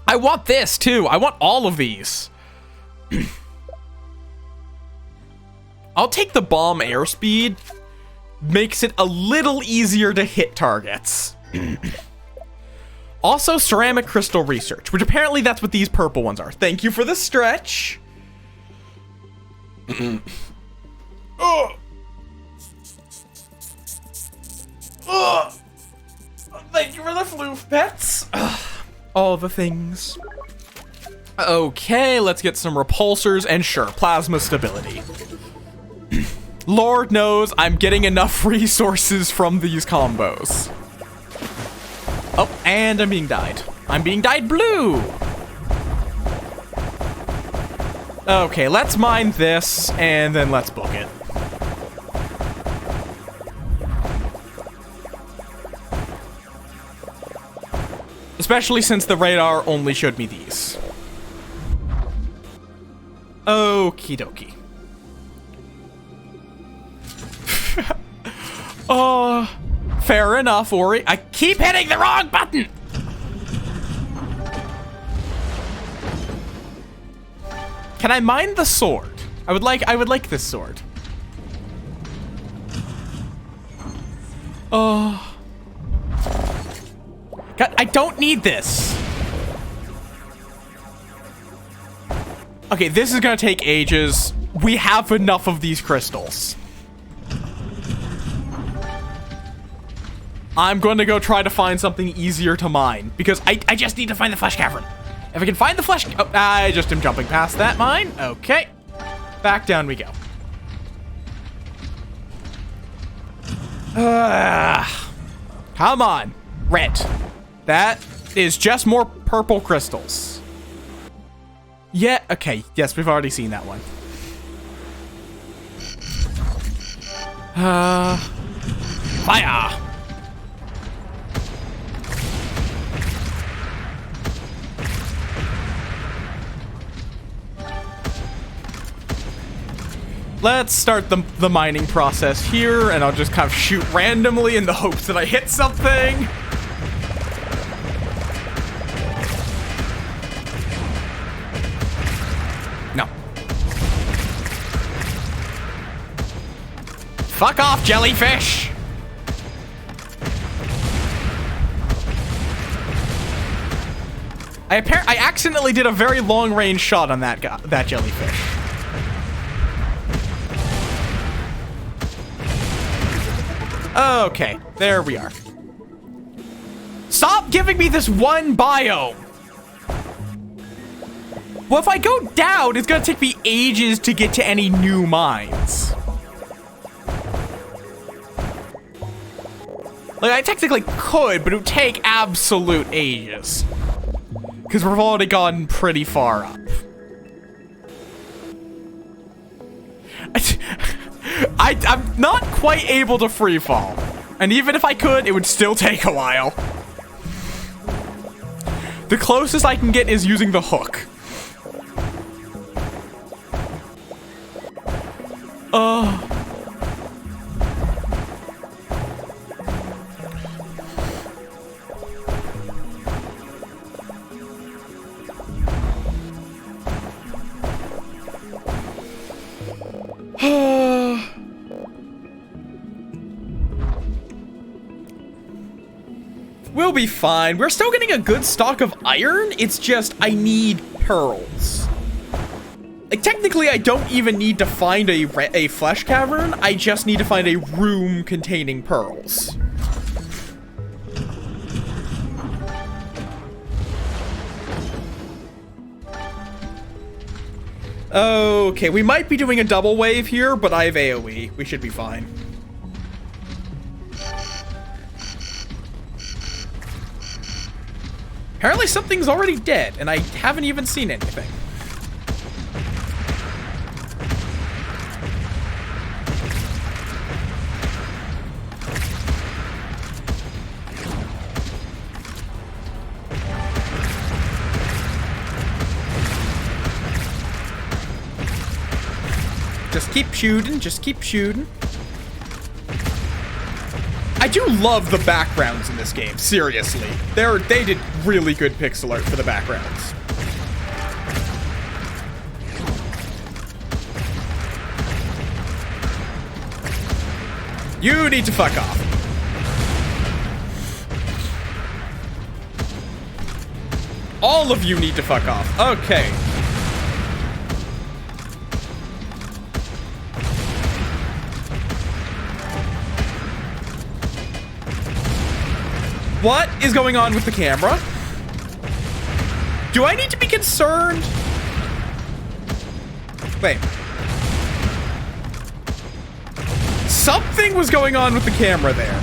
I want this too. I want all of these. I'll take the bomb airspeed. Makes it a little easier to hit targets. Also, ceramic crystal research, which apparently that's what these purple ones are. Thank you for the stretch. Oh. Oh. Thank you for the floof pets. All the things. Okay, let's get some repulsors and sure, plasma stability. Lord knows I'm getting enough resources from these combos. Oh, and I'm being dyed. I'm being dyed blue. Okay, let's mine this, and then let's book it. Especially since the radar only showed me these. Okie dokie. Oh, fair enough, Ori. I keep hitting the wrong button! Can I mine the sword? I would like this sword. Oh. God, I don't need this. Okay, this is gonna take ages. We have enough of these crystals. I'm going to go try to find something easier to mine, because I just need to find the flesh cavern. If I can find the flesh... Oh, I just am jumping past that mine. Okay. Back down we go. Come on. Red. That is just more purple crystals. Yeah, okay. Yes, we've already seen that one. Fire! Let's start the mining process here, and I'll just kind of shoot randomly in the hopes that I hit something. No. Fuck off, jellyfish! I accidentally did a very long-range shot on that jellyfish. Okay, there we are. Stop giving me this one biome! Well, if I go down, it's gonna take me ages to get to any new mines. Like, I technically could, but it would take absolute ages. Because we've already gone pretty far up. I'm not quite able to free fall. And even if I could, it would still take a while. The closest I can get is using the hook. We'll be fine. We're still getting a good stock of iron. It's just I need pearls. Like, technically, I don't even need to find a flesh cavern. I just need to find a room containing pearls. Okay, we might be doing a double wave here, but I have AoE. We should be fine. Apparently something's already dead, and I haven't even seen anything. Just keep shooting, just keep shooting. I do love the backgrounds in this game, seriously. They did really good pixel art for the backgrounds. You need to fuck off. All of you need to fuck off. Okay. What is going on with the camera? Do I need to be concerned? Wait. Something was going on with the camera there.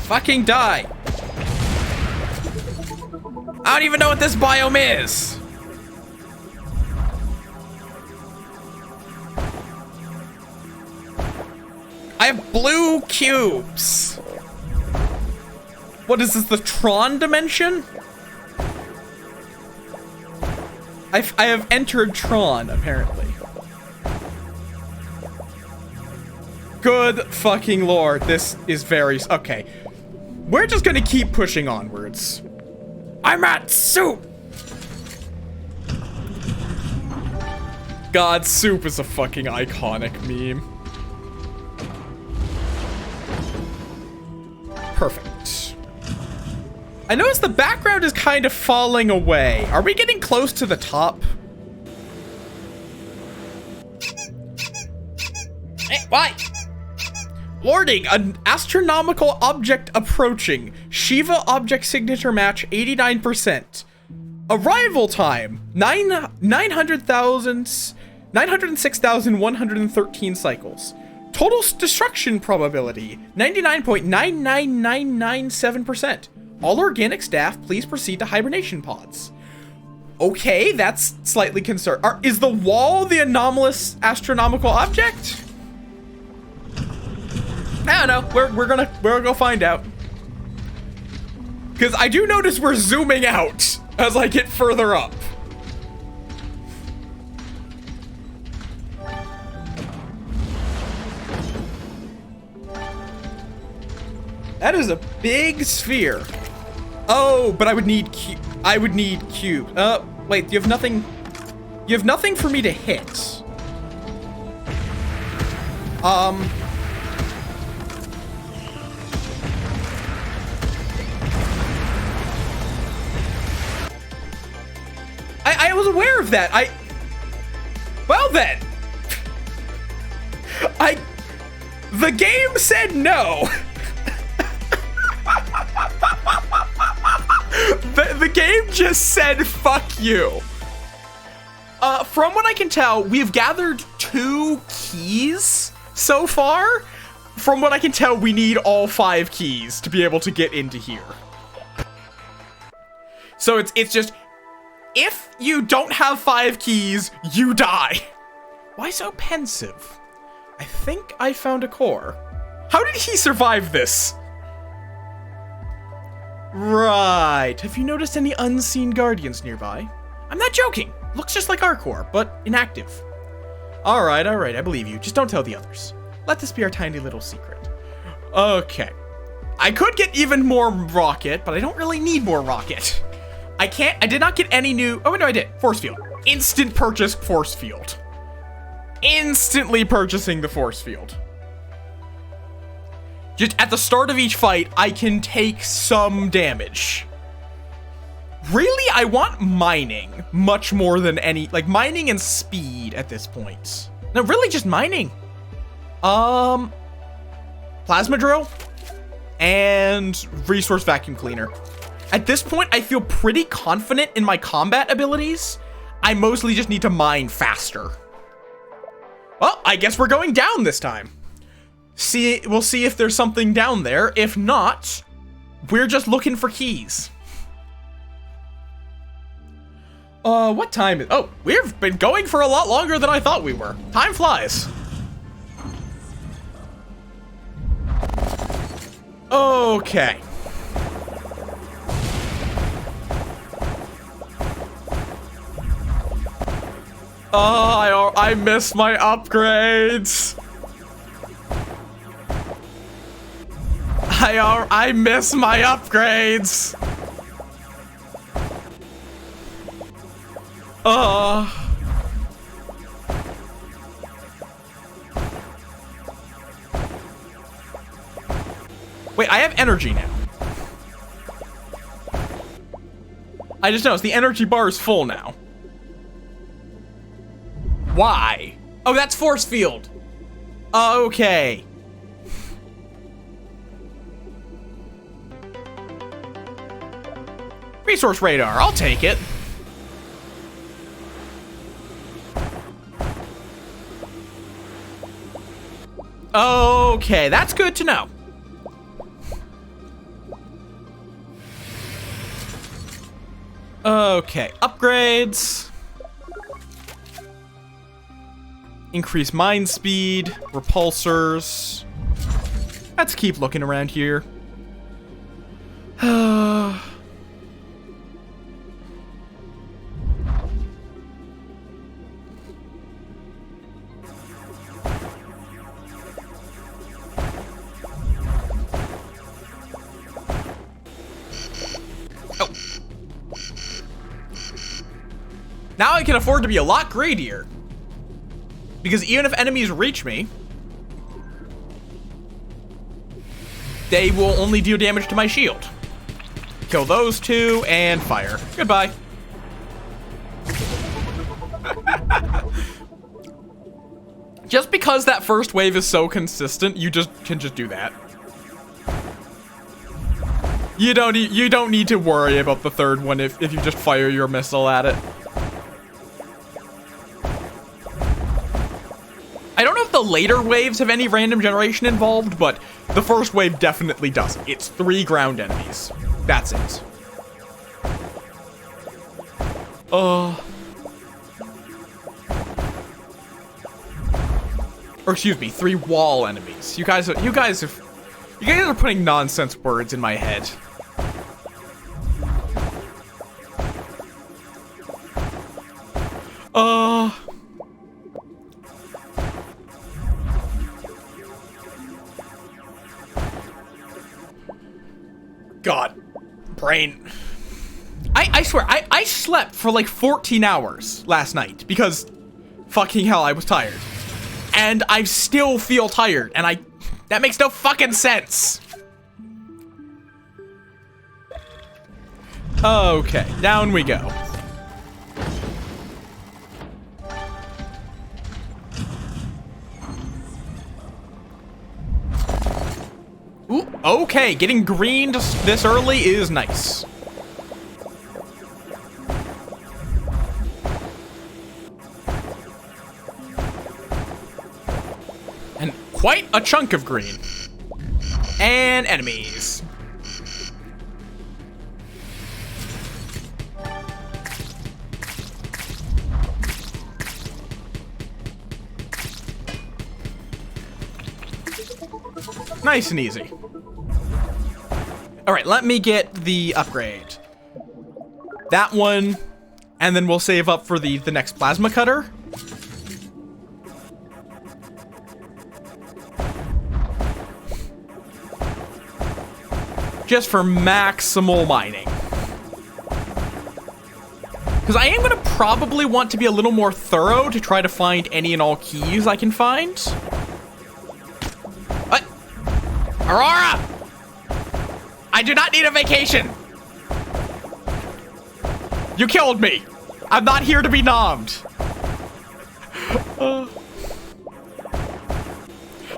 Fucking die. I don't even know what this biome is. I have blue cubes. What is this, the Tron dimension? I have entered Tron, apparently. Good fucking lord, this is very... Okay. We're just gonna keep pushing onwards. I'm at soup! God, soup is a fucking iconic meme. Perfect. I notice the background is kind of falling away. Are we getting close to the top? Hey, why? Lording, an astronomical object approaching. Shiva object signature match 89%. Arrival time 906,113 cycles. Total destruction probability 99.99997%. All organic staff, please proceed to hibernation pods. Okay, that's slightly concerned. Is the wall the anomalous astronomical object? I don't know. We're gonna go find out. Because I do notice we're zooming out as I get further up. That is a big sphere. Oh, but I would need cube. Wait, you have nothing. You have nothing for me to hit. I was aware of that. Well then. The game said no. The game just said, fuck you. From what I can tell, we've gathered 2 keys so far. From what I can tell, we need all 5 keys to be able to get into here. So it's just, if you don't have 5 keys, you die. Why so pensive? I think I found a core. How did he survive this? Right. Have you noticed any unseen guardians nearby? I'm not joking. Looks just like our core, but inactive. Alright, I believe you. Just don't tell the others. Let this be our tiny little secret. Okay. I could get even more rocket, but I don't really need more rocket. I did not get any new... Oh, no, I did. Force field. instant purchase force field. Instantly purchasing the force field. Just at the start of each fight, I can take some damage. Really, I want mining much more than any, like mining and speed at this point. No, really just mining. Plasma drill and resource vacuum cleaner. At this point, I feel pretty confident in my combat abilities. I mostly just need to mine faster. Well, I guess we're going down this time. We'll see if there's something down there. If not, we're just looking for keys. What time is... Oh, we've been going for a lot longer than I thought we were. Time flies. Okay. Oh, I miss my upgrades. I miss my upgrades. Wait, I have energy now. I just noticed the energy bar is full now. Why? Oh, that's force field. Okay. Resource radar, I'll take it. Okay, that's good to know. Okay, upgrades. Increase mine speed, repulsors. Let's keep looking around here. Now I can afford to be a lot greedier. Because even if enemies reach me, they will only deal damage to my shield. Kill those two and fire. Goodbye. Just because that first wave is so consistent, you can just do that. You don't need to worry about the third one if you just fire your missile at it. I don't know if the later waves have any random generation involved, but the first wave definitely doesn't. It's 3 ground enemies. That's it. Or excuse me, 3 wall enemies. You guys are putting nonsense words in my head. God, brain. I swear, I slept for like 14 hours last night because fucking hell, I was tired. And I still feel tired, and that makes no fucking sense. Okay, down we go. Ooh, okay, getting greened this early is nice. And quite a chunk of green. And enemies. Nice and easy. All right, let me get the upgrade. That one, and then we'll save up for the next plasma cutter. Just for maximal mining. Because I am going to probably want to be a little more thorough to try to find any and all keys I can find. What? Aurora! I do not need a vacation! You killed me! I'm not here to be nommed.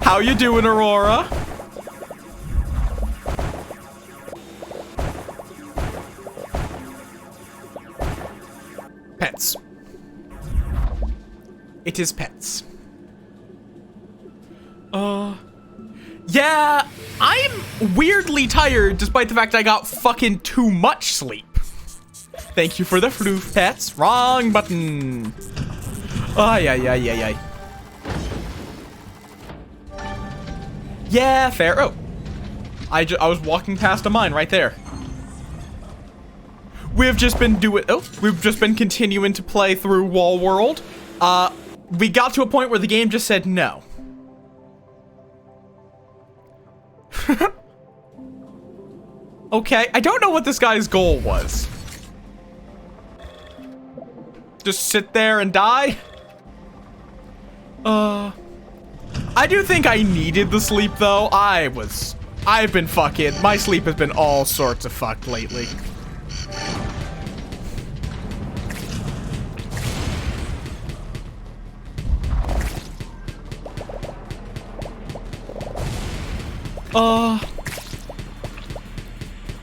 How you doing, Aurora? Pets. It is pets. Yeah, I'm weirdly tired despite the fact I got fucking too much sleep. Thank you for the floof, pets. Wrong button. Ay, ay, ay, ay, ay. Yeah, fair. Oh. I was walking past a mine right there. We've just been continuing to play through Wall World. We got to a point where the game just said no. Okay, I don't know what this guy's goal was. Just sit there and die? I do think I needed the sleep though. I've been fucking, my sleep has been all sorts of fucked lately.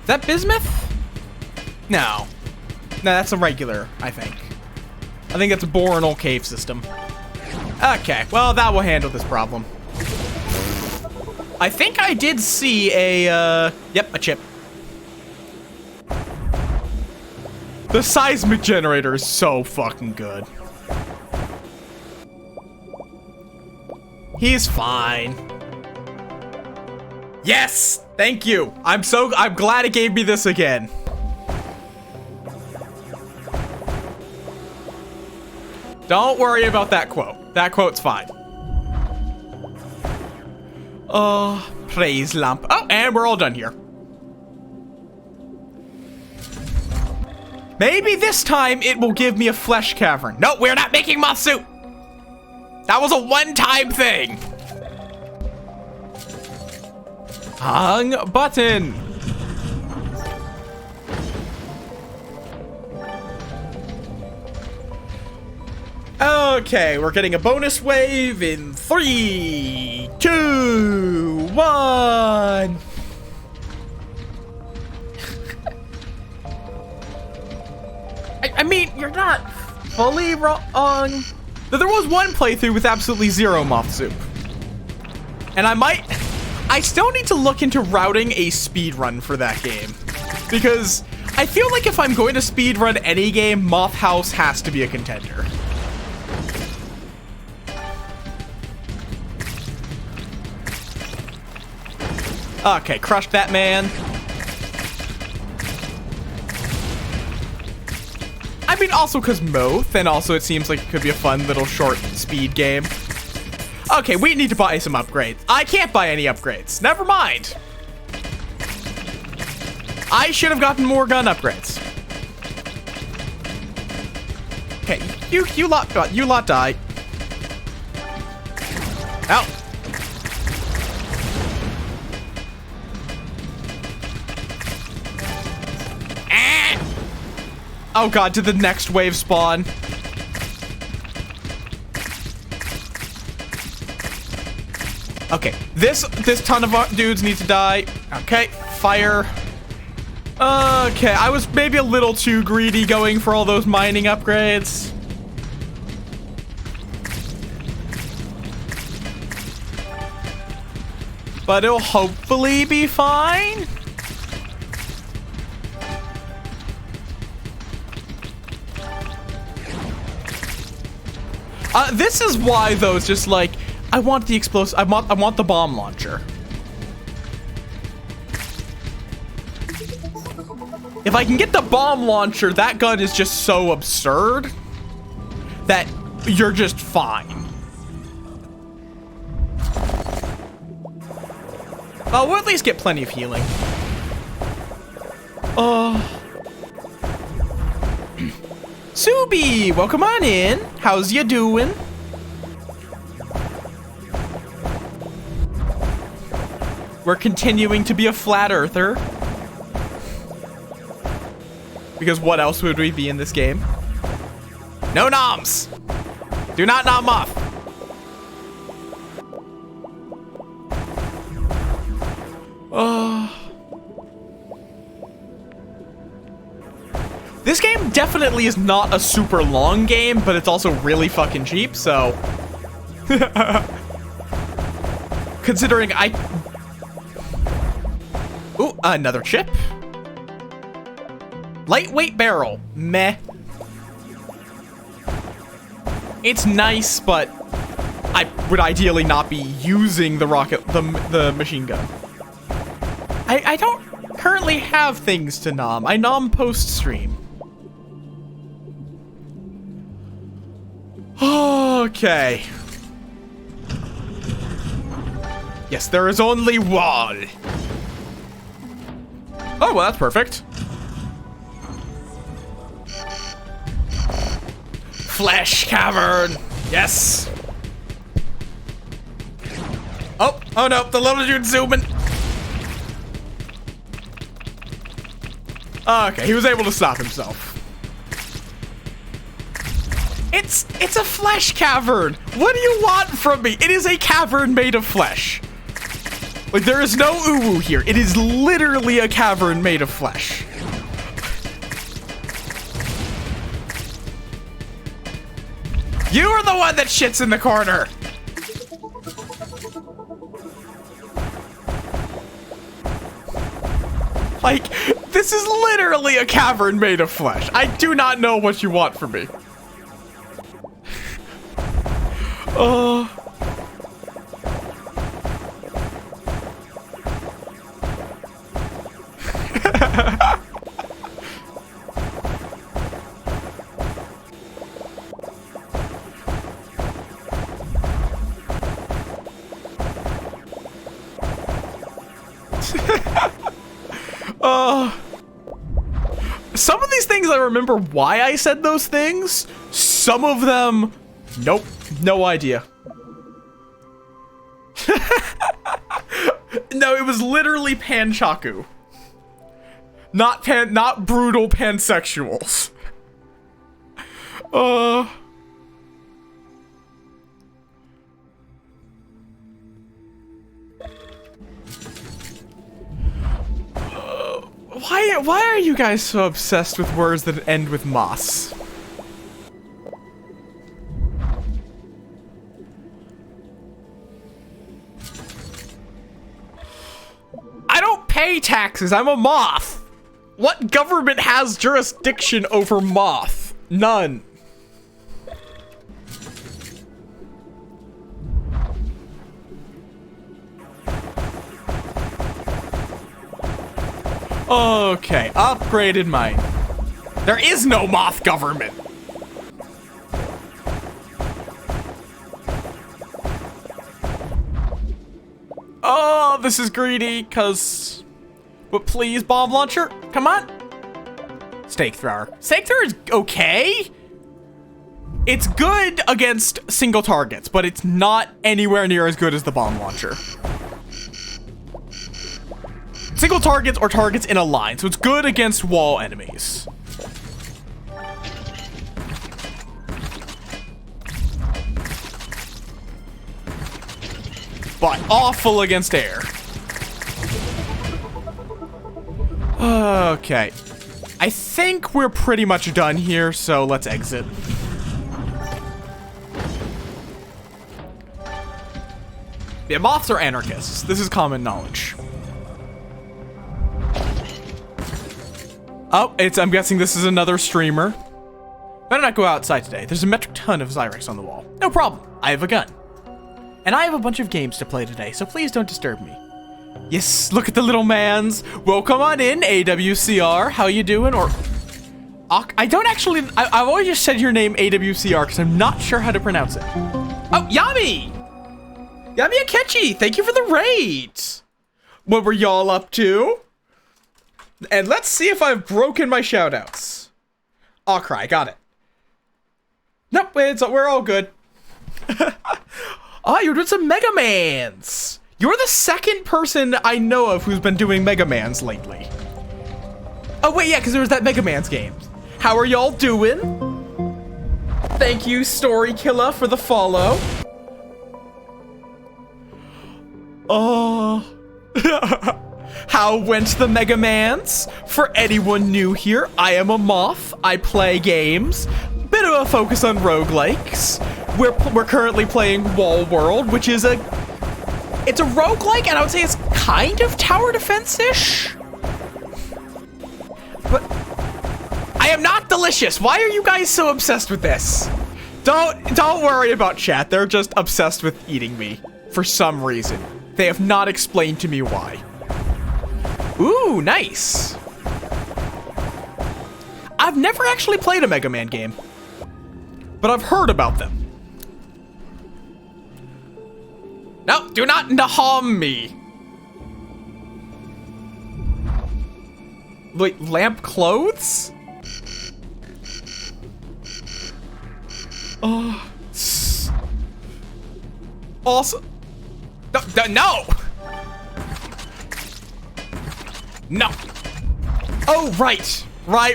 Is that bismuth? No. No, that's a regular, I think. I think that's a boronal cave system. Okay, well, that will handle this problem. I think I did see a, yep, a chip. The seismic generator is so fucking good. He's fine. Yes! Thank you! I'm glad it gave me this again. Don't worry about that quote. That quote's fine. Oh, praise lamp. Oh, and we're all done here. Maybe this time it will give me a flesh cavern. No, we're not making moth soup. That was a one-time thing. Hung button. Okay, we're getting a bonus wave in 3, 2, 1. I mean, you're not fully wrong. There was one playthrough with absolutely zero moth soup. And I still need to look into routing a speedrun for that game. Because I feel like if I'm going to speedrun any game, Moth House has to be a contender. Okay, crushed that man. I mean, also because Möth, and also it seems like it could be a fun little short speed game. Okay, we need to buy some upgrades. I can't buy any upgrades. Never mind. I should have gotten more gun upgrades. Okay, you lot die. Ow. Oh god, did the next wave spawn? Okay, this ton of dudes need to die. Okay, fire. Okay, I was maybe a little too greedy going for all those mining upgrades. But it'll hopefully be fine. This is why, though, it's just like, I want the explosive, I want the bomb launcher. If I can get the bomb launcher, that gun is just so absurd that you're just fine. We'll at least get plenty of healing. Subi, welcome on in. How's ya doing? We're continuing to be a flat earther. Because what else would we be in this game? No noms! Do not nom off. This game definitely is not a super long game, but it's also really fucking cheap, so... Considering I... Ooh, another chip. Lightweight barrel. Meh. It's nice, but I would ideally not be using the the machine gun. I don't currently have things to nom. I nom post-stream. Okay. Yes, there is only one. Oh, well, that's perfect. Flesh cavern. Yes. Oh no, the little dude's zooming. Okay, he was able to stop himself. It's a flesh cavern. What do you want from me? It is a cavern made of flesh. Like, there is no uwu here. It is literally a cavern made of flesh. You are the one that shits in the corner. Like, this is literally a cavern made of flesh. I do not know what you want from me. Some of these things I remember why I said those things. Some of them, nope, no idea. No, it was literally panchaku. Not brutal pansexuals. Why are you guys so obsessed with words that end with moss? I don't pay taxes, I'm a moth. What government has jurisdiction over moth? None. Okay, upgraded mine. There is no moth government. Oh, this is greedy, cause... But please, bomb launcher, come on. Stake thrower. Stake thrower is okay. It's good against single targets, but it's not anywhere near as good as the bomb launcher. Single targets or targets in a line, so it's good against wall enemies. But awful against air. Okay. I think we're pretty much done here, so let's exit. Yeah, moths are anarchists. This is common knowledge. Oh, I'm guessing this is another streamer. Better not go outside today. There's a metric ton of Zyrex on the wall. No problem. I have a gun. And I have a bunch of games to play today, so please don't disturb me. Yes, look at the little mans. Welcome on in, AWCR. How you doing? Or... I don't actually... I've always just said your name AWCR because I'm not sure how to pronounce it. Oh, Yami! Yami Akechi, thank you for the raid. What were y'all up to? And let's see if I've broken my shoutouts. Aw, cry, got it. Nope, we're all good. Oh, you're doing some Mega Mans. You're the second person I know of who's been doing Mega Mans lately. Oh wait, yeah, because there was that Mega Mans game. How are y'all doing? Thank you, Story Killer, for the follow. Oh. How went the Mega Mans? For anyone new here, I am a Möth. I play games. Bit of a focus on roguelikes. We're currently playing Wall World, which is it's a roguelike, and I would say it's kind of tower defense-ish. But I am not delicious. Why are you guys so obsessed with this? Don't worry about chat. They're just obsessed with eating me for some reason. They have not explained to me why. Ooh, nice. I've never actually played a Mega Man game, but I've heard about them. No, do not harm me. Wait, lamp clothes? Oh. Also. No! No! Oh, right. Right.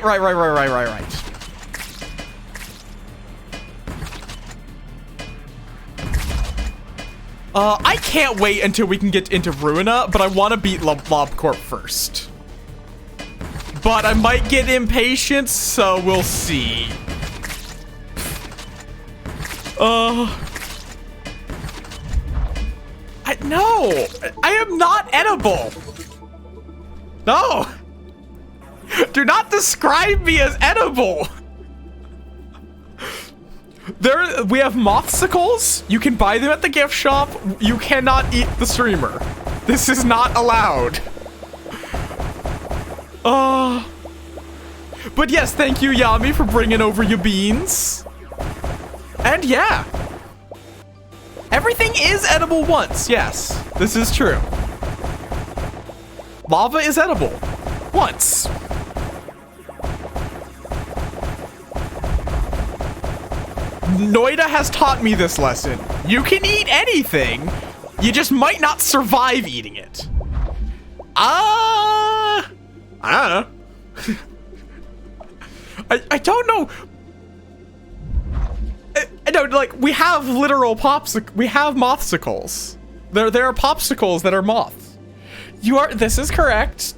I can't wait until we can get into Ruina, but I want to beat LobCorp first. But I might get impatient, so we'll see. No! I am not edible! No! Do not describe me as edible! We have Mothsicles. You can buy them at the gift shop. You cannot eat the streamer. This is not allowed. But yes, thank you, Yami, for bringing over your beans. And yeah. Everything is edible once, yes. This is true. Lava is edible. Once. Noida has taught me this lesson. You can eat anything. You just might not survive eating it. I don't know. I don't know. I don't, like, we have literal we have Mothsicles. There are popsicles that are moths. This is correct.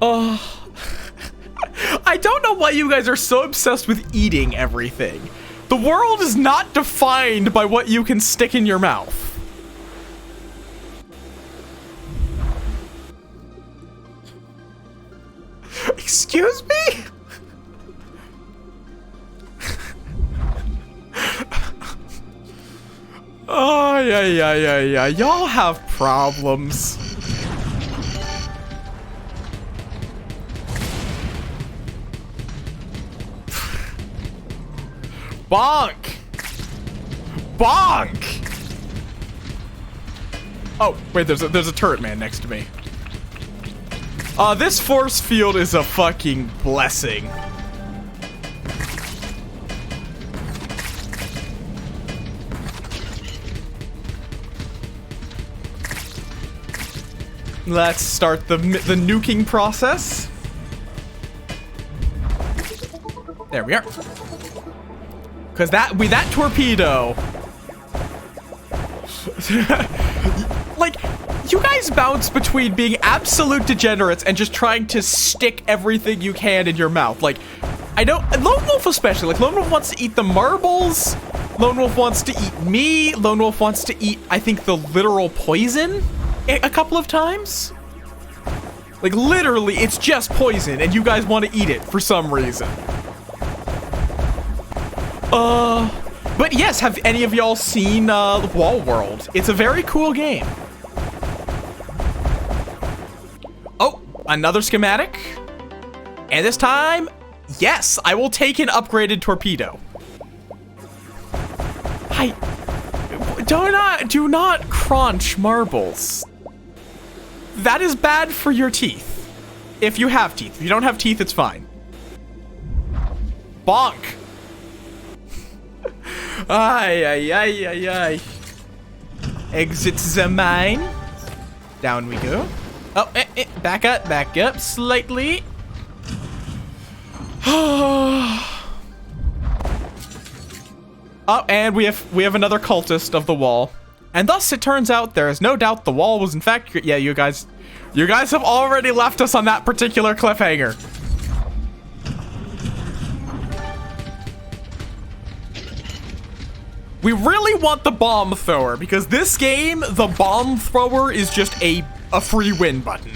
I don't know why you guys are so obsessed with eating everything. The world is not defined by what you can stick in your mouth. Excuse me? Oh, yeah. Y'all have problems. Bonk! Bonk! Oh, wait, there's a turret man next to me. This force field is a fucking blessing. Let's start the nuking process. There we are. Cause that torpedo. Like, you guys bounce between being absolute degenerates and just trying to stick everything you can in your mouth. Like, Lone Wolf especially, like, Lone Wolf wants to eat the marbles. Lone Wolf wants to eat me. Lone Wolf wants to eat, I think, the literal poison a couple of times. Like, literally, it's just poison, and you guys want to eat it for some reason. But yes, have any of y'all seen, Wall World? It's a very cool game. Oh, another schematic. And this time, yes, I will take an upgraded torpedo. Do not crunch marbles. That is bad for your teeth. If you have teeth. If you don't have teeth, it's fine. Bonk. Ay, ay, ay, ay, ay. Exit the mine. Down we go. Oh, back up slightly. Oh, and we have another cultist of the wall. And thus it turns out there is no doubt the wall was in fact, yeah, you guys have already left us on that particular cliffhanger. We really want the bomb thrower because this game, the bomb thrower is just a free win button.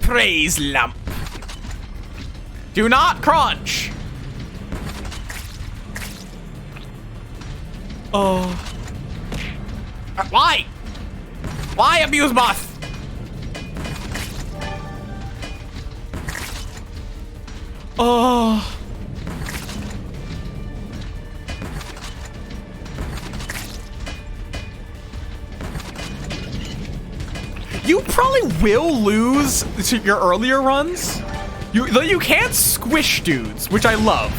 Praise lump. Do not crunch. Oh. Why? Why abuse Möth? Oh. You probably will lose to your earlier runs. Though you can't squish dudes, which I love.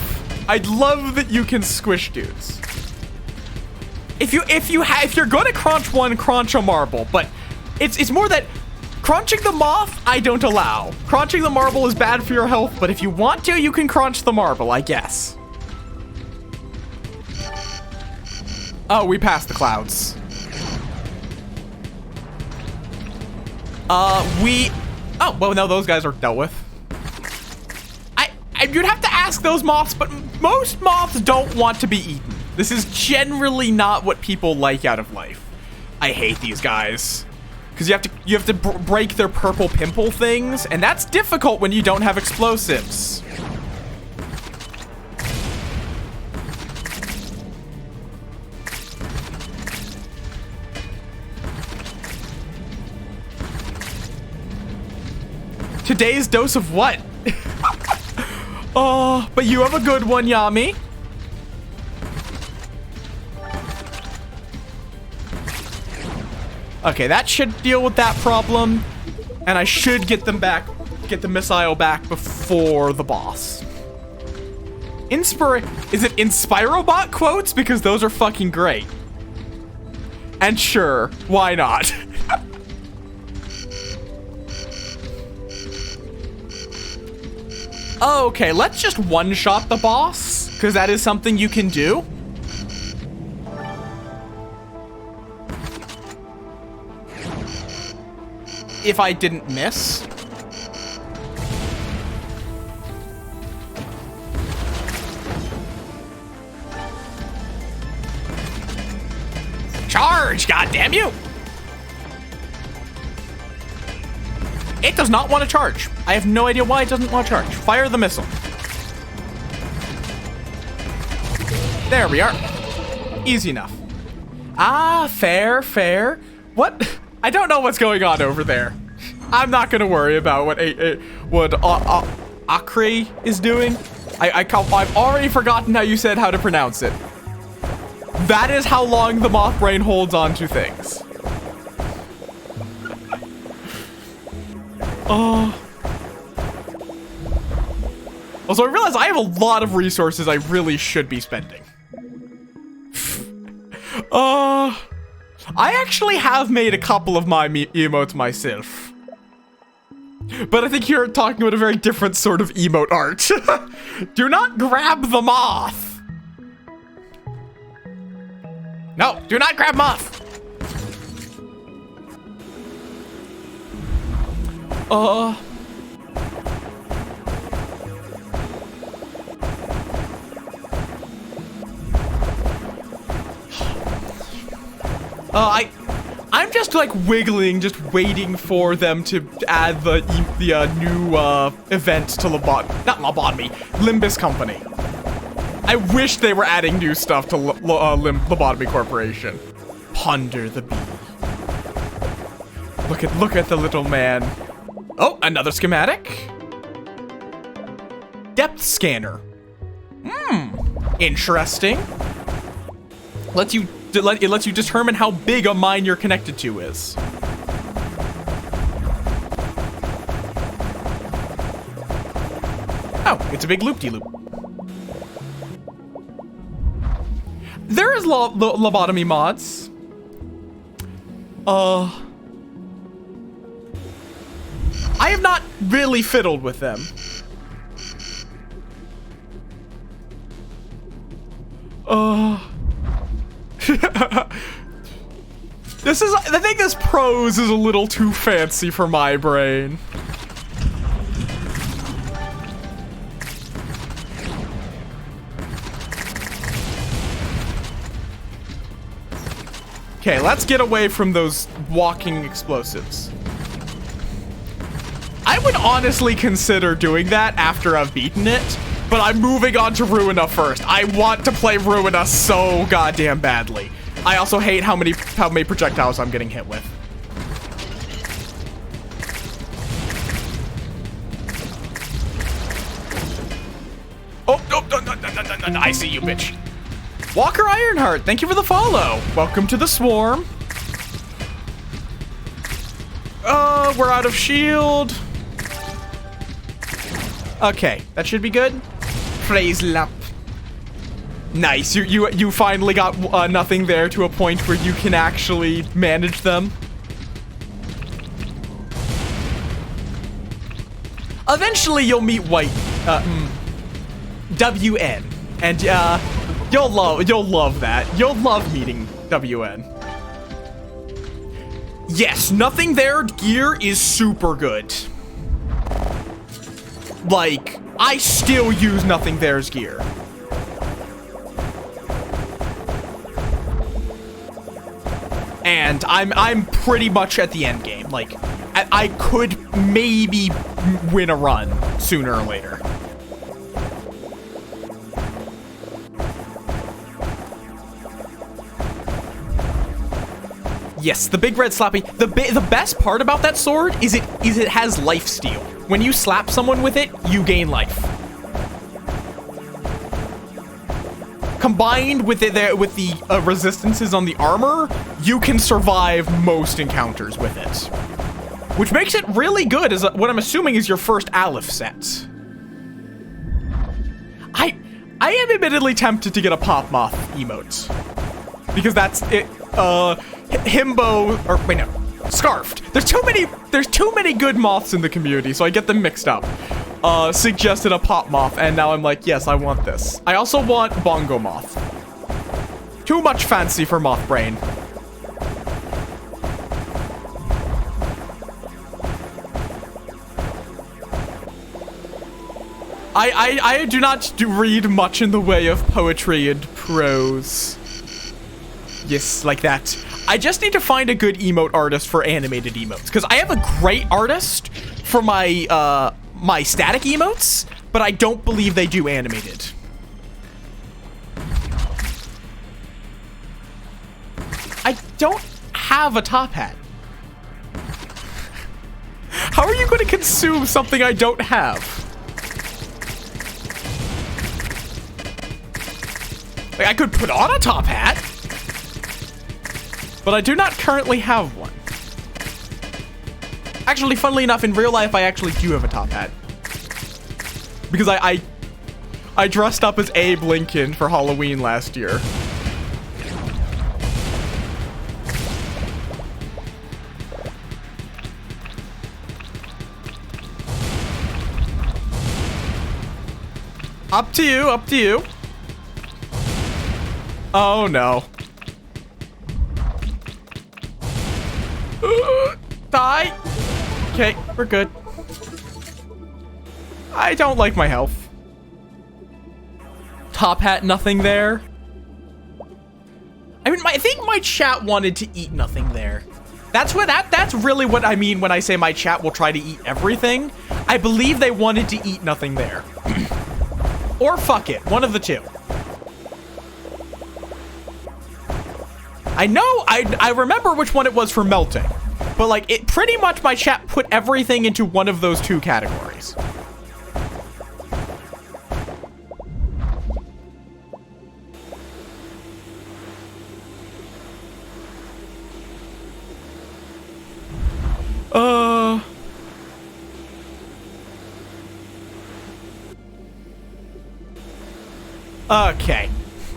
I love that you can squish dudes. If you're gonna crunch one, crunch a marble, but it's more that crunching the Möth, I don't allow. Crunching the marble is bad for your health, but if you want to, you can crunch the marble, I guess. Oh, we passed the clouds. Oh, well, no, those guys are dealt with. You'd have to ask those moths, but most moths don't want to be eaten. This is generally not what people like out of life. I hate these guys. Because you have to break their purple pimple things, and that's difficult when you don't have explosives. Today's dose of what? Oh, but you have a good one, Yami. Okay, that should deal with that problem. And I should get the missile back before the boss. Is it Inspirobot quotes? Because those are fucking great. And sure, why not? Okay, let's just one-shot the boss, because that is something you can do. If I didn't miss. Charge, goddammit you! It does not want to charge. I have no idea why it doesn't want to charge. Fire the missile. There we are. Easy enough. Ah, fair, fair. What? I don't know what's going on over there. I'm not gonna worry about what Akri is doing. I've already forgotten how you said how to pronounce it. That is how long the moth brain holds on to things. Also, I realize I have a lot of resources I really should be spending. I actually have made a couple of my emotes myself. But I think you're talking about a very different sort of emote art. Do not grab the moth. No, do not grab moth. I'm just like wiggling, just waiting for them to add the new event to Limbus Company. I wish they were adding new stuff to Lobotomy Corporation. Ponder the bee. Look at the little man. Oh, another schematic. Depth scanner. Interesting. Lets you It lets you determine how big a mine you're connected to is. Oh, it's a big loop-de-loop. There is lobotomy mods. I have not really fiddled with them. I think this prose is a little too fancy for my brain. Okay, let's get away from those walking explosives. I would honestly consider doing that after I've beaten it, but I'm moving on to Ruina first. I want to play Ruina so goddamn badly. I also hate how many projectiles I'm getting hit with. Oh, no, I see you, bitch. Walker Ironheart, thank you for the follow. Welcome to the swarm. We're out of shield. Okay, that should be good. Praise lamp. Nice, you finally got nothing there to a point where you can actually manage them. Eventually you'll meet White, WN, and you'll love that. You'll love meeting WN. Yes, nothing there gear is super good. Like, I still use nothing there's gear. And I'm pretty much at the end game. Like, I could maybe win a run sooner or later. Yes, the big red slappy. The best part about that sword is it has life steal. When you slap someone with it, you gain life. Combined with the resistances on the armor, you can survive most encounters with it, which makes it really good. As what I'm assuming is your first Aleph set. I am admittedly tempted to get a Pop Moth emote because that's it. Himbo, or wait no, Scarfed. There's too many good moths in the community, so I get them mixed up. Suggested a Pop Moth, and now I'm like, yes, I want this. I also want Bongo Moth. Too much fancy for Moth Brain. I do not read much in the way of poetry and prose. Yes, like that. I just need to find a good emote artist for animated emotes, because I have a great artist for my my static emotes, but I don't believe they do animated. I don't have a top hat. How are you going to consume something I don't have? Like, I could put on a top hat, but I do not currently have one. Actually, funnily enough, in real life, I actually do have a top hat. Because I dressed up as Abe Lincoln for Halloween last year. Up to you, up to you. Oh, no. Die. Okay, we're good. I don't like my health. Top hat, nothing there. I mean, I think my chat wanted to eat nothing there. That's really what I mean when I say my chat will try to eat everything. I believe they wanted to eat nothing there. Or fuck it, one of the two. I know, I remember which one it was for melting. But like, it pretty much my chat put everything into one of those two categories. Okay.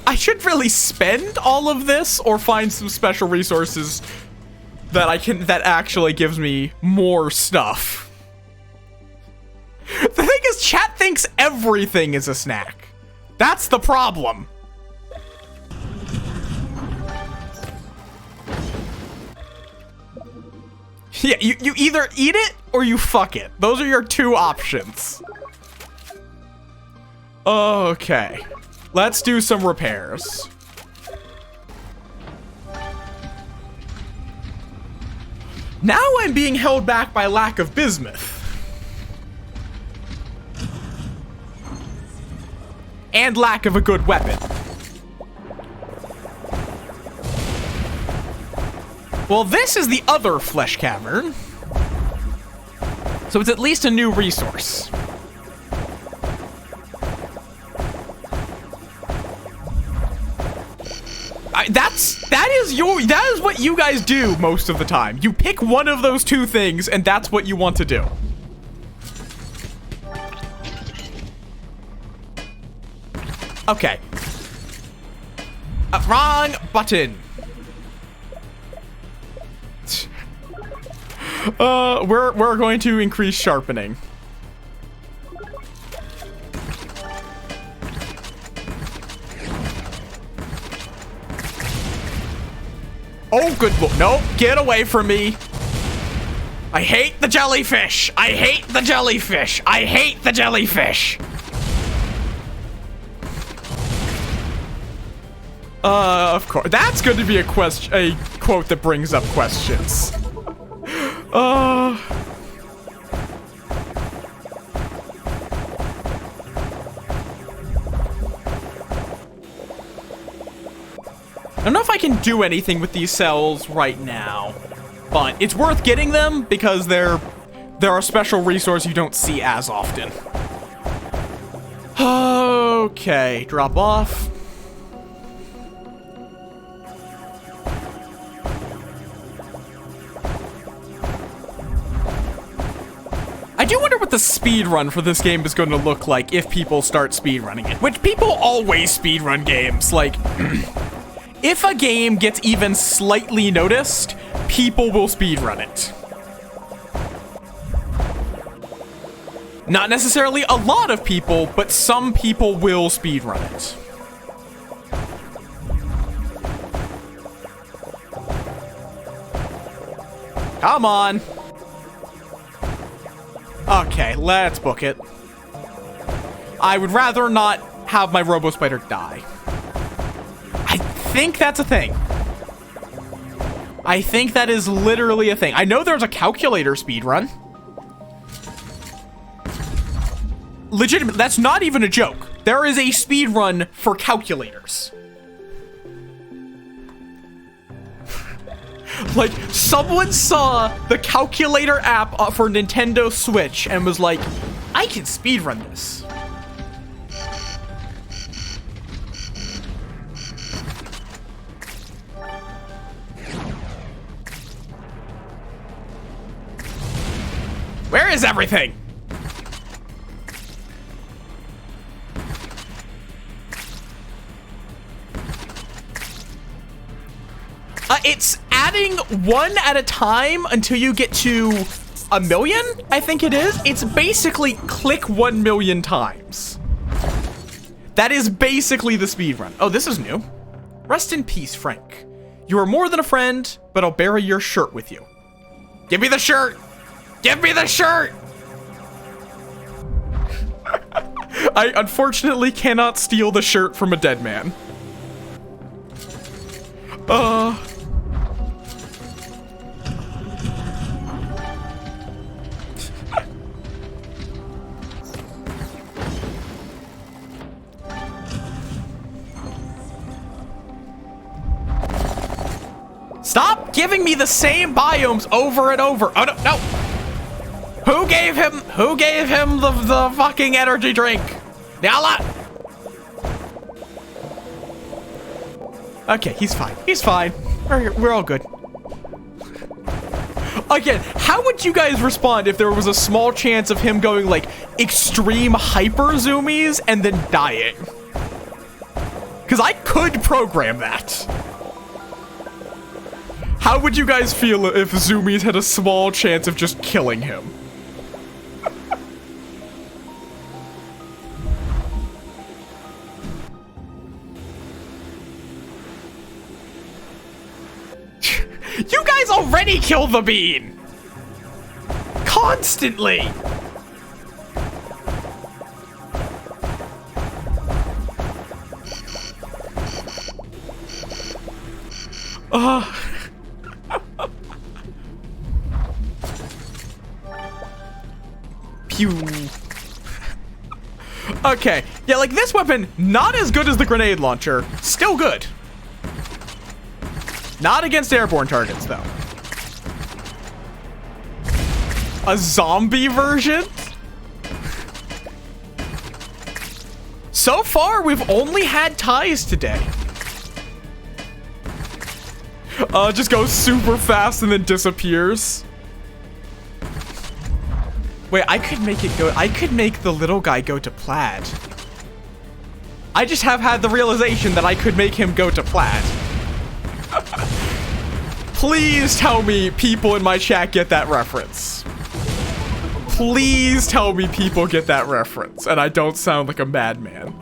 I should really spend all of this or find some special resources that actually gives me more stuff. The thing is, chat thinks everything is a snack. That's the problem. Yeah, you either eat it or you fuck it. Those are your two options. Okay. Let's do some repairs. Now I'm being held back by lack of bismuth. And lack of a good weapon. Well, this is the other flesh cavern. So it's at least a new resource. That is what you guys do most of the time. You pick one of those two things and that's what you want to do. Okay. Wrong button. We're going to increase sharpening. Oh, good lord. No, get away from me. I hate the jellyfish. I hate the jellyfish. I hate the jellyfish. Of course. That's going to be a quote that brings up questions. I don't know if I can do anything with these cells right now, but it's worth getting them because they're a special resource you don't see as often. Okay, drop off. I do wonder what the speed run for this game is going to look like if people start speed running it, which people always speed run games. Like, if a game gets even slightly noticed, people will speed run it. Not necessarily a lot of people, but some people will speed run it. Come on. Okay, let's book it. I would rather not have my Robo Spider die. I think that's a thing. I think that is literally a thing. I know there's a calculator speedrun. Legitimate, that's not even a joke. There is a speedrun for calculators. Like, someone saw the calculator app for Nintendo Switch and was like, I can speedrun this. Where is everything? It's adding one at a time until you get to 1,000,000, I think it is. It's basically click 1,000,000 times. That is basically the speedrun. Oh, this is new. Rest in peace, Frank. You are more than a friend, but I'll bury your shirt with you. Give me the shirt! Give me the shirt! I unfortunately cannot steal the shirt from a dead man. Stop giving me the same biomes over and over. Oh, no. Who gave him the fucking energy drink? Nyala! Okay, he's fine. He's fine. We're all good. Again, how would you guys respond if there was a small chance of him going like extreme hyper zoomies and then dying? Because I could program that. How would you guys feel if Zoomies had a small chance of just killing him? You guys already kill the bean! Constantly! Pew. Okay, yeah, like this weapon, not as good as the grenade launcher, still good. Not against airborne targets, though. A zombie version? So far, we've only had ties today. Just goes super fast and then disappears. Wait, I could make it go. I could make the little guy go to plaid. I just have had the realization that I could make him go to plaid. Please tell me people in my chat get that reference. Please tell me people get that reference and I don't sound like a madman.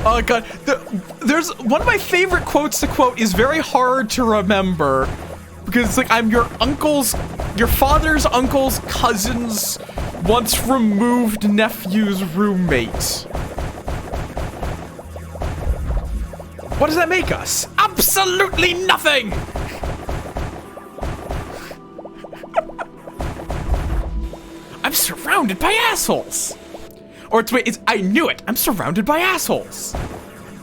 Oh god, there's one of my favorite quotes to quote is very hard to remember because it's like I'm your father's uncle's cousin's once removed nephew's roommate. What does that make us? Absolutely nothing! I'm surrounded by assholes! Or it's I knew it! I'm surrounded by assholes!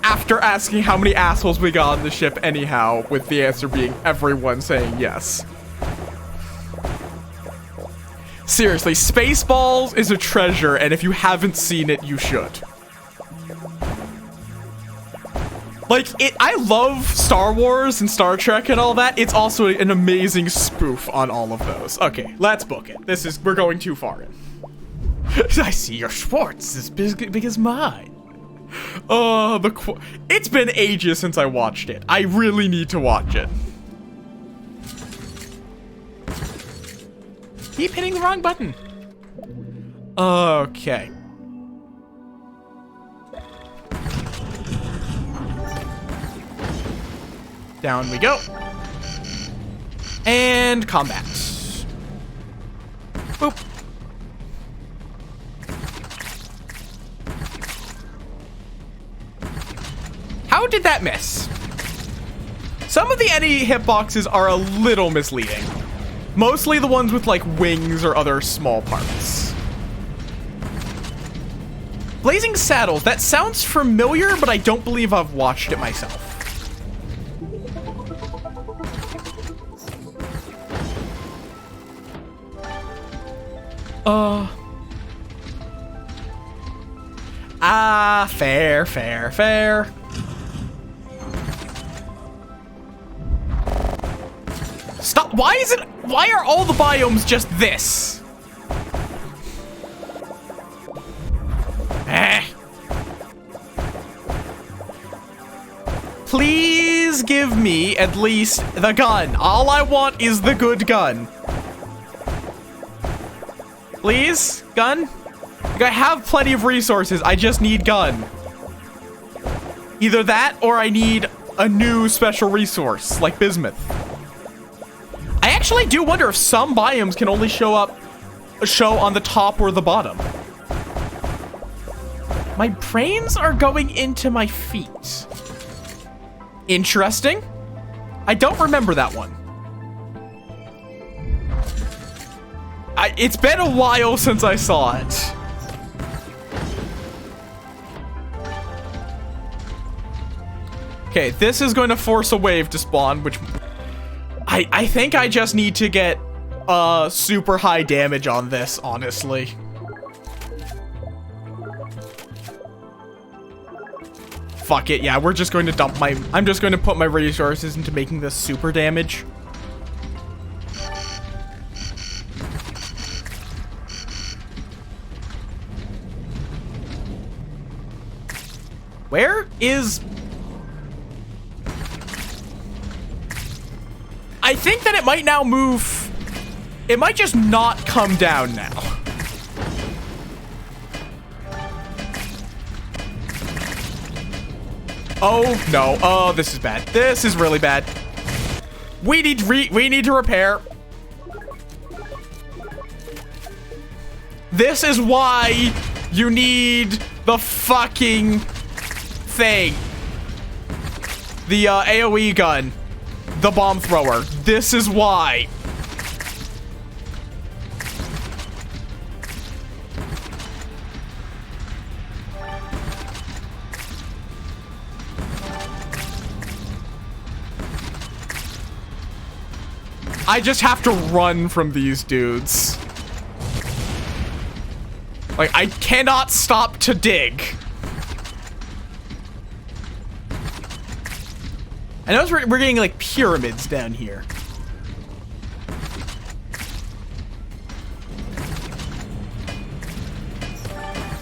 After asking how many assholes we got on the ship anyhow, with the answer being everyone saying yes. Seriously, Spaceballs is a treasure, and if you haven't seen it, you should. Like, I love Star Wars and Star Trek and all that. It's also an amazing spoof on all of those. Okay, let's book it. We're going too far in. I see your Schwartz is big as mine. Oh, it's been ages since I watched it. I really need to watch it. Keep hitting the wrong button. Okay. Down we go. And combat. Boop. How did that miss? Some of the enemy hitboxes are a little misleading. Mostly the ones with like wings or other small parts. Blazing Saddles, that sounds familiar, but I don't believe I've watched it myself. Fair. Stop, why are all the biomes just this? Please give me at least the gun. All I want is the good gun. Please, gun? I have plenty of resources, I just need gun. Either that, or I need a new special resource, like bismuth. I actually do wonder if some biomes can only show on the top or the bottom. My brains are going into my feet. Interesting. I don't remember that one. It's been a while since I saw it. Okay, this is going to force a wave to spawn, which I think I just need to get super high damage on this, honestly. fuck it. Yeah, we're just going to dump my... I'm just going to put my resources into making this super damage. Where is... I think that it might now move... It might just not come down now. Oh, no. Oh, this is bad. This is really bad. We need to repair. This is why you need the fucking thing. The AoE gun. The bomb thrower. This is why. I just have to run from these dudes. Like, I cannot stop to dig. I notice we're getting, like, pyramids down here.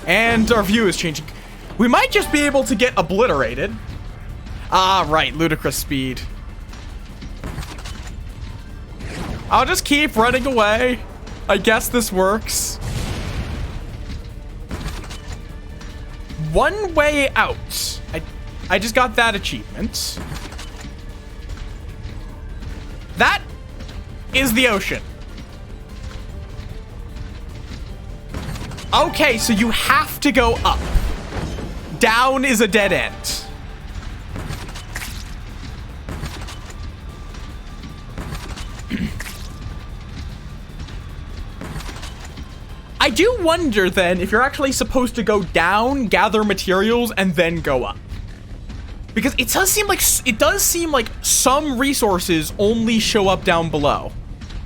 And our view is changing. We might just be able to get obliterated. Ah, right, ludicrous speed. I'll just keep running away. I guess this works. One way out. I just got that achievement. That is the ocean. Okay, so you have to go up. Down is a dead end. I do wonder then if you're actually supposed to go down, gather materials, and then go up. Because it does seem like some resources only show up down below,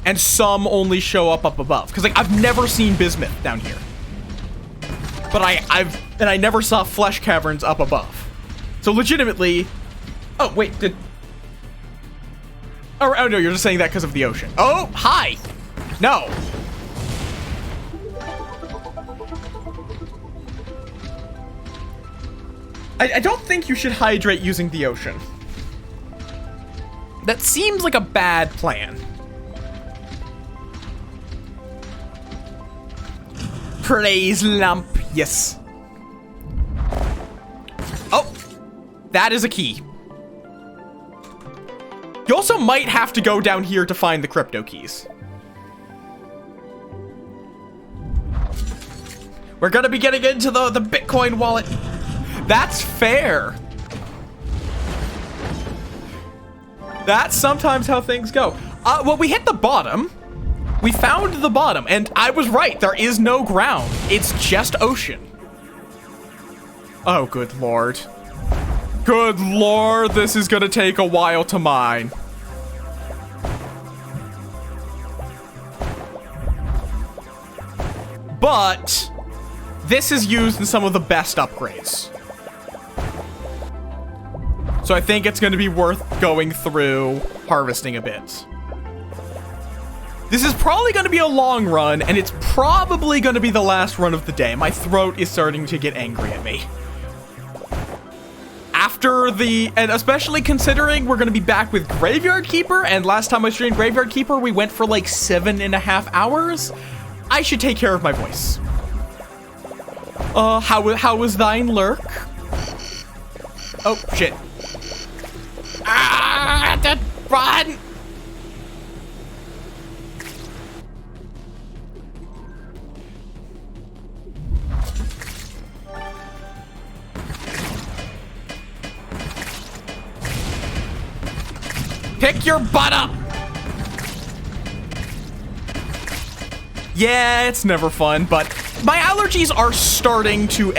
and some only show up above. Because like I've never seen bismuth down here, but I never saw flesh caverns up above. So legitimately, oh wait, oh no, you're just saying that because of the ocean. Oh hi, no. I don't think you should hydrate using the ocean. That seems like a bad plan. Praise lamp, yes. Oh, that is a key. You also might have to go down here to find the crypto keys. We're gonna be getting into the Bitcoin wallet. That's fair. That's sometimes how things go. Well, we hit the bottom. We found the bottom, and I was right. There is no ground. It's just ocean. Oh, good lord. Good lord, this is gonna take a while to mine. But this is used in some of the best upgrades. So I think it's going to be worth going through harvesting a bit. This is probably going to be a long run, and it's probably going to be the last run of the day. My throat is starting to get angry at me. And especially considering we're going to be back with Graveyard Keeper, and last time I streamed Graveyard Keeper, we went for like 7.5 hours. I should take care of my voice. How was thine lurk? Oh, shit. Ah, run! Pick your butt up! Yeah, it's never fun, but my allergies are starting to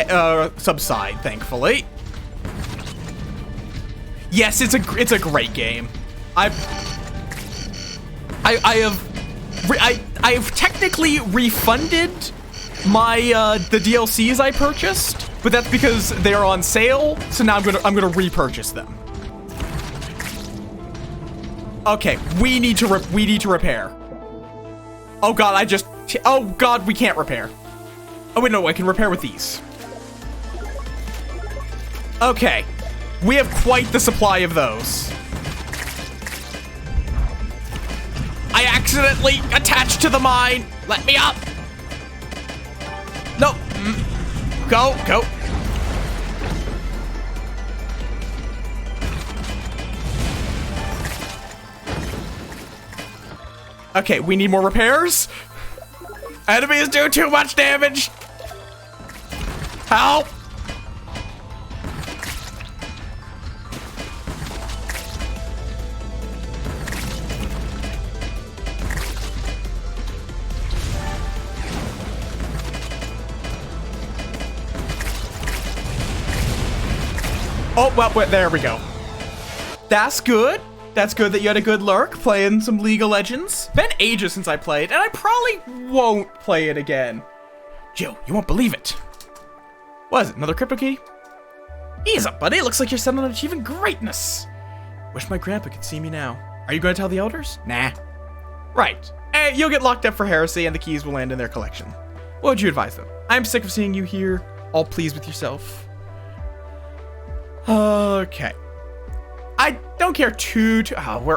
subside, thankfully. Yes, it's a great game. I have technically refunded my the DLCs I purchased but that's because they are on sale. So now I'm gonna repurchase them. Okay, we need to repair. Oh god, oh god, we can't repair. Oh wait, no, I can repair with these. Okay, we have quite the supply of those. I accidentally attached to the mine. Let me up. No. Go. Okay, we need more repairs. Enemies do too much damage. Help. Oh, well, there we go. That's good. That's good that you had a good lurk playing some League of Legends. Been ages since I played, and I probably won't play it again. Jill, you won't believe it. What is it, another crypto key? Ease up, buddy. It looks like you're set on achieving greatness. Wish my grandpa could see me now. Are you going to tell the elders? Nah. Right. You'll get locked up for heresy, and the keys will land in their collection. What would you advise them? I'm sick of seeing you here, all pleased with yourself. Okay. I don't care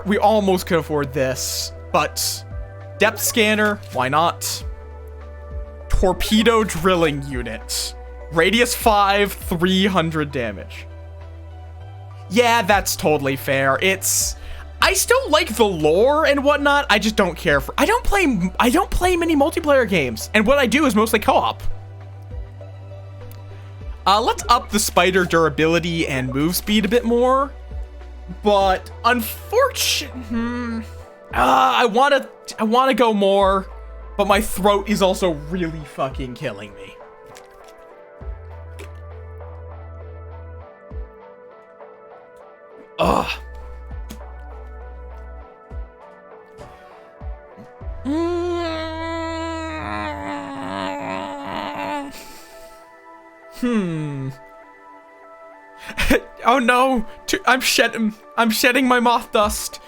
we almost could afford this, but depth scanner, why not? Torpedo drilling unit. Radius 5, 300 damage. Yeah, that's totally fair. I still like the lore and whatnot. I just don't care I don't play many multiplayer games, and what I do is mostly co-op. Let's up the spider durability and move speed a bit more. But unfortunately, I wanna go more, but my throat is also really fucking killing me. Ugh. Oh no, I'm shedding my moth dust.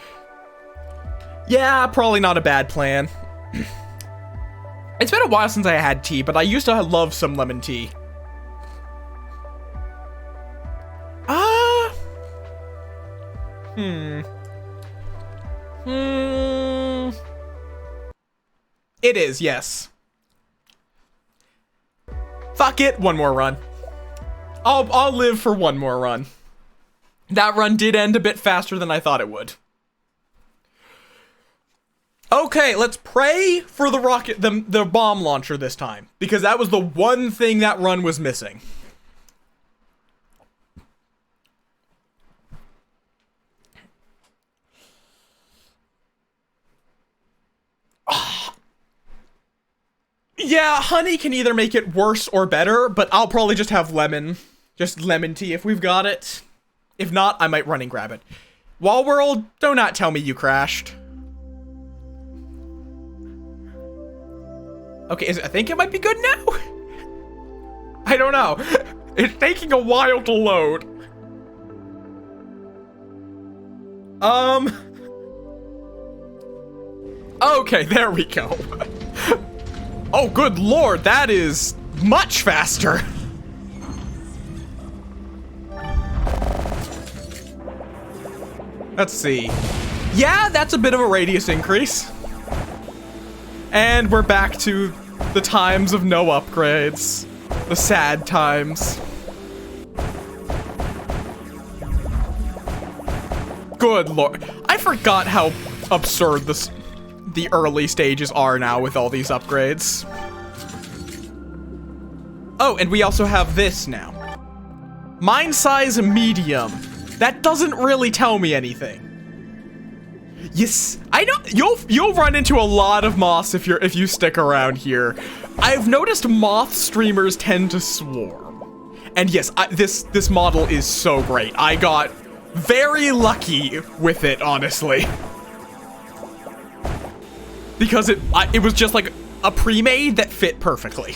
Yeah, probably not a bad plan. It's been a while since I had tea, but I used to love some lemon tea. It is, yes. Fuck it, one more run. I'll live for one more run. That run did end a bit faster than I thought it would. Okay, let's pray for the rocket, the bomb launcher this time, because that was the one thing that run was missing. Yeah, honey can either make it worse or better, but I'll probably just have lemon tea if we've got it. If not, I might run and grab it. Wall World, do not tell me you crashed. Okay, I think it might be good now? I don't know. It's taking a while to load. Okay, there we go. Oh, good lord, that is much faster. Let's see. Yeah, that's a bit of a radius increase. And we're back to the times of no upgrades. The sad times. Good lord. I forgot how absurd the early stages are now with all these upgrades. Oh, and we also have this now. Mine size medium. That doesn't really tell me anything. Yes, I know you'll run into a lot of moths if you stick around here. I've noticed moth streamers tend to swarm. And yes, this model is so great. I got very lucky with it, honestly. Because it was just like a pre-made that fit perfectly.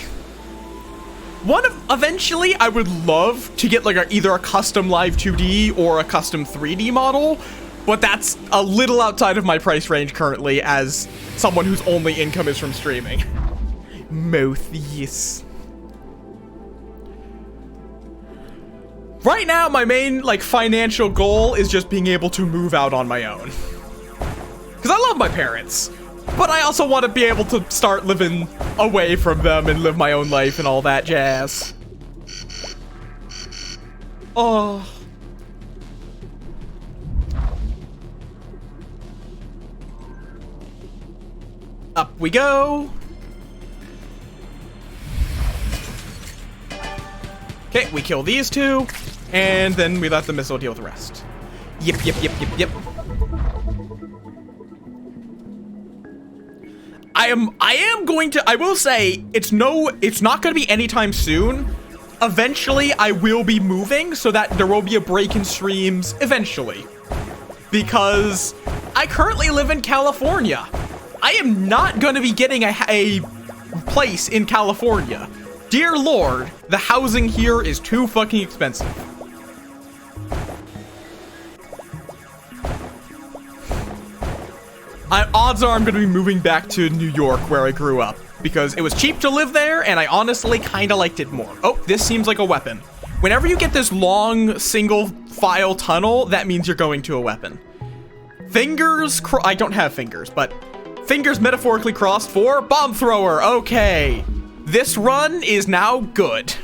Eventually, I would love to get like either a custom Live 2D or a custom 3D model, but that's a little outside of my price range currently as someone whose only income is from streaming. Möth, yes. Right now, my main like financial goal is just being able to move out on my own. Because I love my parents, but I also want to be able to start living away from them and live my own life and all that jazz. Oh. Up we go. Okay, we kill these two, and then we let the missile deal with the rest. Yep, yep, yep, yep, yep. I will say, it's not going to be anytime soon. Eventually, I will be moving so that there will be a break in streams eventually. Because I currently live in California. I am not going to be getting a place in California. Dear Lord, the housing here is too fucking expensive. Odds are I'm going to be moving back to New York where I grew up because it was cheap to live there and I honestly kind of liked it more. Oh, this seems like a weapon. Whenever you get this long single file tunnel, that means you're going to a weapon. I don't have fingers, but fingers metaphorically crossed for bomb thrower. Okay. This run is now good.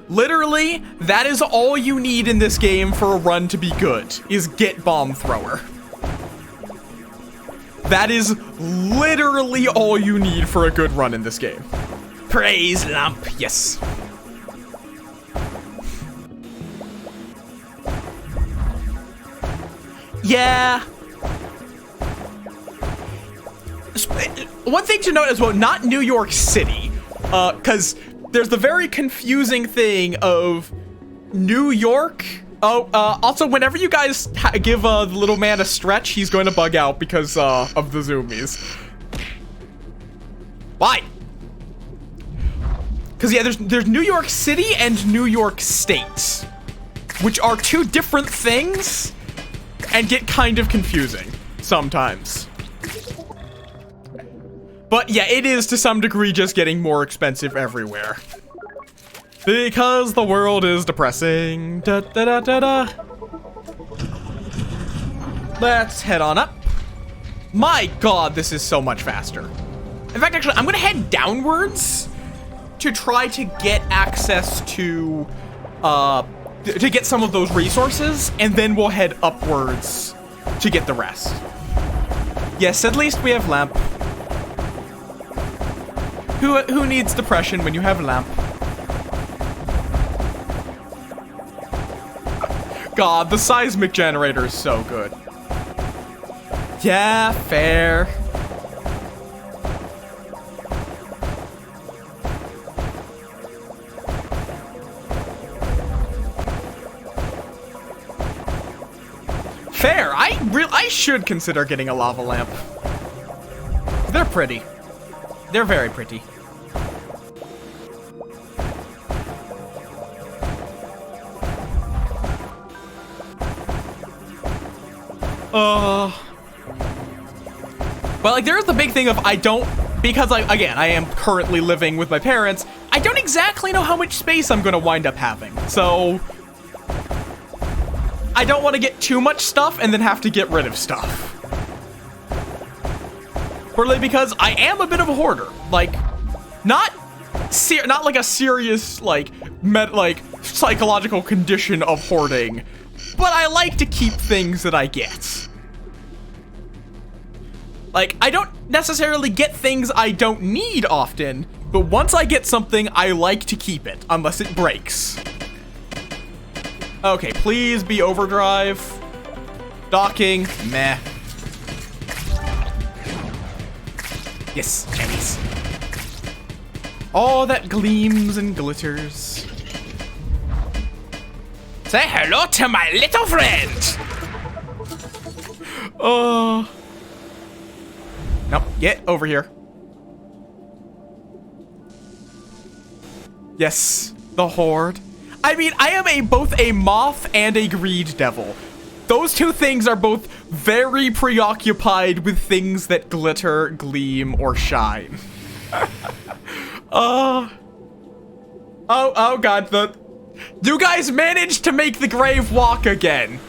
Literally, that is all you need in this game for a run to be good, is get bomb thrower. That is literally all you need for a good run in this game. Praise lamp, yes. Yeah. One thing to note as well, not New York City, because there's the very confusing thing of New York. Also, whenever you guys give the little man a stretch, he's going to bug out because of the zoomies. Why? Because yeah, there's New York City and New York State, which are two different things and get kind of confusing sometimes. But yeah, it is to some degree just getting more expensive everywhere. Because the world is depressing. Da, da, da, da, da. Let's head on up. My god, this is so much faster. In fact, actually, I'm gonna head downwards to try to get access to get some of those resources, and then we'll head upwards to get the rest. Yes, at least we have lamp. Who needs depression when you have a lamp? God, the seismic generator is so good. Yeah, fair. Fair. I should consider getting a lava lamp. They're pretty. They're very pretty. But like, there's the big thing of because again, I am currently living with my parents, I don't exactly know how much space I'm gonna wind up having. So I don't want to get too much stuff and then have to get rid of stuff. Partly because I am a bit of a hoarder. Like, not like a serious like psychological condition of hoarding, but I like to keep things that I get. Like, I don't necessarily get things I don't need often, but once I get something, I like to keep it, unless it breaks. Okay, please be overdrive. Docking, meh. Yes, Chinese. All that gleams and glitters. Say hello to my little friend! Nope, get over here. Yes, the Horde. I mean, I am both a moth and a greed devil. Those two things are both very preoccupied with things that glitter, gleam, or shine. Oh god, you guys managed to make the grave walk again.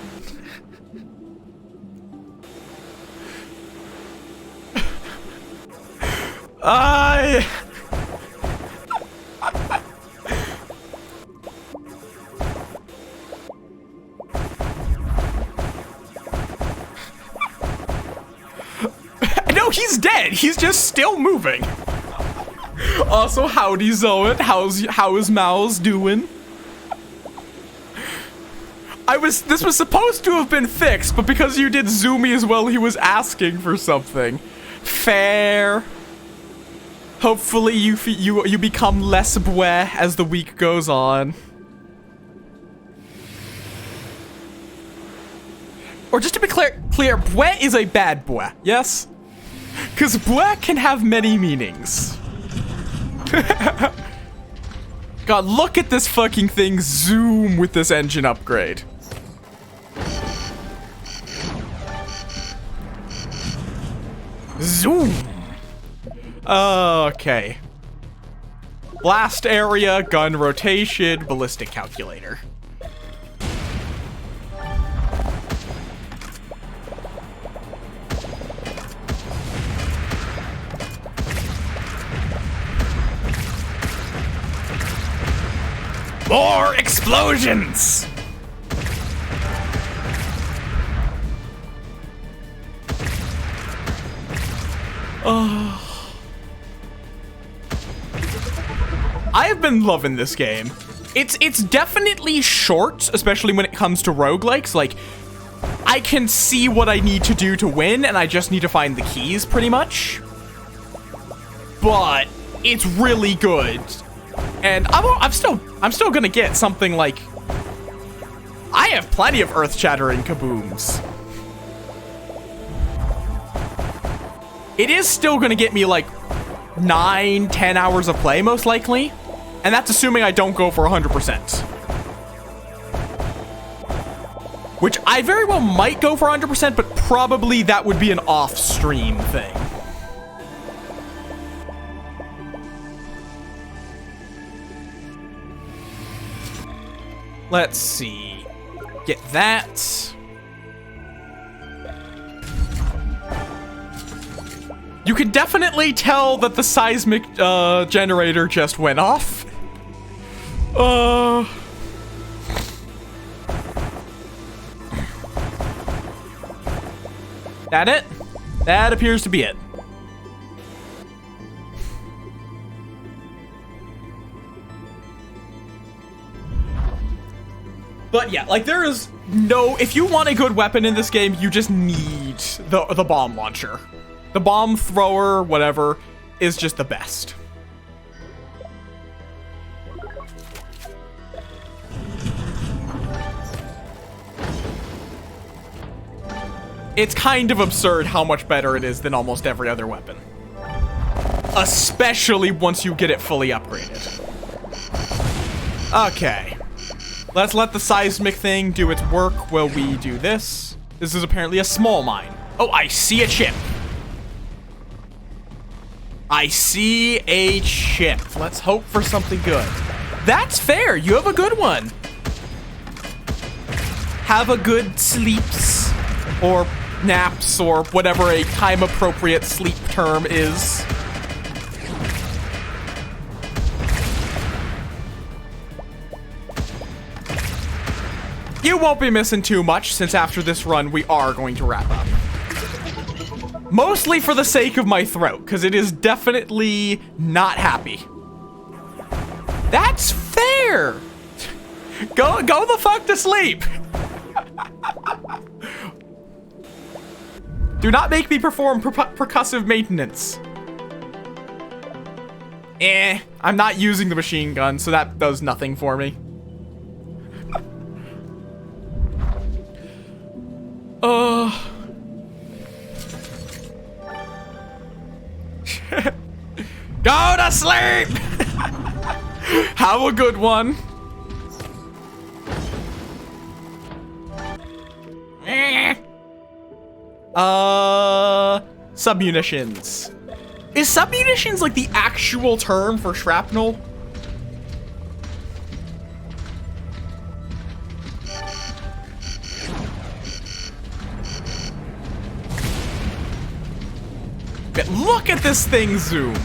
No, he's dead. He's just still moving. Also, howdy Zoet. How is Mouse doing? This was supposed to have been fixed, but because you did zoomy as well, he was asking for something. Fair. Hopefully you become less bleh as the week goes on. Or just to be clear, bleh is a bad bleh, yes? Because bleh can have many meanings. God, look at this fucking thing zoom with this engine upgrade. Zoom. Okay. Blast area, gun rotation, ballistic calculator. More explosions! I have been loving this game. It's definitely short, especially when it comes to roguelikes. Like, I can see what I need to do to win, and I just need to find the keys, pretty much. But it's really good. And I'm still gonna get something like... I have plenty of earth-shattering kabooms. It is still gonna get me like 9-10 hours of play, most likely. And that's assuming I don't go for 100%. Which I very well might go for 100%, but probably that would be an off-stream thing. Let's see. Get that. You can definitely tell that the seismic generator just went off. That it? That appears to be it. But yeah, like there is no... If you want a good weapon in this game, you just need the bomb launcher. The bomb thrower, whatever, is just the best. It's kind of absurd how much better it is than almost every other weapon. Especially once you get it fully upgraded. Okay. Let's let the seismic thing do its work while we do this. This is apparently a small mine. Oh, I see a chip. I see a chip. Let's hope for something good. That's fair. You have a good one. Have a good sleeps or naps or whatever a time-appropriate sleep term is. You won't be missing too much, since after this run, we are going to wrap up. Mostly for the sake of my throat, because it is definitely not happy. That's fair! Go the fuck to sleep! Do not make me perform percussive maintenance. I'm not using the machine gun, so that does nothing for me. Go to sleep! Have a good one. Submunitions. Is submunitions like the actual term for shrapnel? But look at this thing zoom.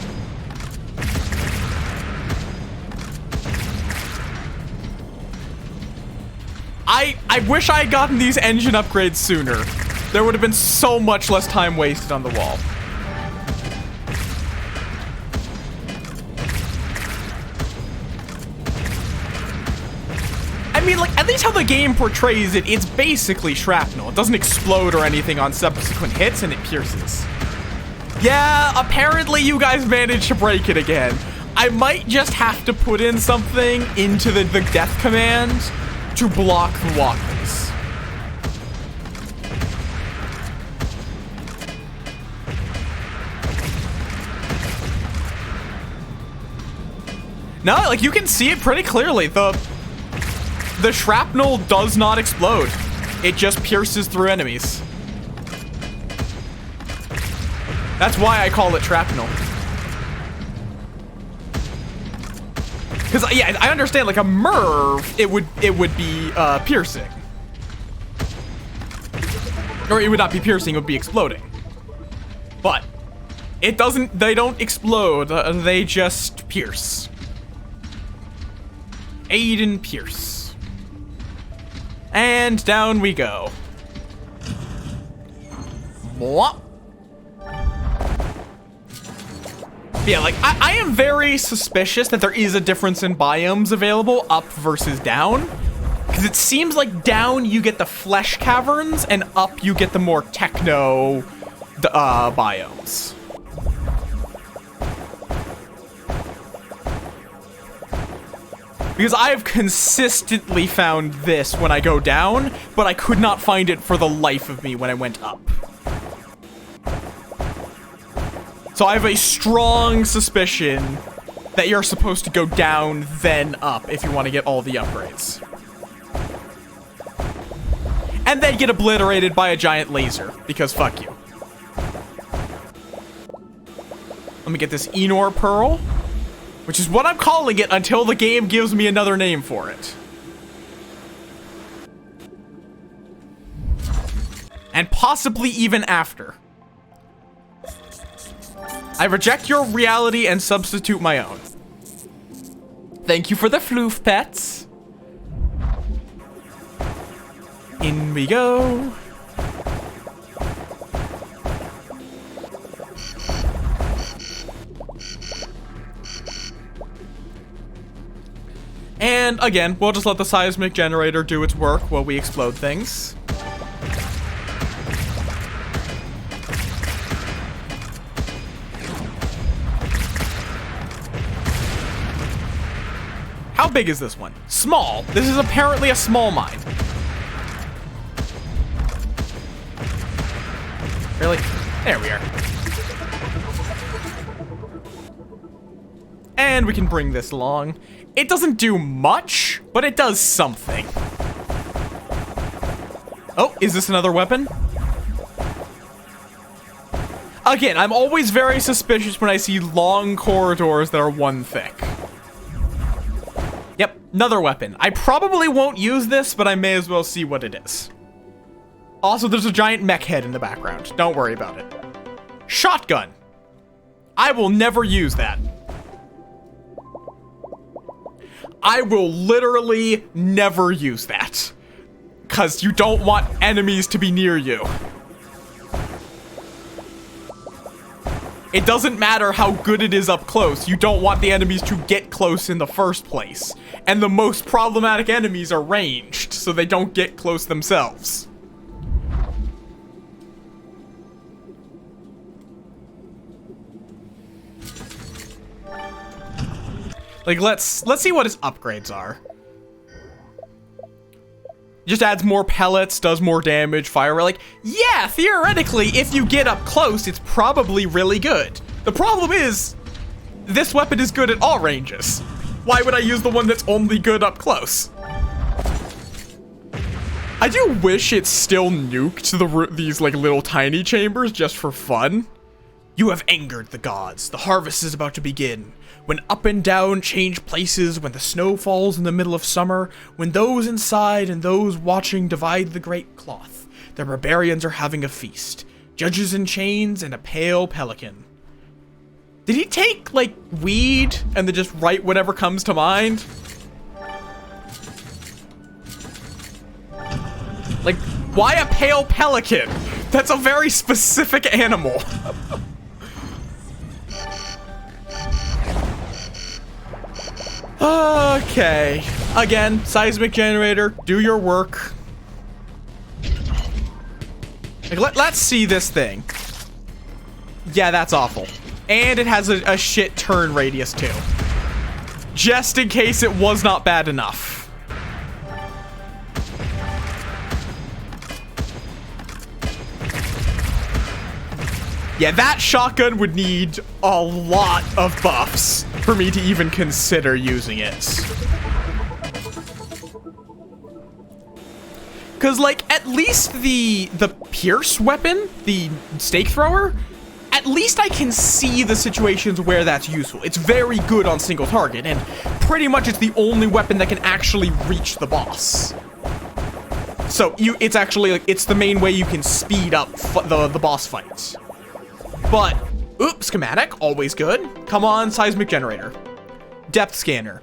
I wish I had gotten these engine upgrades sooner. There would have been so much less time wasted on the wall. I mean, like, at least how the game portrays it, it's basically shrapnel. It doesn't explode or anything on subsequent hits, and it pierces. Yeah, apparently you guys managed to break it again. I might just have to put in something into the death command to block the walkers. No, like, you can see it pretty clearly. The shrapnel does not explode. It just pierces through enemies. That's why I call it shrapnel. Because, yeah, I understand, like, a MIRV, it would be, piercing. Or it would not be piercing, it would be exploding. But, they don't explode, they just pierce. Aiden Pierce. And down we go. Mwah. Yeah, like, I am very suspicious that there is a difference in biomes available up versus down. Because it seems like down you get the flesh caverns, and up you get the more techno biomes. Because I've consistently found this when I go down, but I could not find it for the life of me when I went up. So I have a strong suspicion that you're supposed to go down, then up, if you want to get all the upgrades. And then get obliterated by a giant laser, because fuck you. Let me get this Enor Pearl, which is what I'm calling it until the game gives me another name for it. And possibly even after. I reject your reality and substitute my own. Thank you for the floof pets. In we go. And again, we'll just let the seismic generator do its work while we explode things. How big is this one? Small. This is apparently a small mine. Really? There we are. And we can bring this along. It doesn't do much, but it does something. Oh, is this another weapon? Again, I'm always very suspicious when I see long corridors that are one thick. Yep, another weapon. I probably won't use this, but I may as well see what it is. Also, there's a giant mech head in the background. Don't worry about it. Shotgun. I will never use that. I will literally never use that. Because you don't want enemies to be near you. It doesn't matter how good it is up close. You don't want the enemies to get close in the first place. And the most problematic enemies are ranged, so they don't get close themselves. Like, let's see what his upgrades are. Just adds more pellets, does more damage, fire. Like, yeah, theoretically, if you get up close, it's probably really good. The problem is, this weapon is good at all ranges. Why would I use the one that's only good up close? I do wish it still nuked these like little tiny chambers just for fun. You have angered the gods. The harvest is about to begin. When up and down change places, when the snow falls in the middle of summer, when those inside and those watching divide the great cloth, the barbarians are having a feast. Judges in chains and a pale pelican. Did he take, like, weed and then just write whatever comes to mind? Like, why a pale pelican? That's a very specific animal. Okay. Again, seismic generator, do your work. Like, let's see this thing. Yeah, that's awful. And it has a shit turn radius too. Just in case it was not bad enough. Yeah, that shotgun would need a lot of buffs for me to even consider using it. Cause like, at least the pierce weapon, the stake thrower, at least I can see the situations where that's useful. It's very good on single target, and pretty much it's the only weapon that can actually reach the boss. So it's actually like, it's the main way you can speed up the boss fights. But, schematic, always good. Come on, seismic generator. Depth scanner.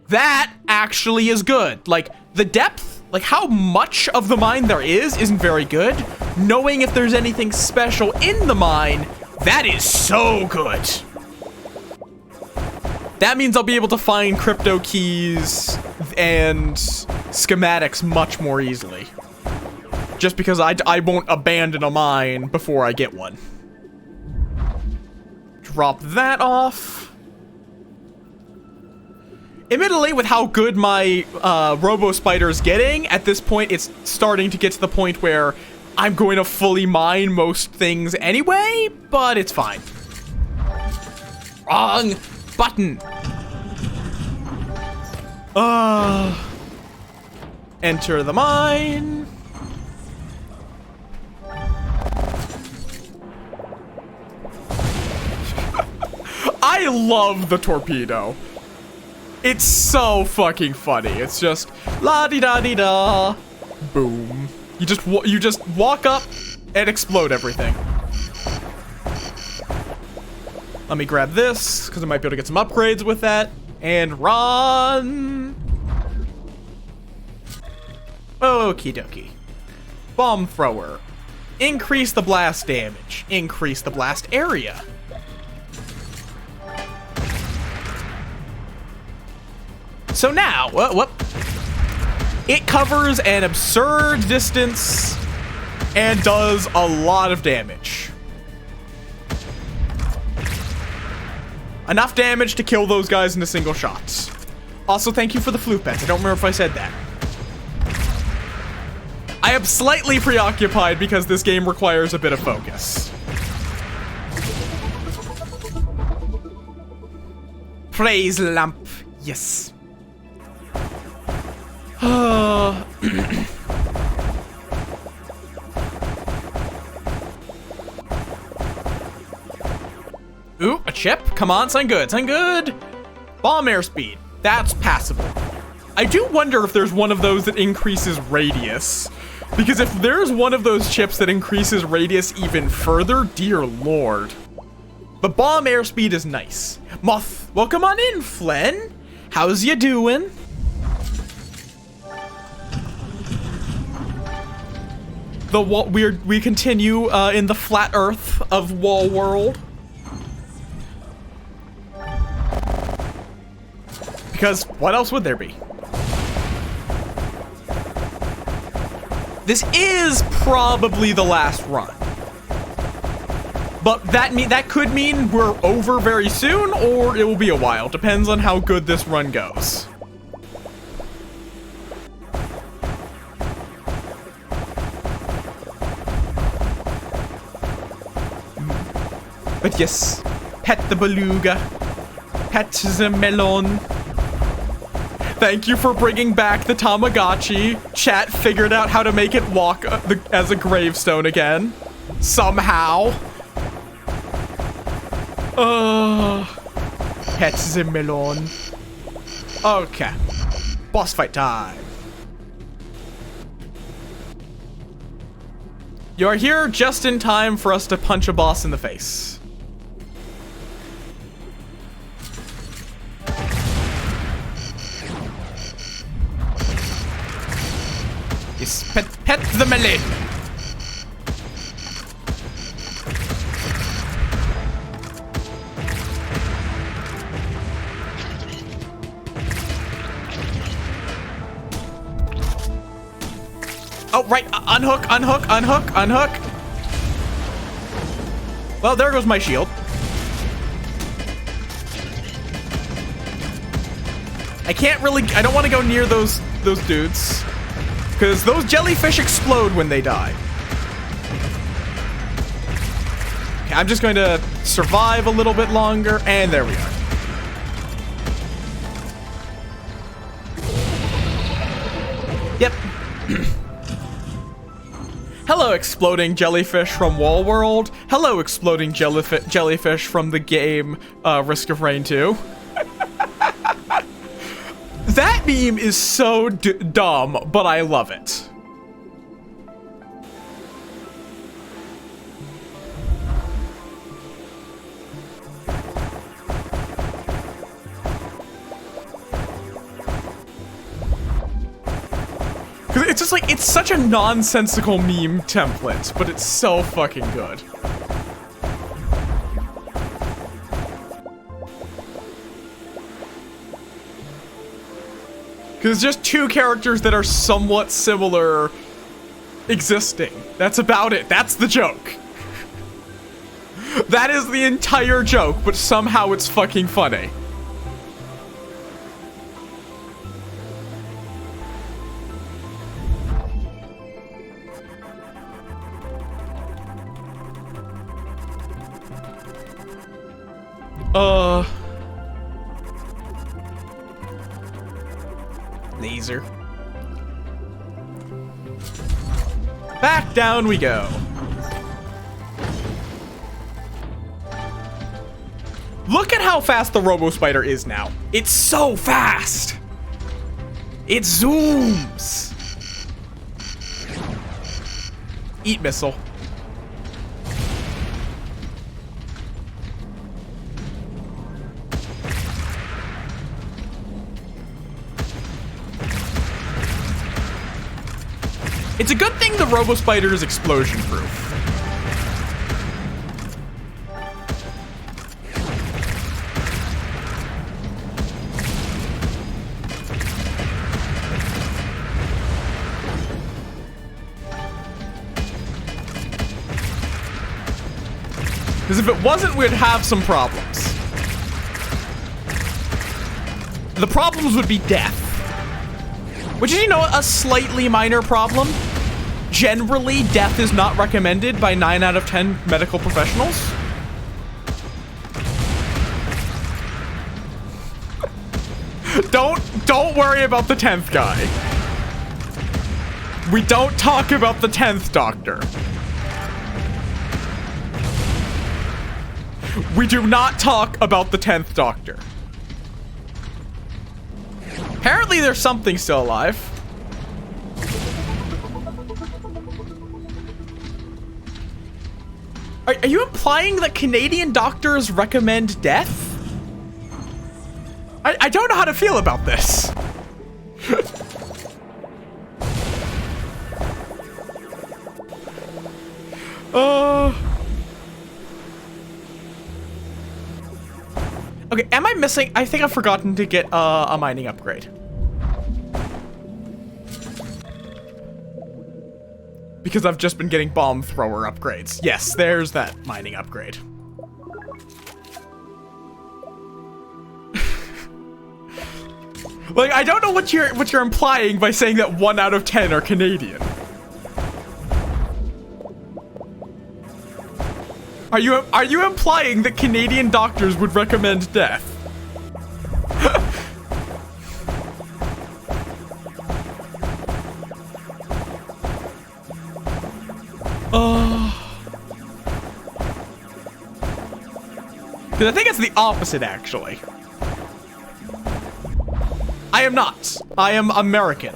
That actually is good. Like, the depth, like how much of the mine there isn't very good. Knowing if there's anything special in the mine, that is so good. That means I'll be able to find crypto keys and schematics much more easily. Just because I won't abandon a mine before I get one. Drop that off. Admittedly, with how good my Robo Spider is getting, at this point, it's starting to get to the point where I'm going to fully mine most things anyway, but it's fine. Wrong button. Enter the mine. I love the torpedo. It's so fucking funny. It's just la-di-da-di-da. Boom. You just walk up and explode everything. Let me grab this, because I might be able to get some upgrades with that. And run. Okie dokie. Bomb thrower. Increase the blast damage. Increase the blast area. So now, it covers an absurd distance and does a lot of damage. Enough damage to kill those guys in a single shot. Also, thank you for the flute pets. I don't remember if I said that. I am slightly preoccupied because this game requires a bit of focus. Praise lamp. Yes. Ooh, a chip? Come on, sign good, sign good. Bomb airspeed. That's passable. I do wonder if there's one of those that increases radius. Because if there's one of those chips that increases radius even further, dear lord. But bomb airspeed is nice. Möth, welcome on in, Flen. How's ya doing? We continue in the flat earth of Wall World. Because what else would there be? This is probably the last run. But that could mean we're over very soon, or it will be a while. Depends on how good this run goes. But yes, pet the beluga. Pet the melon. Thank you for bringing back the Tamagotchi. Chat figured out how to make it walk as a gravestone again. Somehow. Pet the melon. Okay. Boss fight time. You're here just in time for us to punch a boss in the face. Yes, pet the melon. Oh, right. Unhook, unhook, unhook, unhook. Well, there goes my shield. I don't want to go near those dudes. Because those jellyfish explode when they die. Okay, I'm just going to survive a little bit longer. And there we are. Yep. Hello, exploding jellyfish from Wall World. Hello, exploding jellyfish from the game Risk of Rain 2. That meme is so dumb, but I love it. Because it's just like, it's such a nonsensical meme template, but it's so fucking good. Because it's just two characters that are somewhat similar existing. That's about it. That's the joke. That is the entire joke, but somehow it's fucking funny. Laser. Back down we go. Look at how fast the Robo Spider is now. It's so fast. It zooms. Eat missile. It's a good thing the Robo Spider is explosion proof. Because if it wasn't, we'd have some problems. The problems would be death. Which is, you know, a slightly minor problem. Generally, death is not recommended by 9 out of 10 medical professionals. Don't worry about the 10th guy. We don't talk about the 10th doctor. We do not talk about the 10th doctor. Apparently there's something still alive. Are you implying that Canadian doctors recommend death? I don't know how to feel about this. Okay, am I missing? I think I've forgotten to get a mining upgrade. Because I've just been getting bomb thrower upgrades. Yes, there's that mining upgrade. Like, I don't know what you're implying by saying that 1 out of 10 are Canadian. Are you implying that Canadian doctors would recommend death? Because I think it's the opposite, actually. I am not. I am American.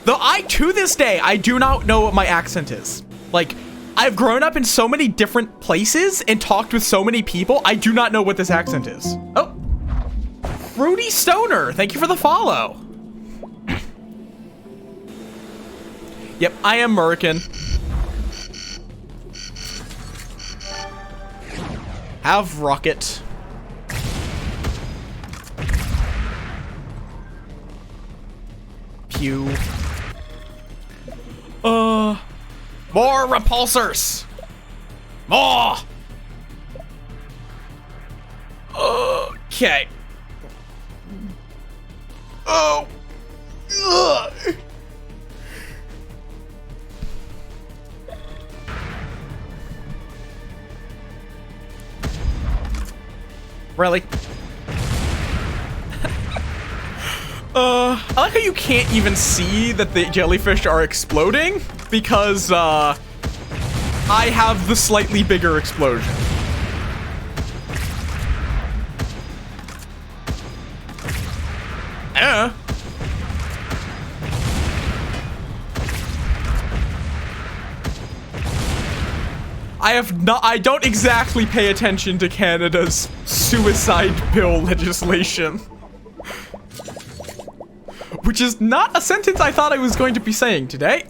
Though to this day, I do not know what my accent is. Like, I've grown up in so many different places and talked with so many people, I do not know what this accent is. Oh. Fruity Stoner, thank you for the follow. Yep, I am American. Have rocket. Pew. More repulsors. More. Okay. Oh. Ugh. Really? I like how you can't even see that the jellyfish are exploding because, I have the slightly bigger explosion. I don't exactly pay attention to Canada's suicide bill legislation. Which is not a sentence I thought I was going to be saying today.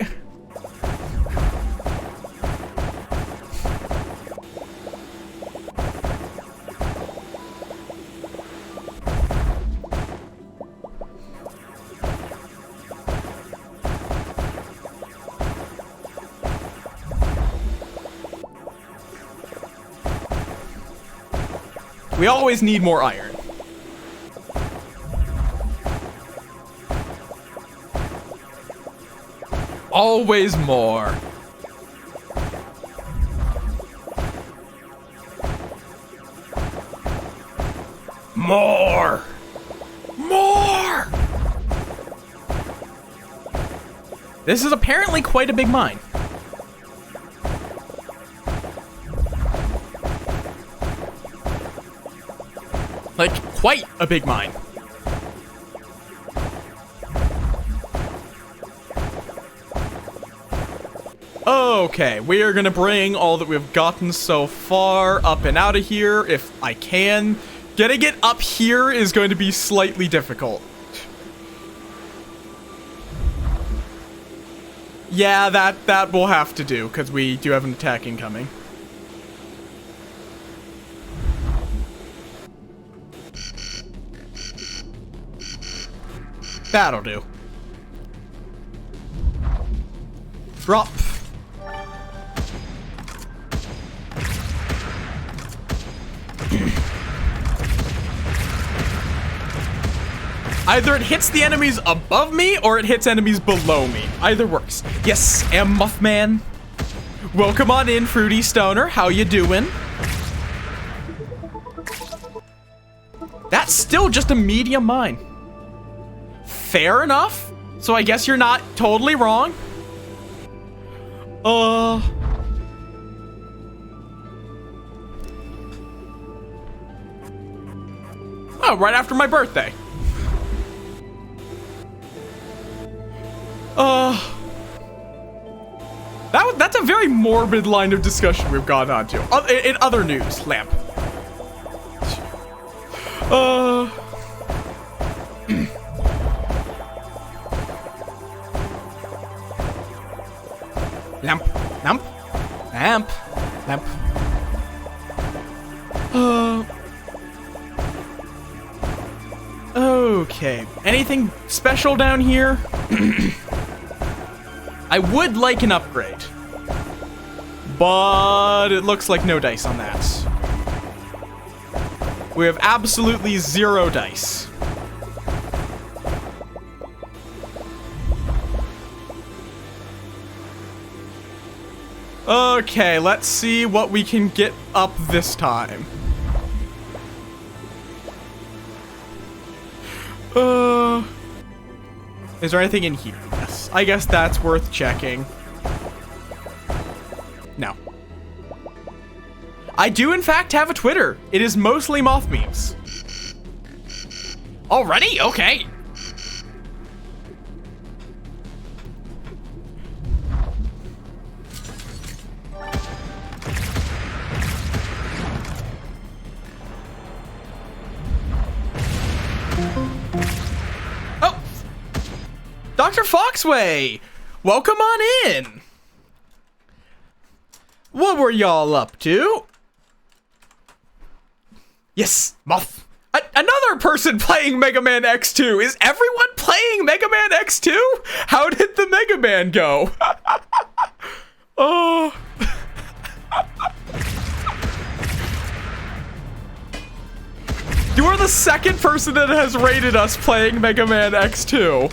We always need more iron. Always more. More. More. This is apparently quite a big mine. Like, quite a big mine. Okay, we are gonna bring all that we've gotten so far up and out of here, if I can. Getting it up here is going to be slightly difficult. Yeah, that will have to do, because we do have an attack incoming. That'll do. Drop. Either it hits the enemies above me or it hits enemies below me. Either works. Yes, am Mothman. Welcome on in, Fruity Stoner. How you doing? That's still just a medium mine. Fair enough. So I guess you're not totally wrong. Oh, right after my birthday. That's a very morbid line of discussion we've gone on to. In other news, Lamp. Lamp. Lamp. Lamp. Lamp. Okay. Anything special down here? I would like an upgrade. But it looks like no dice on that. We have absolutely 0 dice. Okay, let's see what we can get up this time. Is there anything in here? Yes. I guess that's worth checking. No. I do, in fact, have a Twitter. It is mostly Moth memes. Already? Okay. Oh! Dr. Foxway! Welcome on in! What were y'all up to? Yes, Moth. Another person playing Mega Man X2. Is everyone playing Mega Man X2? How did the Mega Man go? Oh. You are the second person that has rated us playing Mega Man X2.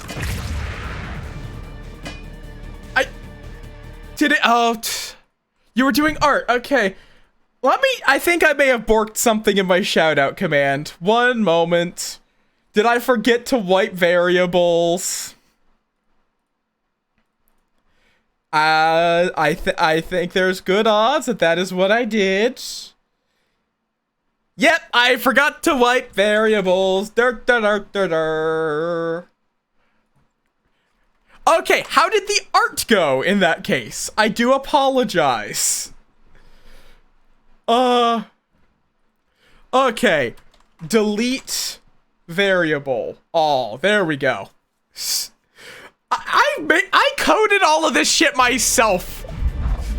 You were doing art. Okay. I think I may have borked something in my shoutout command. One moment. Did I forget to wipe variables? I think there's good odds that is what I did. Yep, I forgot to wipe variables. Okay, how did the art go in that case? I do apologize. Okay. Delete variable. Oh, there we go. I coded all of this shit myself.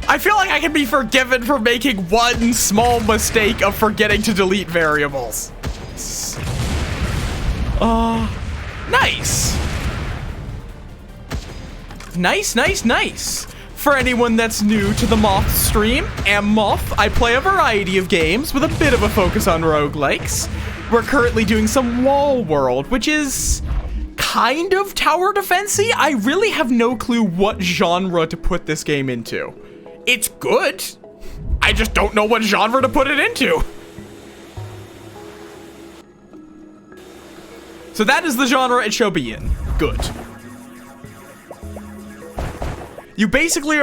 I feel like I can be forgiven for making one small mistake of forgetting to delete variables. Nice. Nice. For anyone that's new to the Moth stream, I'm Moth. I play a variety of games with a bit of a focus on roguelikes. We're currently doing some Wall World, which is kind of tower defense-y. I really have no clue what genre to put this game into. It's good. I just don't know what genre to put it into. So that is the genre it shall be in. Good. You basically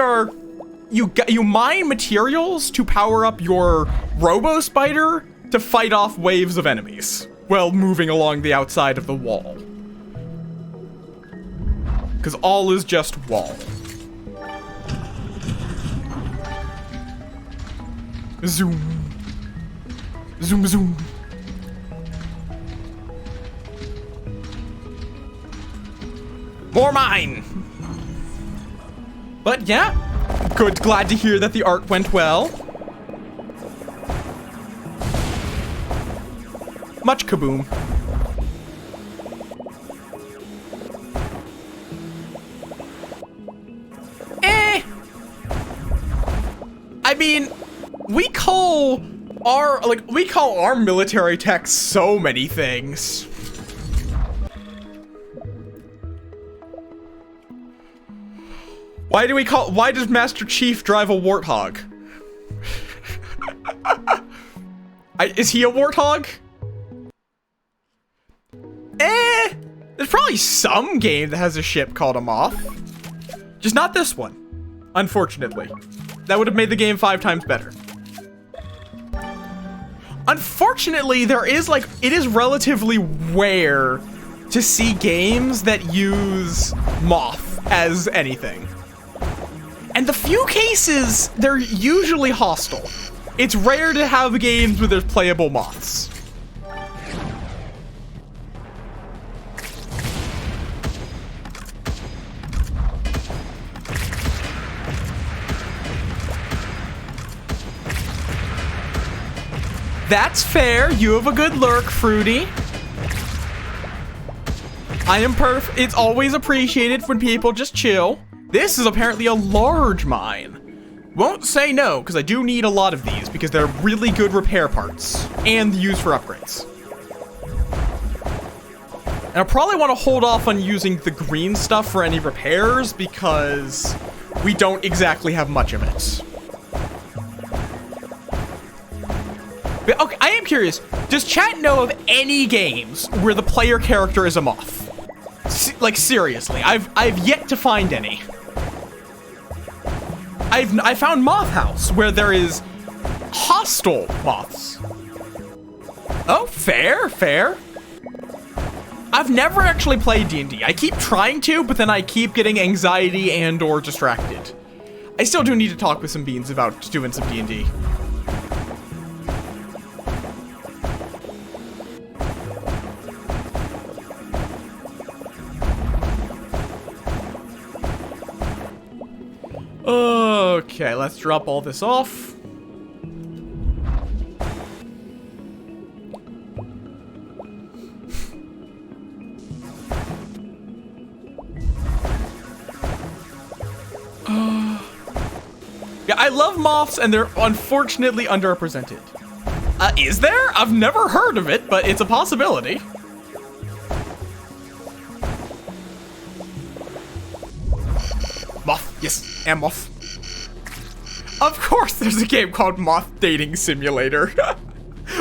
you mine materials to power up your Robo Spider to fight off waves of enemies while moving along the outside of the wall. Because all is just wall. Zoom. Zoom, zoom. More mine! But yeah, good. Glad to hear that the art went well. Much kaboom. I mean, we call our military tech so many things. Why does Master Chief drive a warthog? Is he a warthog? There's probably some game that has a ship called a Moth. Just not this one, unfortunately. That would have made the game 5 times better. Unfortunately, it is relatively rare to see games that use Moth as anything. And the few cases, they're usually hostile. It's rare to have games where there's playable moths. That's fair. You have a good lurk, Fruity. I am It's always appreciated when people just chill. This is apparently a large mine. Won't say no, because I do need a lot of these, because they're really good repair parts, and used for upgrades. And I probably want to hold off on using the green stuff for any repairs, because we don't exactly have much of it. But okay, I am curious. Does chat know of any games where the player character is a moth? Like seriously, I've yet to find any. I found Moth House where there is hostile moths. Oh, fair. I've never actually played D&D. I keep trying to, but then I keep getting anxiety and or distracted. I still do need to talk with some beans about doing some D&D. Okay, let's drop all this off. Yeah, I love moths, and they're unfortunately underrepresented. Is there? I've never heard of it, but it's a possibility. Moth, yes, and moth. Of course there's a game called Moth Dating Simulator.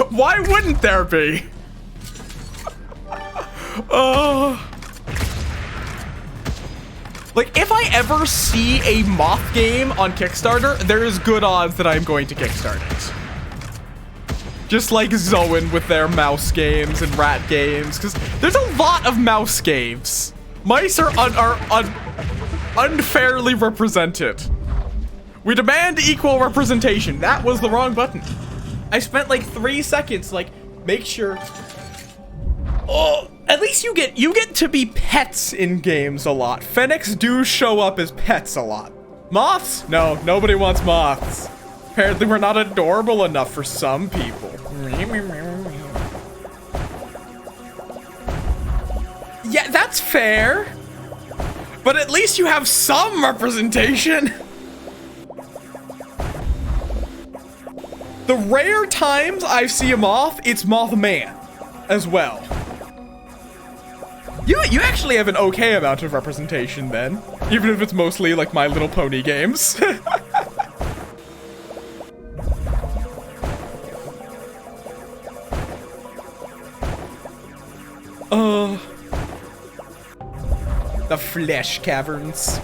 Why wouldn't there be? Like, if I ever see a moth game on Kickstarter, there is good odds that I'm going to kickstart it. Just like Zoan with their mouse games and rat games, because there's a lot of mouse games. Mice are unfairly represented. We demand equal representation. That was the wrong button. I spent like 3 seconds, like, make sure. Oh, at least you get to be pets in games a lot. Fennecs do show up as pets a lot. Moths? No, nobody wants moths. Apparently we're not adorable enough for some people. Yeah, that's fair. But at least you have some representation. The rare times I see a moth, it's Mothman as well. You actually have an okay amount of representation then, even if it's mostly like My Little Pony games. The flesh caverns.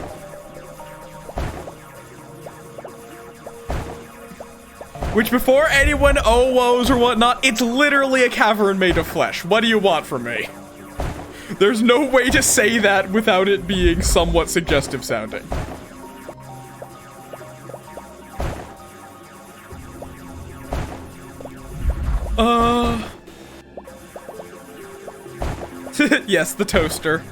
Which, before anyone woes or whatnot, it's literally a cavern made of flesh. What do you want from me? There's no way to say that without it being somewhat suggestive sounding. Yes, the toaster.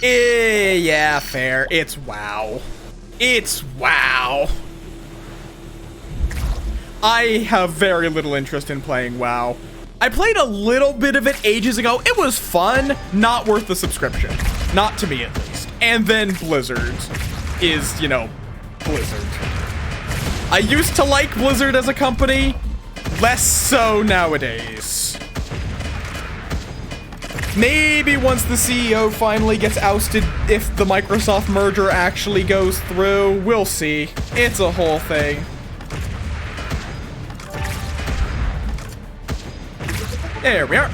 Yeah, fair. It's WoW. It's WoW. I have very little interest in playing WoW. I played a little bit of it ages ago. It was fun, not worth the subscription. Not to me, at least. And then Blizzard is, you know, Blizzard. I used to like Blizzard as a company, less so nowadays. Maybe once the CEO finally gets ousted, if the Microsoft merger actually goes through, we'll see. It's a whole thing. There we are.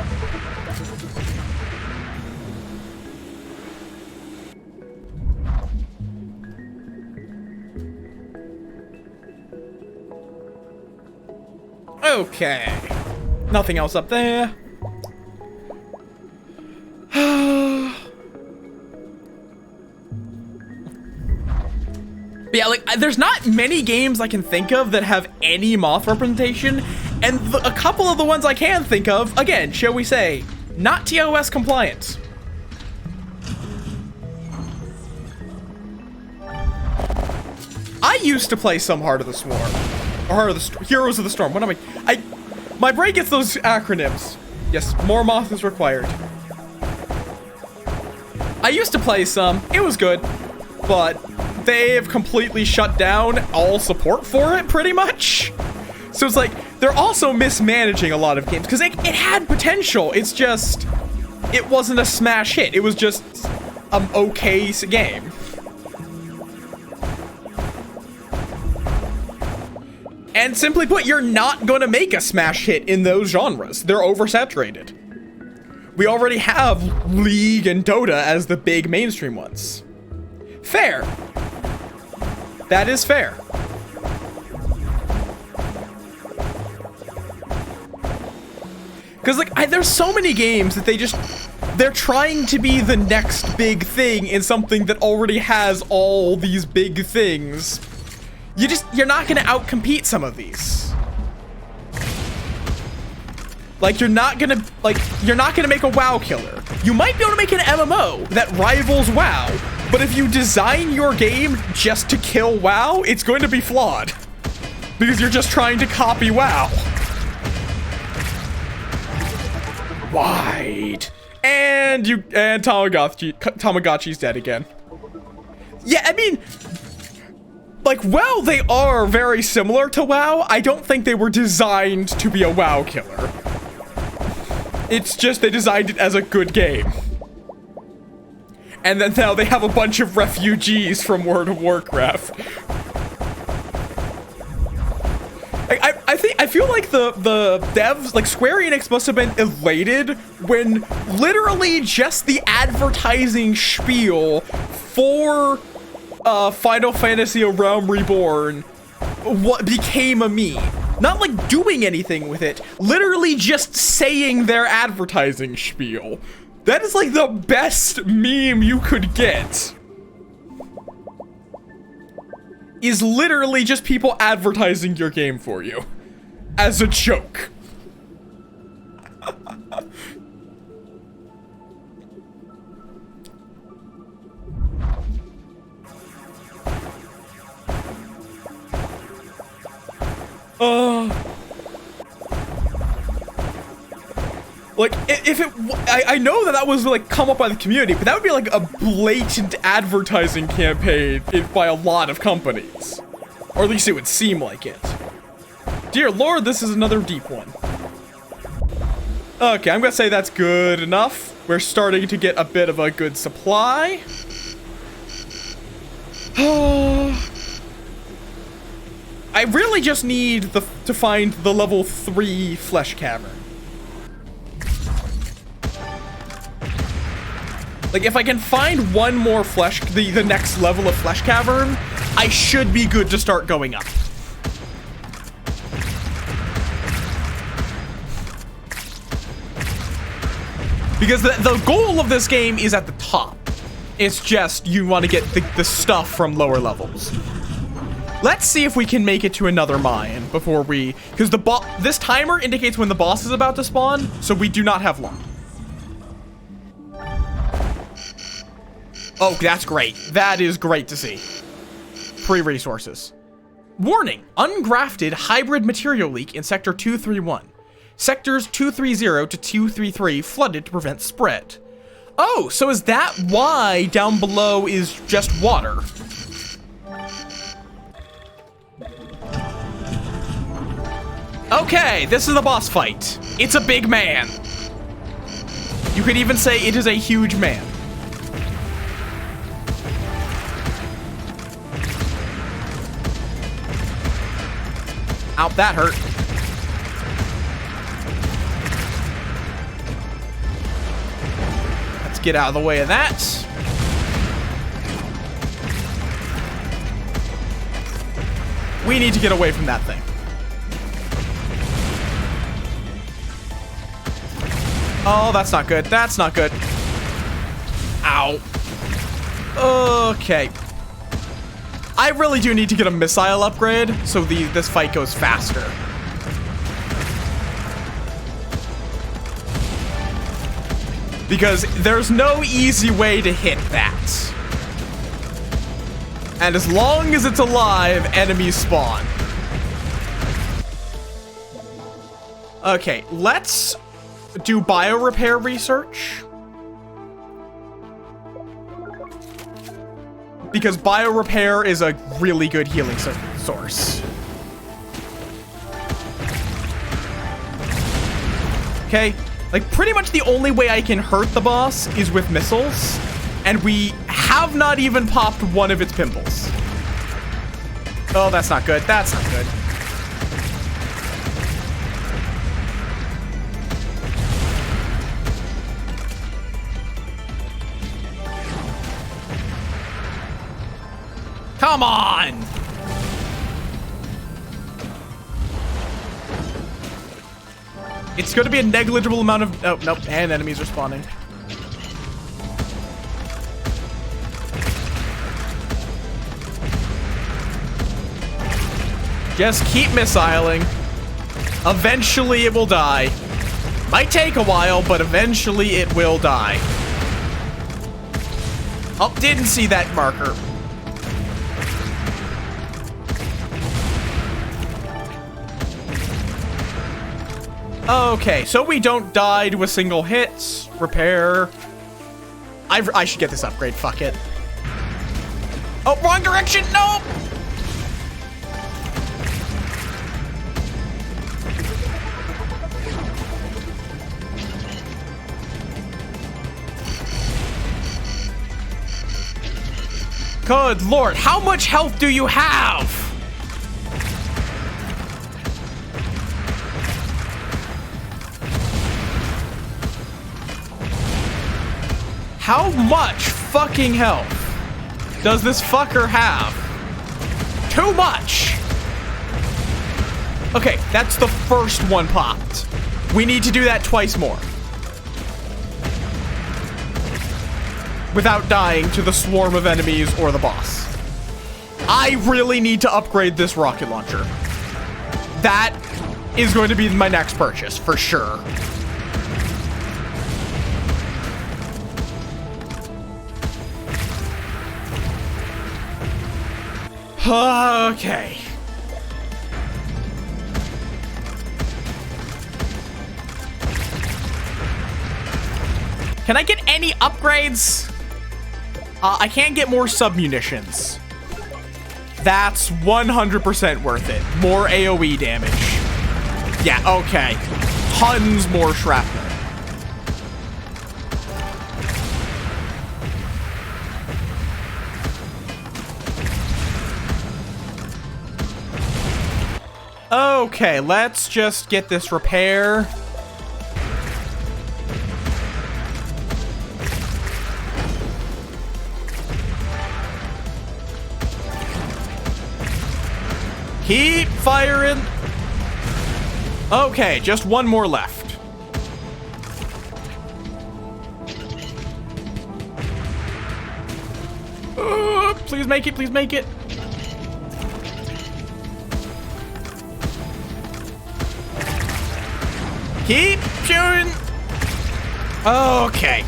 Okay. Nothing else up there. But yeah, like, there's not many games I can think of that have any moth representation, and a couple of the ones I can think of, again, shall we say, not TOS compliant. I used to play some Heart of the Swarm, or Heart of the Heroes of the Storm. What am I? My brain gets those acronyms. Yes, more moth is required. I used to play some. It was good, but they have completely shut down all support for it, pretty much. So it's like, they're also mismanaging a lot of games, because it had potential. It's just, it wasn't a smash hit. It was just an okay game. And simply put, you're not gonna make a smash hit in those genres. They're oversaturated. We already have League and Dota as the big mainstream ones. Fair. That is fair. Because, like, there's so many games that they're trying to be the next big thing in something that already has all these big things. You're not gonna outcompete some of these. Like, you're not gonna make a WoW killer. You might be able to make an MMO that rivals WoW, but if you design your game just to kill WoW, it's going to be flawed. Because you're just trying to copy WoW. Wide. And Tamagotchi's dead again. Yeah, I mean, like, well, they are very similar to WoW. I don't think they were designed to be a WoW killer. It's just they designed it as a good game. And then now they have a bunch of refugees from World of Warcraft. I feel like the devs, like Square Enix, must have been elated when literally just the advertising spiel for Final Fantasy: A Realm Reborn what became a meme. Not like doing anything with it, literally just saying their advertising spiel. That is like the best meme you could get. Is literally just people advertising your game for you. As a joke. Like, if it, I know that was like come up by the community, but that would be like a blatant advertising campaign by a lot of companies. Or at least it would seem like it. Dear Lord, this is another deep one. Okay, I'm gonna say that's good enough. We're starting to get a bit of a good supply. I really just need to find the level 3 flesh cavern. Like, if I can find one more the next level of flesh cavern, I should be good to start going up. Because the goal of this game is at the top. It's just you want to get the stuff from lower levels. Let's see if we can make it to another mine before we... Because this timer indicates when the boss is about to spawn, so we do not have long. Oh, that's great. That is great to see. Free resources. Warning, ungrafted hybrid material leak in Sector 231. Sectors 230 to 233 flooded to prevent spread. Oh, so is that why down below is just water? Okay, this is the boss fight. It's a big man. You could even say it is a huge man. Ow, that hurt. Let's get out of the way of that. We need to get away from that thing. Oh, that's not good. That's not good. Ow. Okay. I really do need to get a missile upgrade so this fight goes faster. Because there's no easy way to hit that. And as long as it's alive, enemies spawn. Okay, let's do biorepair research. Because biorepair is a really good healing source. Okay, like pretty much the only way I can hurt the boss is with missiles, and we have not even popped one of its pimples. Oh, that's not good. That's not good. It's going to be a negligible amount of... Oh, nope. And enemies are spawning. Just keep missiling. Eventually it will die. Might take a while, but eventually it will die. Oh, didn't see that marker. Okay, so we don't die to a single hit. Repair. I should get this upgrade. Fuck it. Oh, wrong direction. Nope. Good Lord, how much health do you have? How much fucking health does this fucker have? Too much! Okay, that's the first one popped. We need to do that twice more. Without dying to the swarm of enemies or the boss. I really need to upgrade this rocket launcher. That is going to be my next purchase, for sure. Okay. Can I get any upgrades? I can't get more sub-munitions. That's 100% worth it. More AoE damage. Yeah, okay. Tons more shrapnel. Okay, let's just get this repair. Keep firing. Okay, just one more left. Please make it, please make it. Keep shooting. Okay.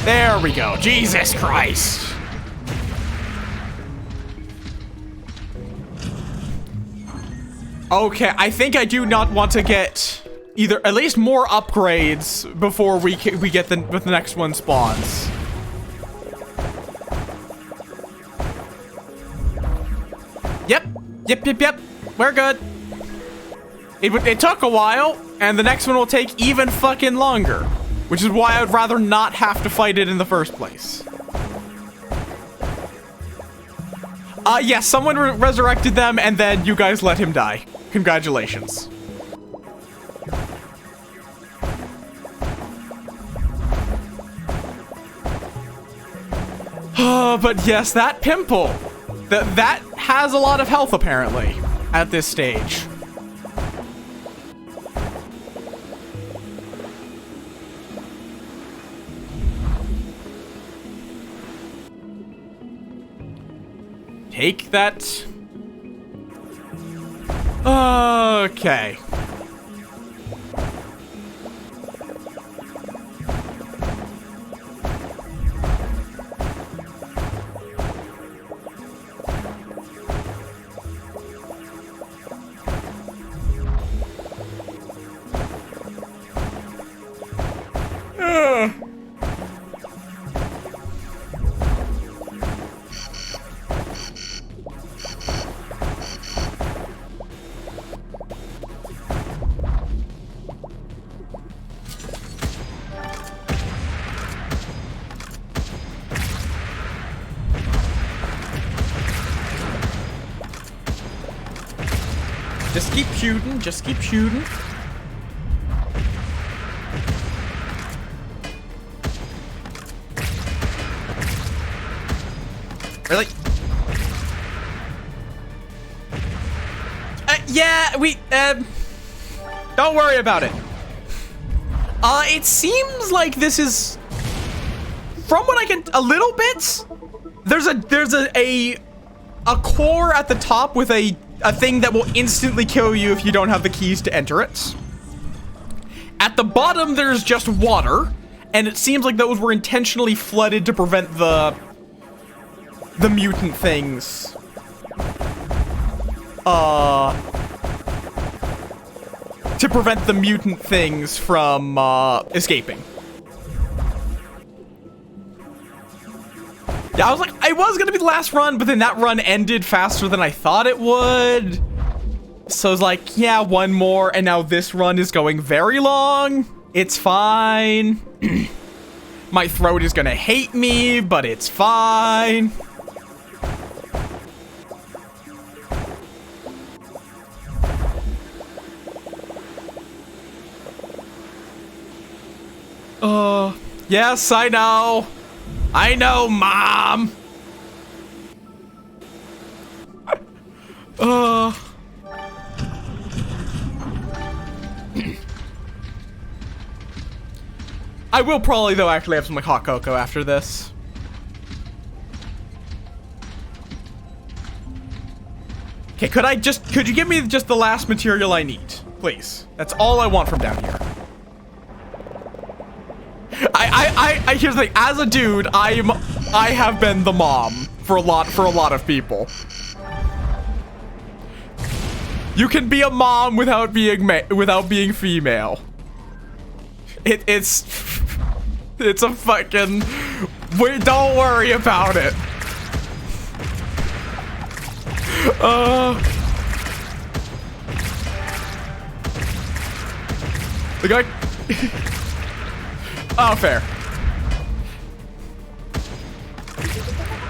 There we go. Jesus Christ. Okay, I think I do not want to get either at least more upgrades before we get the next one spawns. Yep. We're good. It took a while, and the next one will take even fucking longer, which is why I would rather not have to fight it in the first place. Yes, someone resurrected them, and then you guys let him die. Congratulations. But yes, that pimple. That has a lot of health, apparently, at this stage. Take that. Okay. Just keep shooting, just keep shooting. Really? Yeah, don't worry about it. It seems like this is, from what I can, a little bit. There's a core at the top with a thing that will instantly kill you if you don't have the keys to enter it. At the bottom, there's just water, and it seems like those were intentionally flooded to prevent the mutant things. To prevent the mutant things from escaping. Yeah, I was like, it was gonna be the last run, but then that run ended faster than I thought it would. So I was like, yeah, one more, and now this run is going very long. It's fine. My throat is gonna hate me, but it's fine. Yes, I know. I know, Mom. I will probably, though, actually have some like hot cocoa after this. Okay, could you give me just the last material I need, please? That's all I want from down here. Here's the thing. As a dude, I have been the mom for a lot of people. You can be a mom without being female. It's a fucking. Don't worry about it. The guy. Oh, fair.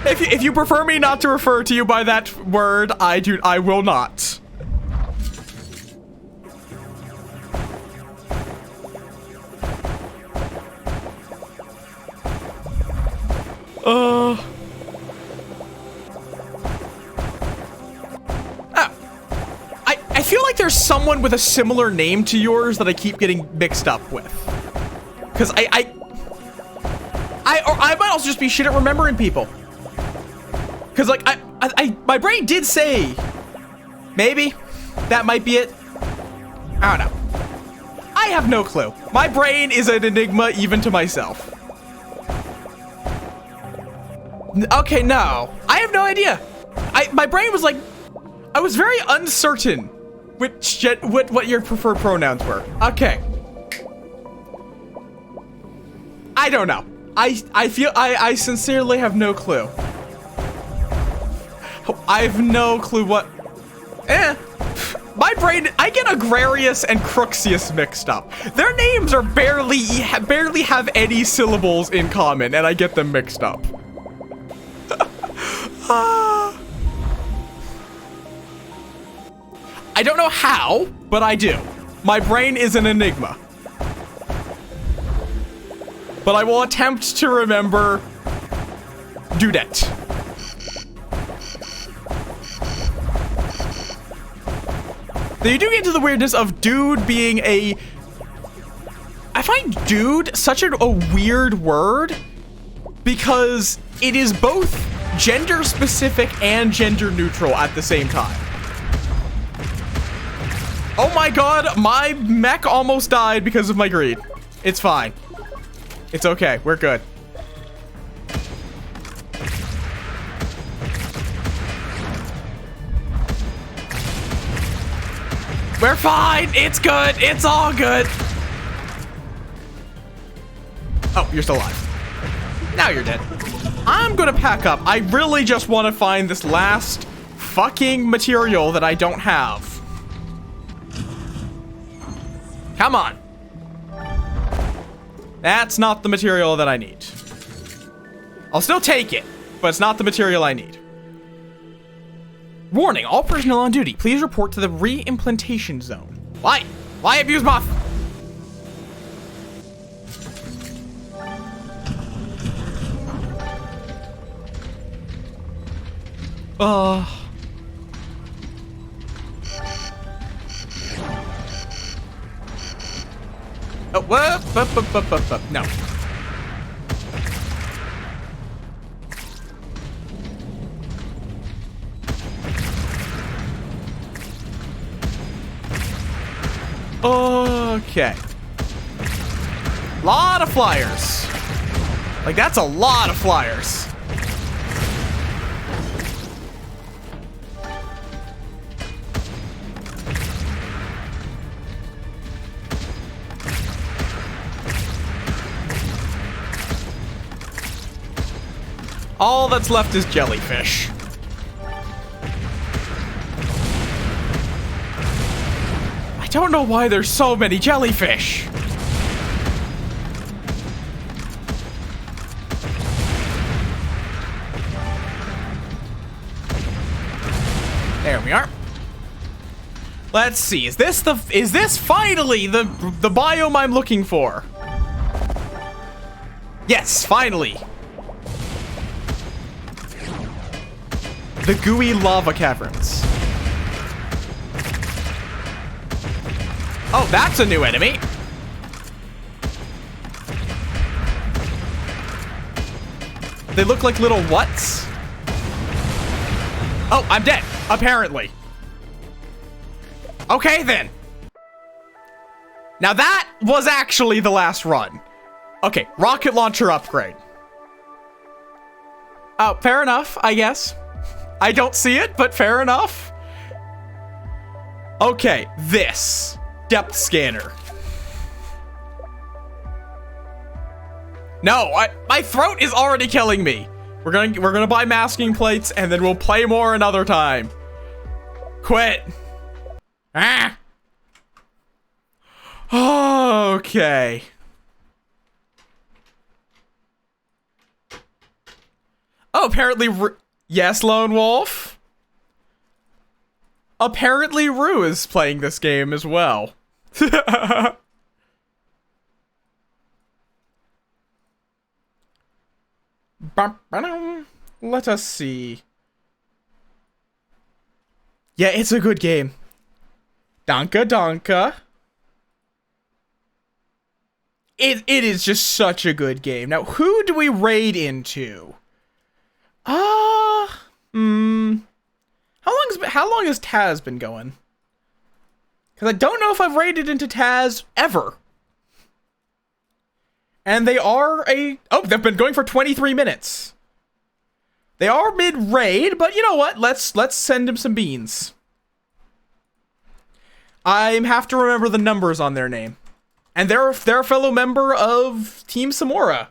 If you prefer me not to refer to you by that word, I will not. I feel like there's someone with a similar name to yours that I keep getting mixed up with. Cause I might also just be shit at remembering people. Cause like my brain did say maybe that might be it. I don't know. I have no clue. My brain is an enigma even to myself. Okay, no. I have no idea. My brain was like, I was very uncertain what your preferred pronouns were. Okay. I don't know. I sincerely have no clue. I have no clue what. My brain, I get Agrarius and Cruxius mixed up. Their names are barely have any syllables in common, and I get them mixed up. I don't know how, but I do. My brain is an enigma. But I will attempt to remember Dudette. Now you do get into the weirdness of dude being a... I find dude such a weird word because it is both gender specific and gender neutral at the same time. Oh my god, my mech almost died because of my greed. It's fine. It's okay, we're good. We're fine, it's good, it's all good. Oh, you're still alive. Now you're dead. I'm gonna pack up. I really just want to find this last fucking material that I don't have. Come on. That's not the material that I need. I'll still take it, but it's not the material I need. Warning, all personnel on duty, please report to the re-implantation zone. Why? Why abuse Möth? Oh, whoop. No. Okay. Lot of flyers. Like, that's a lot of flyers. All that's left is jellyfish. I don't know why there's so many jellyfish. There we are. Let's see. Is this finally the biome I'm looking for? Yes, finally. The gooey lava caverns. Oh, that's a new enemy. They look like little whats? Oh, I'm dead, apparently. Okay, then. Now that was actually the last run. Okay, rocket launcher upgrade. Oh, fair enough, I guess. I don't see it, but fair enough. Okay, this depth scanner. No, my throat is already killing me. We're gonna buy masking plates and then we'll play more another time. Quit. Ah. Okay. Oh, apparently, yes, Lone Wolf. Apparently, Rue is playing this game as well. Let us see. Yeah, it's a good game. Donka Donka. It is just such a good game. Now, who do we raid into? How long has Taz been going? Because I don't know if I've raided into Taz ever. And they are they've been going for 23 minutes. They are mid-raid, but you know what? Let's send him some beans. I have to remember the numbers on their name. And they're a fellow member of Team Samora.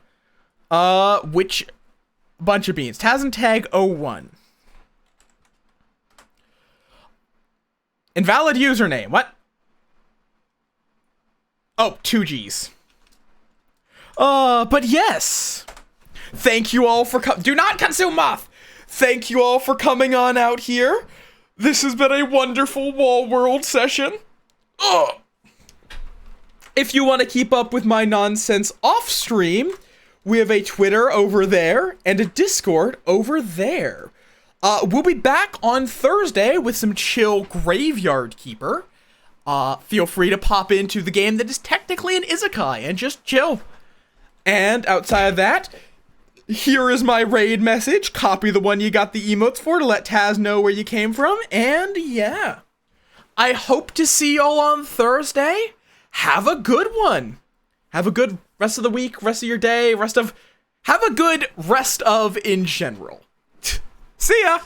Which bunch of beans? Taz and Tag 01. Invalid username. What? Oh, 2Gs. But yes. Thank you all for do not consume Möth. Thank you all for coming on out here. This has been a wonderful Wall World session. Ugh. If you want to keep up with my nonsense off stream, we have a Twitter over there and a Discord over there. We'll be back on Thursday with some chill Graveyard Keeper. Feel free to pop into the game that is technically an isekai and just chill. And outside of that, here is my raid message. Copy the one you got the emotes for to let Taz know where you came from. And yeah, I hope to see y'all on Thursday. Have a good one. Have a good rest of the week, rest of your day, have a good rest of in general. See ya.